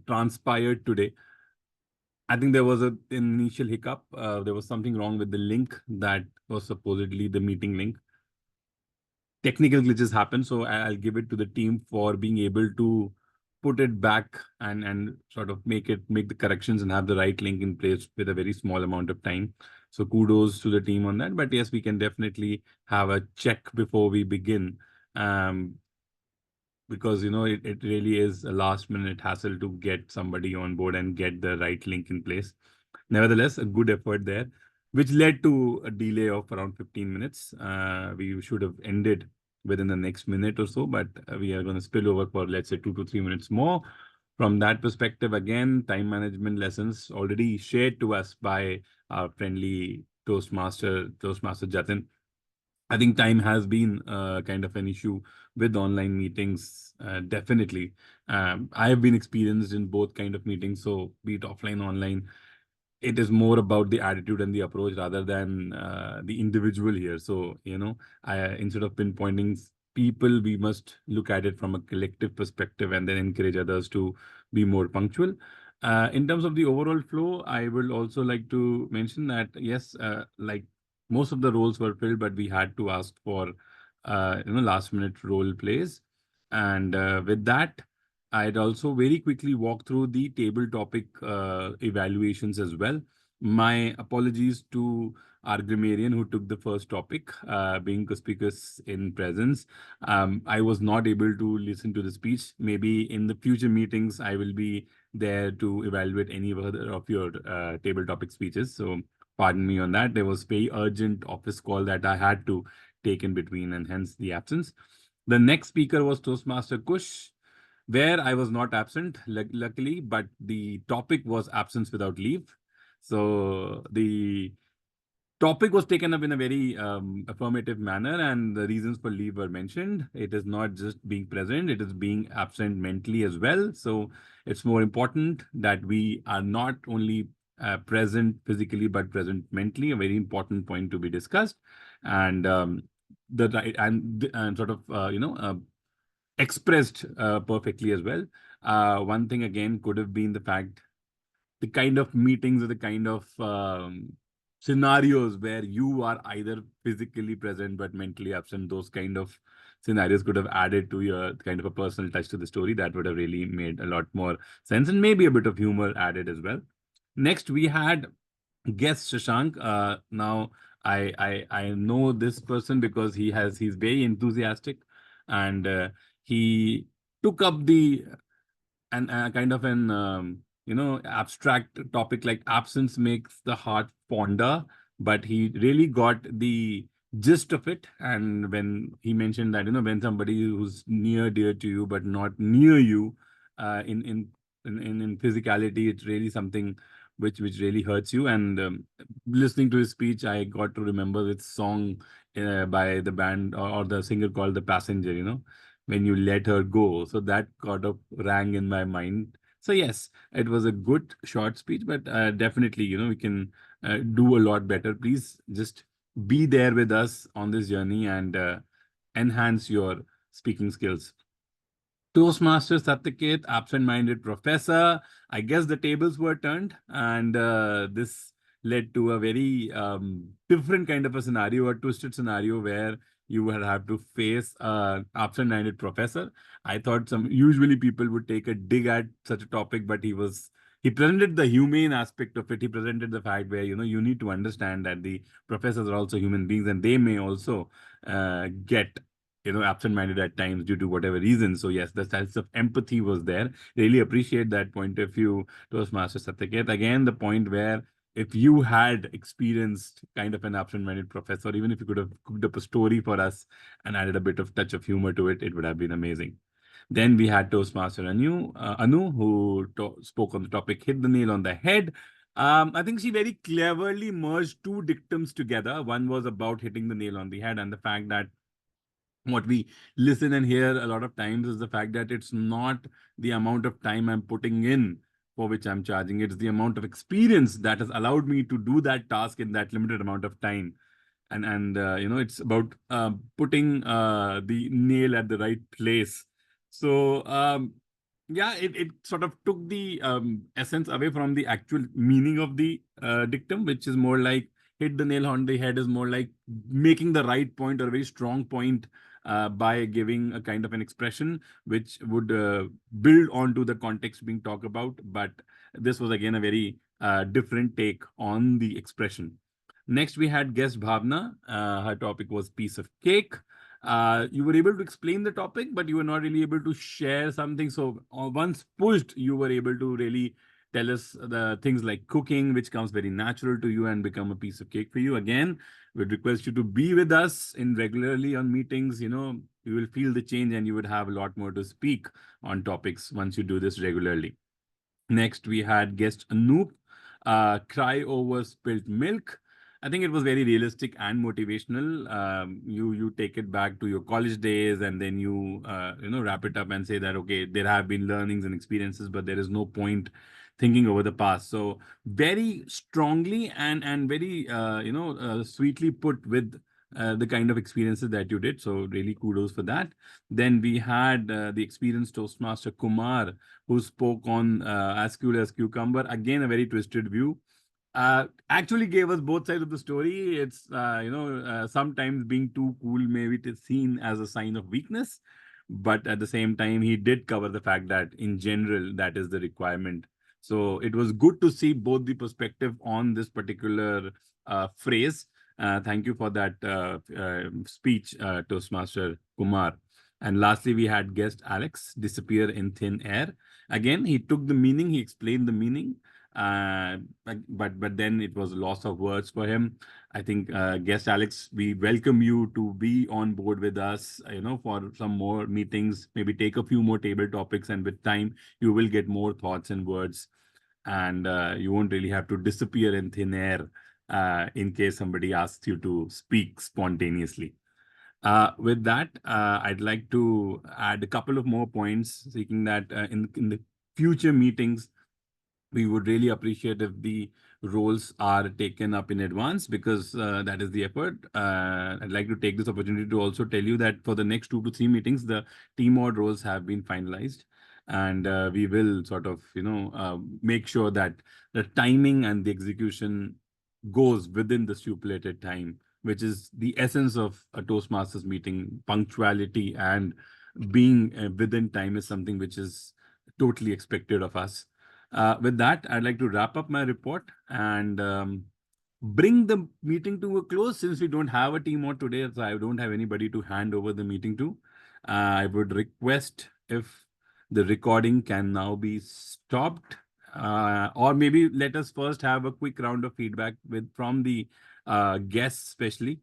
Speaker 2: transpired today. I think there was an initial hiccup. There was something wrong with the link that was supposedly the meeting link. Technical glitches happen, so I'll give it to the team for being able to put it back and sort of make the corrections and have the right link in place with a very small amount of time. So kudos to the team on that. But yes, we can definitely have a check before we begin. because it really is a last minute hassle to get somebody on board and get the right link in place. Nevertheless, a good effort there, which led to a delay of around 15 minutes. We should have ended within the next minute or so, but we are going to spill over for, let's say, 2 to 3 minutes more. From that perspective, again, time management lessons already shared to us by our friendly Toastmaster Jatin. I think time has been kind of an issue with online meetings. Definitely, I have been experienced in both kind of meetings. So be it offline, online, it is more about the attitude and the approach rather than the individual here. So instead of pinpointing people, we must look at it from a collective perspective and then encourage others to be more punctual. In terms of the overall flow, I will also like to mention that yes, like most of the roles were filled, but we had to ask for last minute role plays. And with that, I'd also very quickly walk through the table topic evaluations as well. My apologies to our grammarian who took the first topic, being conspicuous in presence. I was not able to listen to the speech. Maybe in the future meetings, I will be there to evaluate any other of your table topic speeches. So pardon me on that. There was very urgent office call that I had to take in between, and hence the absence. The next speaker was Toastmaster Kush, where I was not absent, luckily, but the topic was absence without leave. So the topic was taken up in a very affirmative manner, and the reasons for leave were mentioned. It is not just being present, it is being absent mentally as well. So it's more important that we are not only present physically, but present mentally, a very important point to be discussed. And the right and sort of expressed perfectly as well. One thing again could have been the fact, the kind of meetings or the kind of scenarios where you are either physically present but mentally absent. Those kind of scenarios could have added to your kind of a personal touch to the story. That would have really made a lot more sense, and maybe a bit of humor added as well. Next, we had guest Shashank. Now I know this person because he's very enthusiastic, and he took up the and kind of an abstract topic like absence makes the heart ponder, but he really got the gist of it. And when he mentioned that when somebody who's near dear to you but not near you, uh, in in in physicality, it's really something which really hurts you. And listening to his speech, I got to remember this song by the band, or the singer called The Passenger, when you let her go. So that kind of rang in my mind. So yes, it was a good short speech, but definitely, we can do a lot better. Please just be there with us on this journey and enhance your speaking skills. Toastmaster Satyakit, absent-minded professor. I guess the tables were turned, and this led to a very different kind of a scenario, a twisted scenario where you would have to face an absent-minded professor. I thought usually people would take a dig at such a topic, but he presented the humane aspect of it. He presented the fact where you need to understand that the professors are also human beings, and they may also get absent-minded at times due to whatever reason. So yes, the sense of empathy was there. Really appreciate that point of view, Toastmaster Satyakit. Again, the point where if you had experienced kind of an absent-minded professor, even if you could have cooked up a story for us and added a bit of touch of humor to it, it would have been amazing. Then we had Toastmaster Anu, who spoke on the topic, hit the nail on the head. I think she very cleverly merged two dictums together. One was about hitting the nail on the head, and the fact that what we listen and hear a lot of times is the fact that it's not the amount of time I'm putting in for which I'm charging. It's the amount of experience that has allowed me to do that task in that limited amount of time. And it's about putting the nail at the right place. So yeah, it sort of took the essence away from the actual meaning of the dictum, which is more like hit the nail on the head, is more like making the right point or a very strong point by giving a kind of an expression which would build onto the context being talked about. But this was again a very different take on the expression. Next, we had guest Bhavna. Her topic was piece of cake. You were able to explain the topic, but you were not really able to share something. So once pushed, you were able to really tell us the things like cooking, which comes very natural to you and become a piece of cake for you. Again, we'd request you to be with us in regularly on meetings. You know, you will feel the change and you would have a lot more to speak on topics once you do this regularly. Next, we had guest Anoop, cry over spilt milk. I think it was very realistic and motivational. You take it back to your college days, and then you wrap it up and say that okay, there have been learnings and experiences, but there is no point thinking over the past. So very strongly and very sweetly put with the kind of experiences that you did. So really kudos for that. Then we had the experienced Toastmaster Kumar, who spoke on As Cool as Cucumber. Again, a very twisted view. Actually gave us both sides of the story. It's, sometimes being too cool maybe it is seen as a sign of weakness. But at the same time, he did cover the fact that in general, that is the requirement. So it was good to see both the perspective on this particular phrase. Thank you for that speech, Toastmaster Kumar. And lastly, we had guest Alex disappear in thin air. Again, he took the meaning, he explained the meaning, but then it was a loss of words for him. I think, guest Alex, we welcome you to be on board with us, for some more meetings, maybe take a few more table topics, and with time, you will get more thoughts and words, and you won't really have to disappear in thin air in case somebody asks you to speak spontaneously. With that, I'd like to add a couple of more points, seeking that in the future meetings, we would really appreciate if the roles are taken up in advance, because that is the effort. I'd like to take this opportunity to also tell you that for the next 2 to 3 meetings, the TMOD roles have been finalized. And we will sort of, make sure that the timing and the execution goes within the stipulated time, which is the essence of a Toastmasters meeting. Punctuality and being within time is something which is totally expected of us. With that, I'd like to wrap up my report and bring the meeting to a close, since we don't have a team out today, so I don't have anybody to hand over the meeting to. I would request if the recording can now be stopped, or maybe let us first have a quick round of feedback from the guests, especially.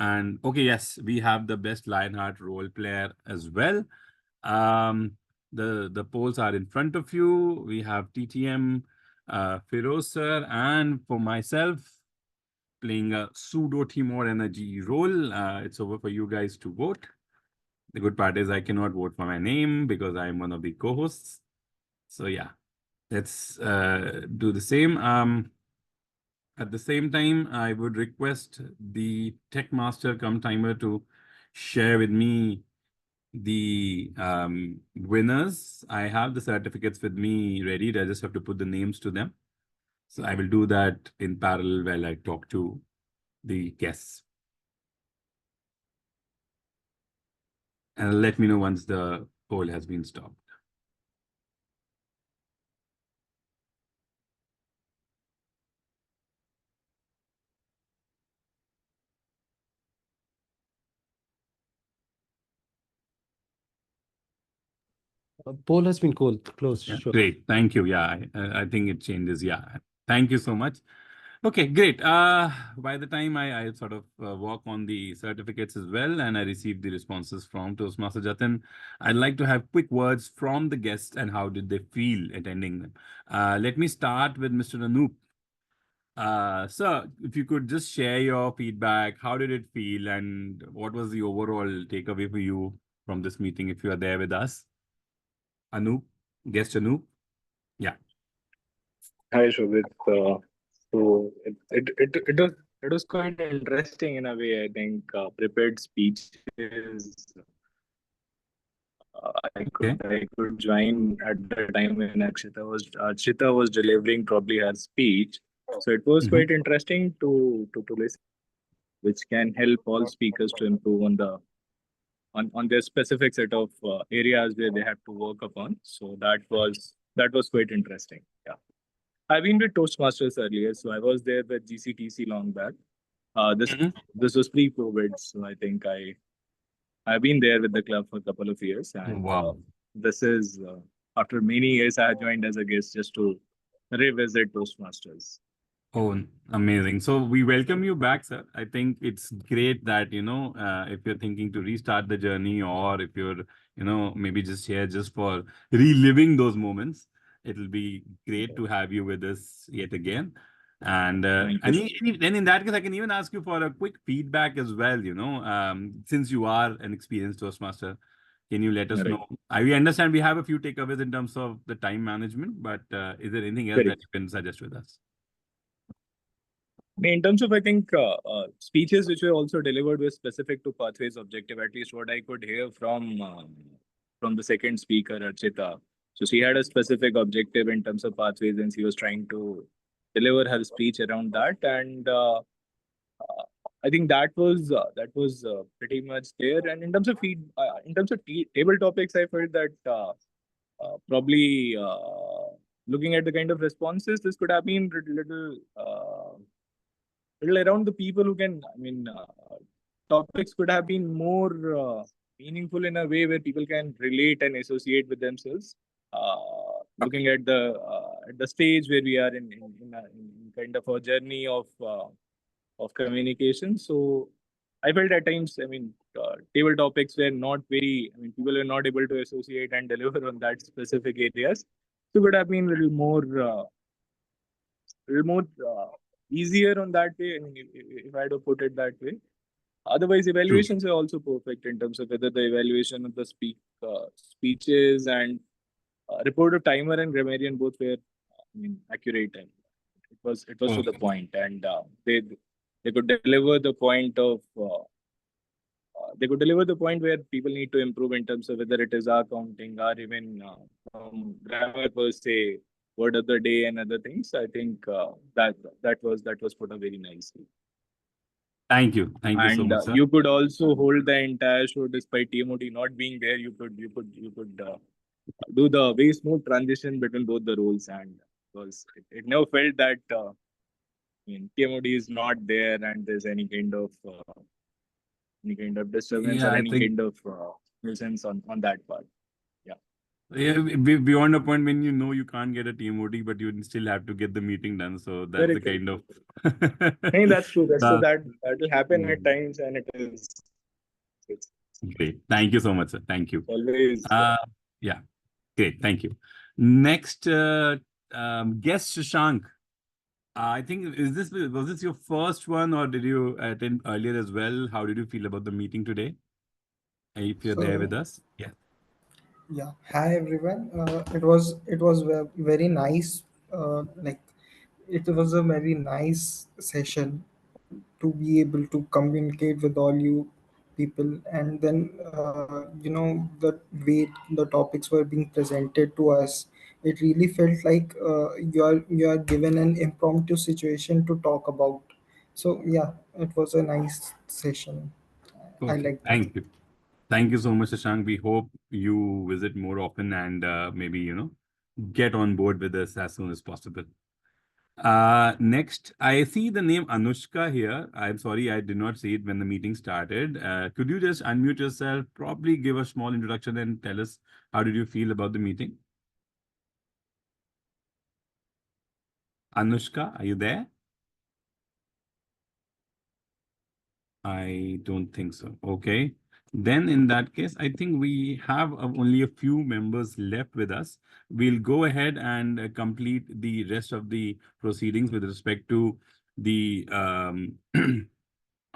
Speaker 2: And okay, yes, we have the best Lionheart role player as well. Um, the polls are in front of you. We have TTM, Firoz sir, and for myself, playing a pseudo Timor energy role. It's over for you guys to vote. The good part is I cannot vote for my name because I'm one of the co-hosts. So yeah, let's do the same. At the same time, I would request the tech master come timer to share with me the winners. I have the certificates with me ready. I just have to put the names to them. So I will do that in parallel while I talk to the guests. And let me know once the poll has been stopped.
Speaker 7: Poll has been closed.
Speaker 2: Yeah,
Speaker 7: Sure.
Speaker 2: great. Thank you. Yeah, I think it changes. Yeah. Thank you so much. Okay, great. By the time I sort of work on the certificates as well, and I receive the responses from Toastmaster Jatin, I'd like to have quick words from the guests and how did they feel attending them. Let me start with Mr. Anoop. Sir, if you could just share your feedback, how did it feel, and what was the overall takeaway for you from this meeting if you are there with us? Anoop, guest Anoop. Yeah.
Speaker 14: Hi, Shobit. So it was quite interesting in a way. I think prepared speeches. I could join at the time when Akshita was delivering probably her speech. So it was quite interesting to listen, which can help all speakers to improve on their specific set of areas where they have to work upon. So that was quite interesting. Yeah. I've been with Toastmasters earlier, so I was there with GCTC long back. This was pre-COVID, so I think I've been there with the club for a couple of years, and
Speaker 2: Wow.
Speaker 14: this is after many years I joined as a guest just to revisit Toastmasters.
Speaker 2: Oh, amazing. So we welcome you back, sir. I think it's great that, if you're thinking to restart the journey, or if you're, maybe just here just for reliving those moments, it'll be great to have you with us yet again. And
Speaker 14: Thank you.
Speaker 2: then in that case, I can even ask you for a quick feedback as well, since you are an experienced Toastmaster. Can you let us
Speaker 14: Right.
Speaker 2: know? We understand we have a few takeaways in terms of the time management, but is there anything else that
Speaker 14: Correct.
Speaker 2: you can suggest with us?
Speaker 14: In terms of, I think, speeches which were also delivered were specific to pathways objective, at least what I could hear from the second speaker, Archita. So she had a specific objective in terms of pathways, and she was trying to deliver her speech around that. And I think that was pretty much there. And in terms of table topics, I felt that probably looking at the kind of responses, this could have been little around the people who can, topics could have been more meaningful in a way where people can relate and associate with themselves. Looking at the stage where we are in kind of a journey of communication. So I felt at times, table topics were not very, people were not able to associate and deliver on that specific areas. So could have been a little more easier on that way. I mean, if I had to put it that way. Otherwise, evaluations are also perfect in terms of whether the evaluation of the speeches and report of timer and grammarian both were, accurate, and it was to the point, and they could deliver the point of they could deliver the point where people need to improve in terms of whether it is our counting or even grammar per se, word of the day and other things. I think that was put up very nicely.
Speaker 2: Thank you. Thank you so
Speaker 14: And
Speaker 2: much, sir.
Speaker 14: you could also hold the entire show despite TMOD not being there. You could do the very smooth transition between both the roles, and because it never felt that TMOD is not there and there's any kind of disturbance
Speaker 2: Yeah,
Speaker 14: or
Speaker 2: I
Speaker 14: any
Speaker 2: think
Speaker 14: kind of nuisance on that part.
Speaker 2: yeah, beyond a point when you can't get a TMOD, but you still have to get the meeting done. So that's the
Speaker 14: Correct.
Speaker 2: kind of
Speaker 14: I think that's true. That's true.
Speaker 2: the
Speaker 14: That will happen at
Speaker 2: Mm,
Speaker 14: times, and it's
Speaker 2: great. Thank you so much, sir. Thank you.
Speaker 14: always.
Speaker 2: Yeah, great. Thank you. Next, guest Shashank. I think was this your first one, or did you attend earlier as well? How did you feel about the meeting today? If you're there with
Speaker 6: So
Speaker 2: us, yeah.
Speaker 6: yeah, hi everyone. It was very nice. Like it was a very nice session to be able to communicate with all you people, and then the way the topics were being presented to us, it really felt like you are given an impromptu situation to talk about. So yeah, it was a nice session. I
Speaker 2: Perfect.
Speaker 6: liked it.
Speaker 2: Thank you. Thank you so much, Shashank. We hope you visit more often and maybe, get on board with us as soon as possible. Next, I see the name Anushka here. I'm sorry, I did not see it when the meeting started. Could you just unmute yourself, probably give a small introduction and tell us how did you feel about the meeting? Anushka, are you there? I don't think so. Okay. Then in that case, I think we have only a few members left with us. We'll go ahead and complete the rest of the proceedings with respect to the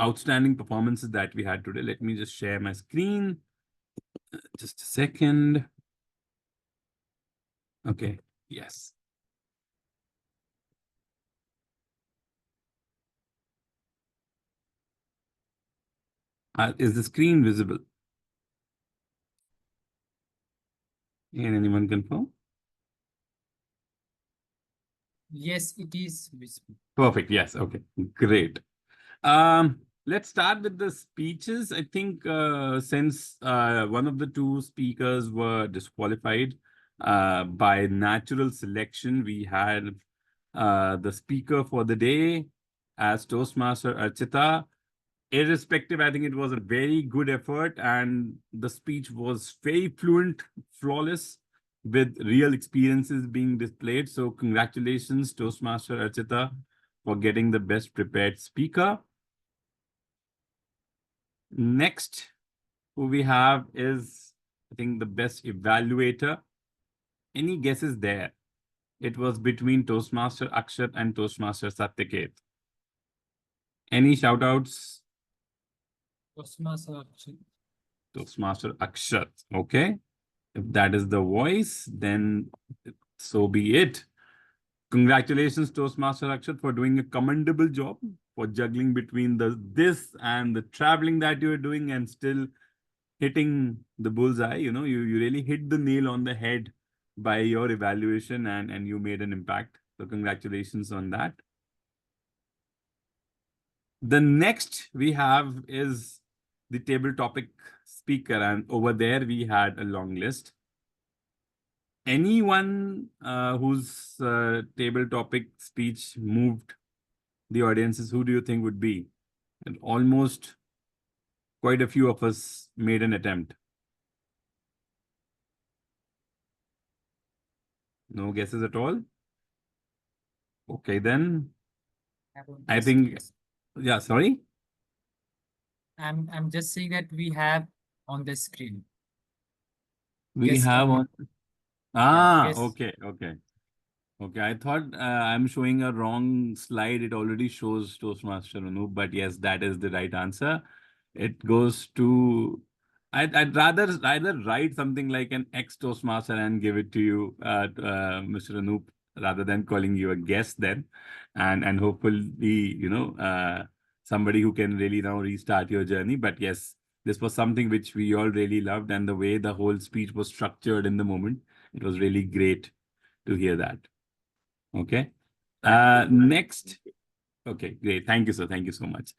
Speaker 2: outstanding performances that we had today. Let me just share my screen. Just a second. Okay. Yes. Is the screen visible? Can anyone confirm?
Speaker 9: Yes, it is visible.
Speaker 2: Perfect. Yes. Okay. Great. Let's start with the speeches. I think since one of the two speakers were disqualified by natural selection, we had the speaker for the day as Toastmaster Archita. irrespective, I think it was a very good effort and the speech was very fluent, flawless, with real experiences being displayed. So congratulations, Toastmaster Archita, for getting the best prepared speaker. Next, who we have is, I think, the best evaluator. Any guesses there? It was between Toastmaster Akshat and Toastmaster Satyaket. Any shout outs?
Speaker 9: Toastmaster Akshat.
Speaker 2: Toastmaster Akshat. Okay. If that is the voice, then so be it. Congratulations, Toastmaster Akshat, for doing a commendable job, for juggling between this and the traveling that you're doing and still hitting the bullseye. You know, you really hit the nail on the head by your evaluation and you made an impact. So congratulations on that. The next we have is the table topic speaker, and over there we had a long list. Anyone whose table topic speech moved the audiences, who do you think would be? And almost quite a few of us made an attempt. No guesses at all? Okay, then I think, yeah, sorry?
Speaker 9: I'm just saying that we have on the screen.
Speaker 2: We
Speaker 9: Guess
Speaker 2: have
Speaker 9: only.
Speaker 2: on. Ah,
Speaker 9: guess.
Speaker 2: okay. Okay, I thought I'm showing a wrong slide. It already shows Toastmaster Anup, but yes, that is the right answer. It goes to, I'd rather write something like an ex-Toastmaster and give it to you, Mr. Anup, rather than calling you a guest then. And hopefully, somebody who can really now restart your journey. But yes, this was something which we all really loved, and the way the whole speech was structured in the moment, it was really great to hear that. Okay. Next. Okay, great. Thank you, sir. Thank you so much.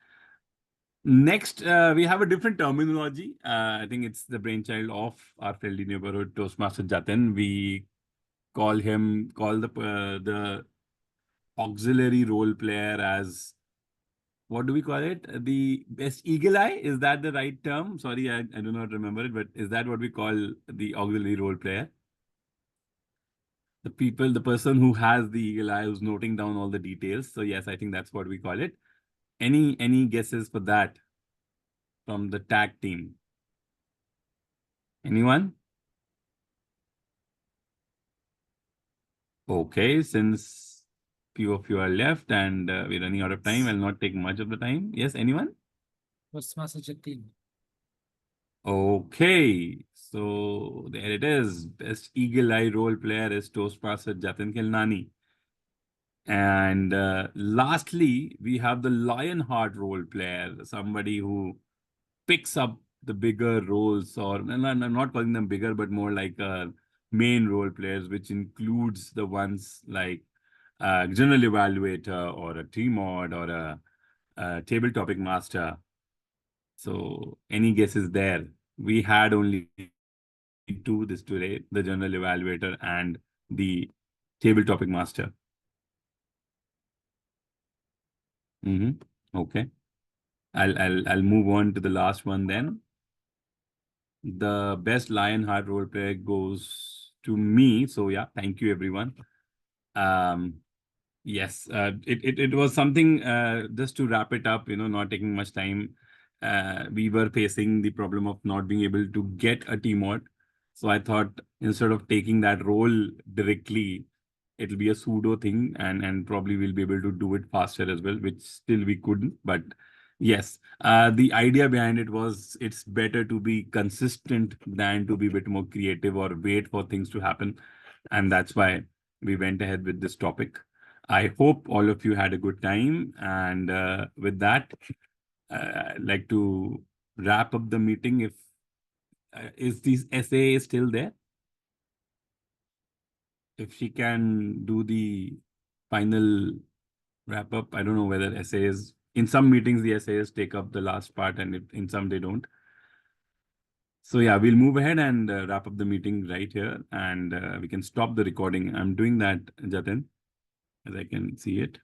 Speaker 2: Next, we have a different terminology. I think it's the brainchild of our friendly neighborhood Toastmaster Jatin. We call the auxiliary role player as, what do we call it? The best eagle eye? Is that the right term? Sorry, I do not remember it, but is that what we call the auxiliary role player? The person who has the eagle eye, who's noting down all the details. So yes, I think that's what we call it. Any guesses for that from the tag team? Anyone? Okay, since few of you are left and we're running out of time, I'll not take much of the time. Yes, anyone?
Speaker 9: Toastmaster Jatin.
Speaker 2: Okay, so there it is. Best eagle eye role player is Toastmaster Jatin Khilnani. And lastly, we have the Lionheart role player, somebody who picks up the bigger roles, or I'm not calling them bigger, but more like main role players, which includes the ones like general evaluator or a TMOD or a table topic master. So any guesses there? We had only two this today, the general evaluator and the table topic master. Okay. I'll move on to the last one then. The best Lionheart role player goes to me. So yeah, thank you everyone. Yes, it was something, just to wrap it up, not taking much time. We were facing the problem of not being able to get a TMOD. So I thought, instead of taking that role directly, it'll be a pseudo thing, and probably we'll be able to do it faster as well, which still we couldn't. But yes, the idea behind it was, it's better to be consistent than to be a bit more creative or wait for things to happen. And that's why we went ahead with this topic. I hope all of you had a good time. And with that, I'd like to wrap up the meeting. If is this essay still there? If she can do the final wrap up. I don't know whether essays, in some meetings, the essays take up the last part, and in some they don't. So yeah, we'll move ahead and wrap up the meeting right here, and we can stop the recording. I'm doing that, Jatin, as I can see it.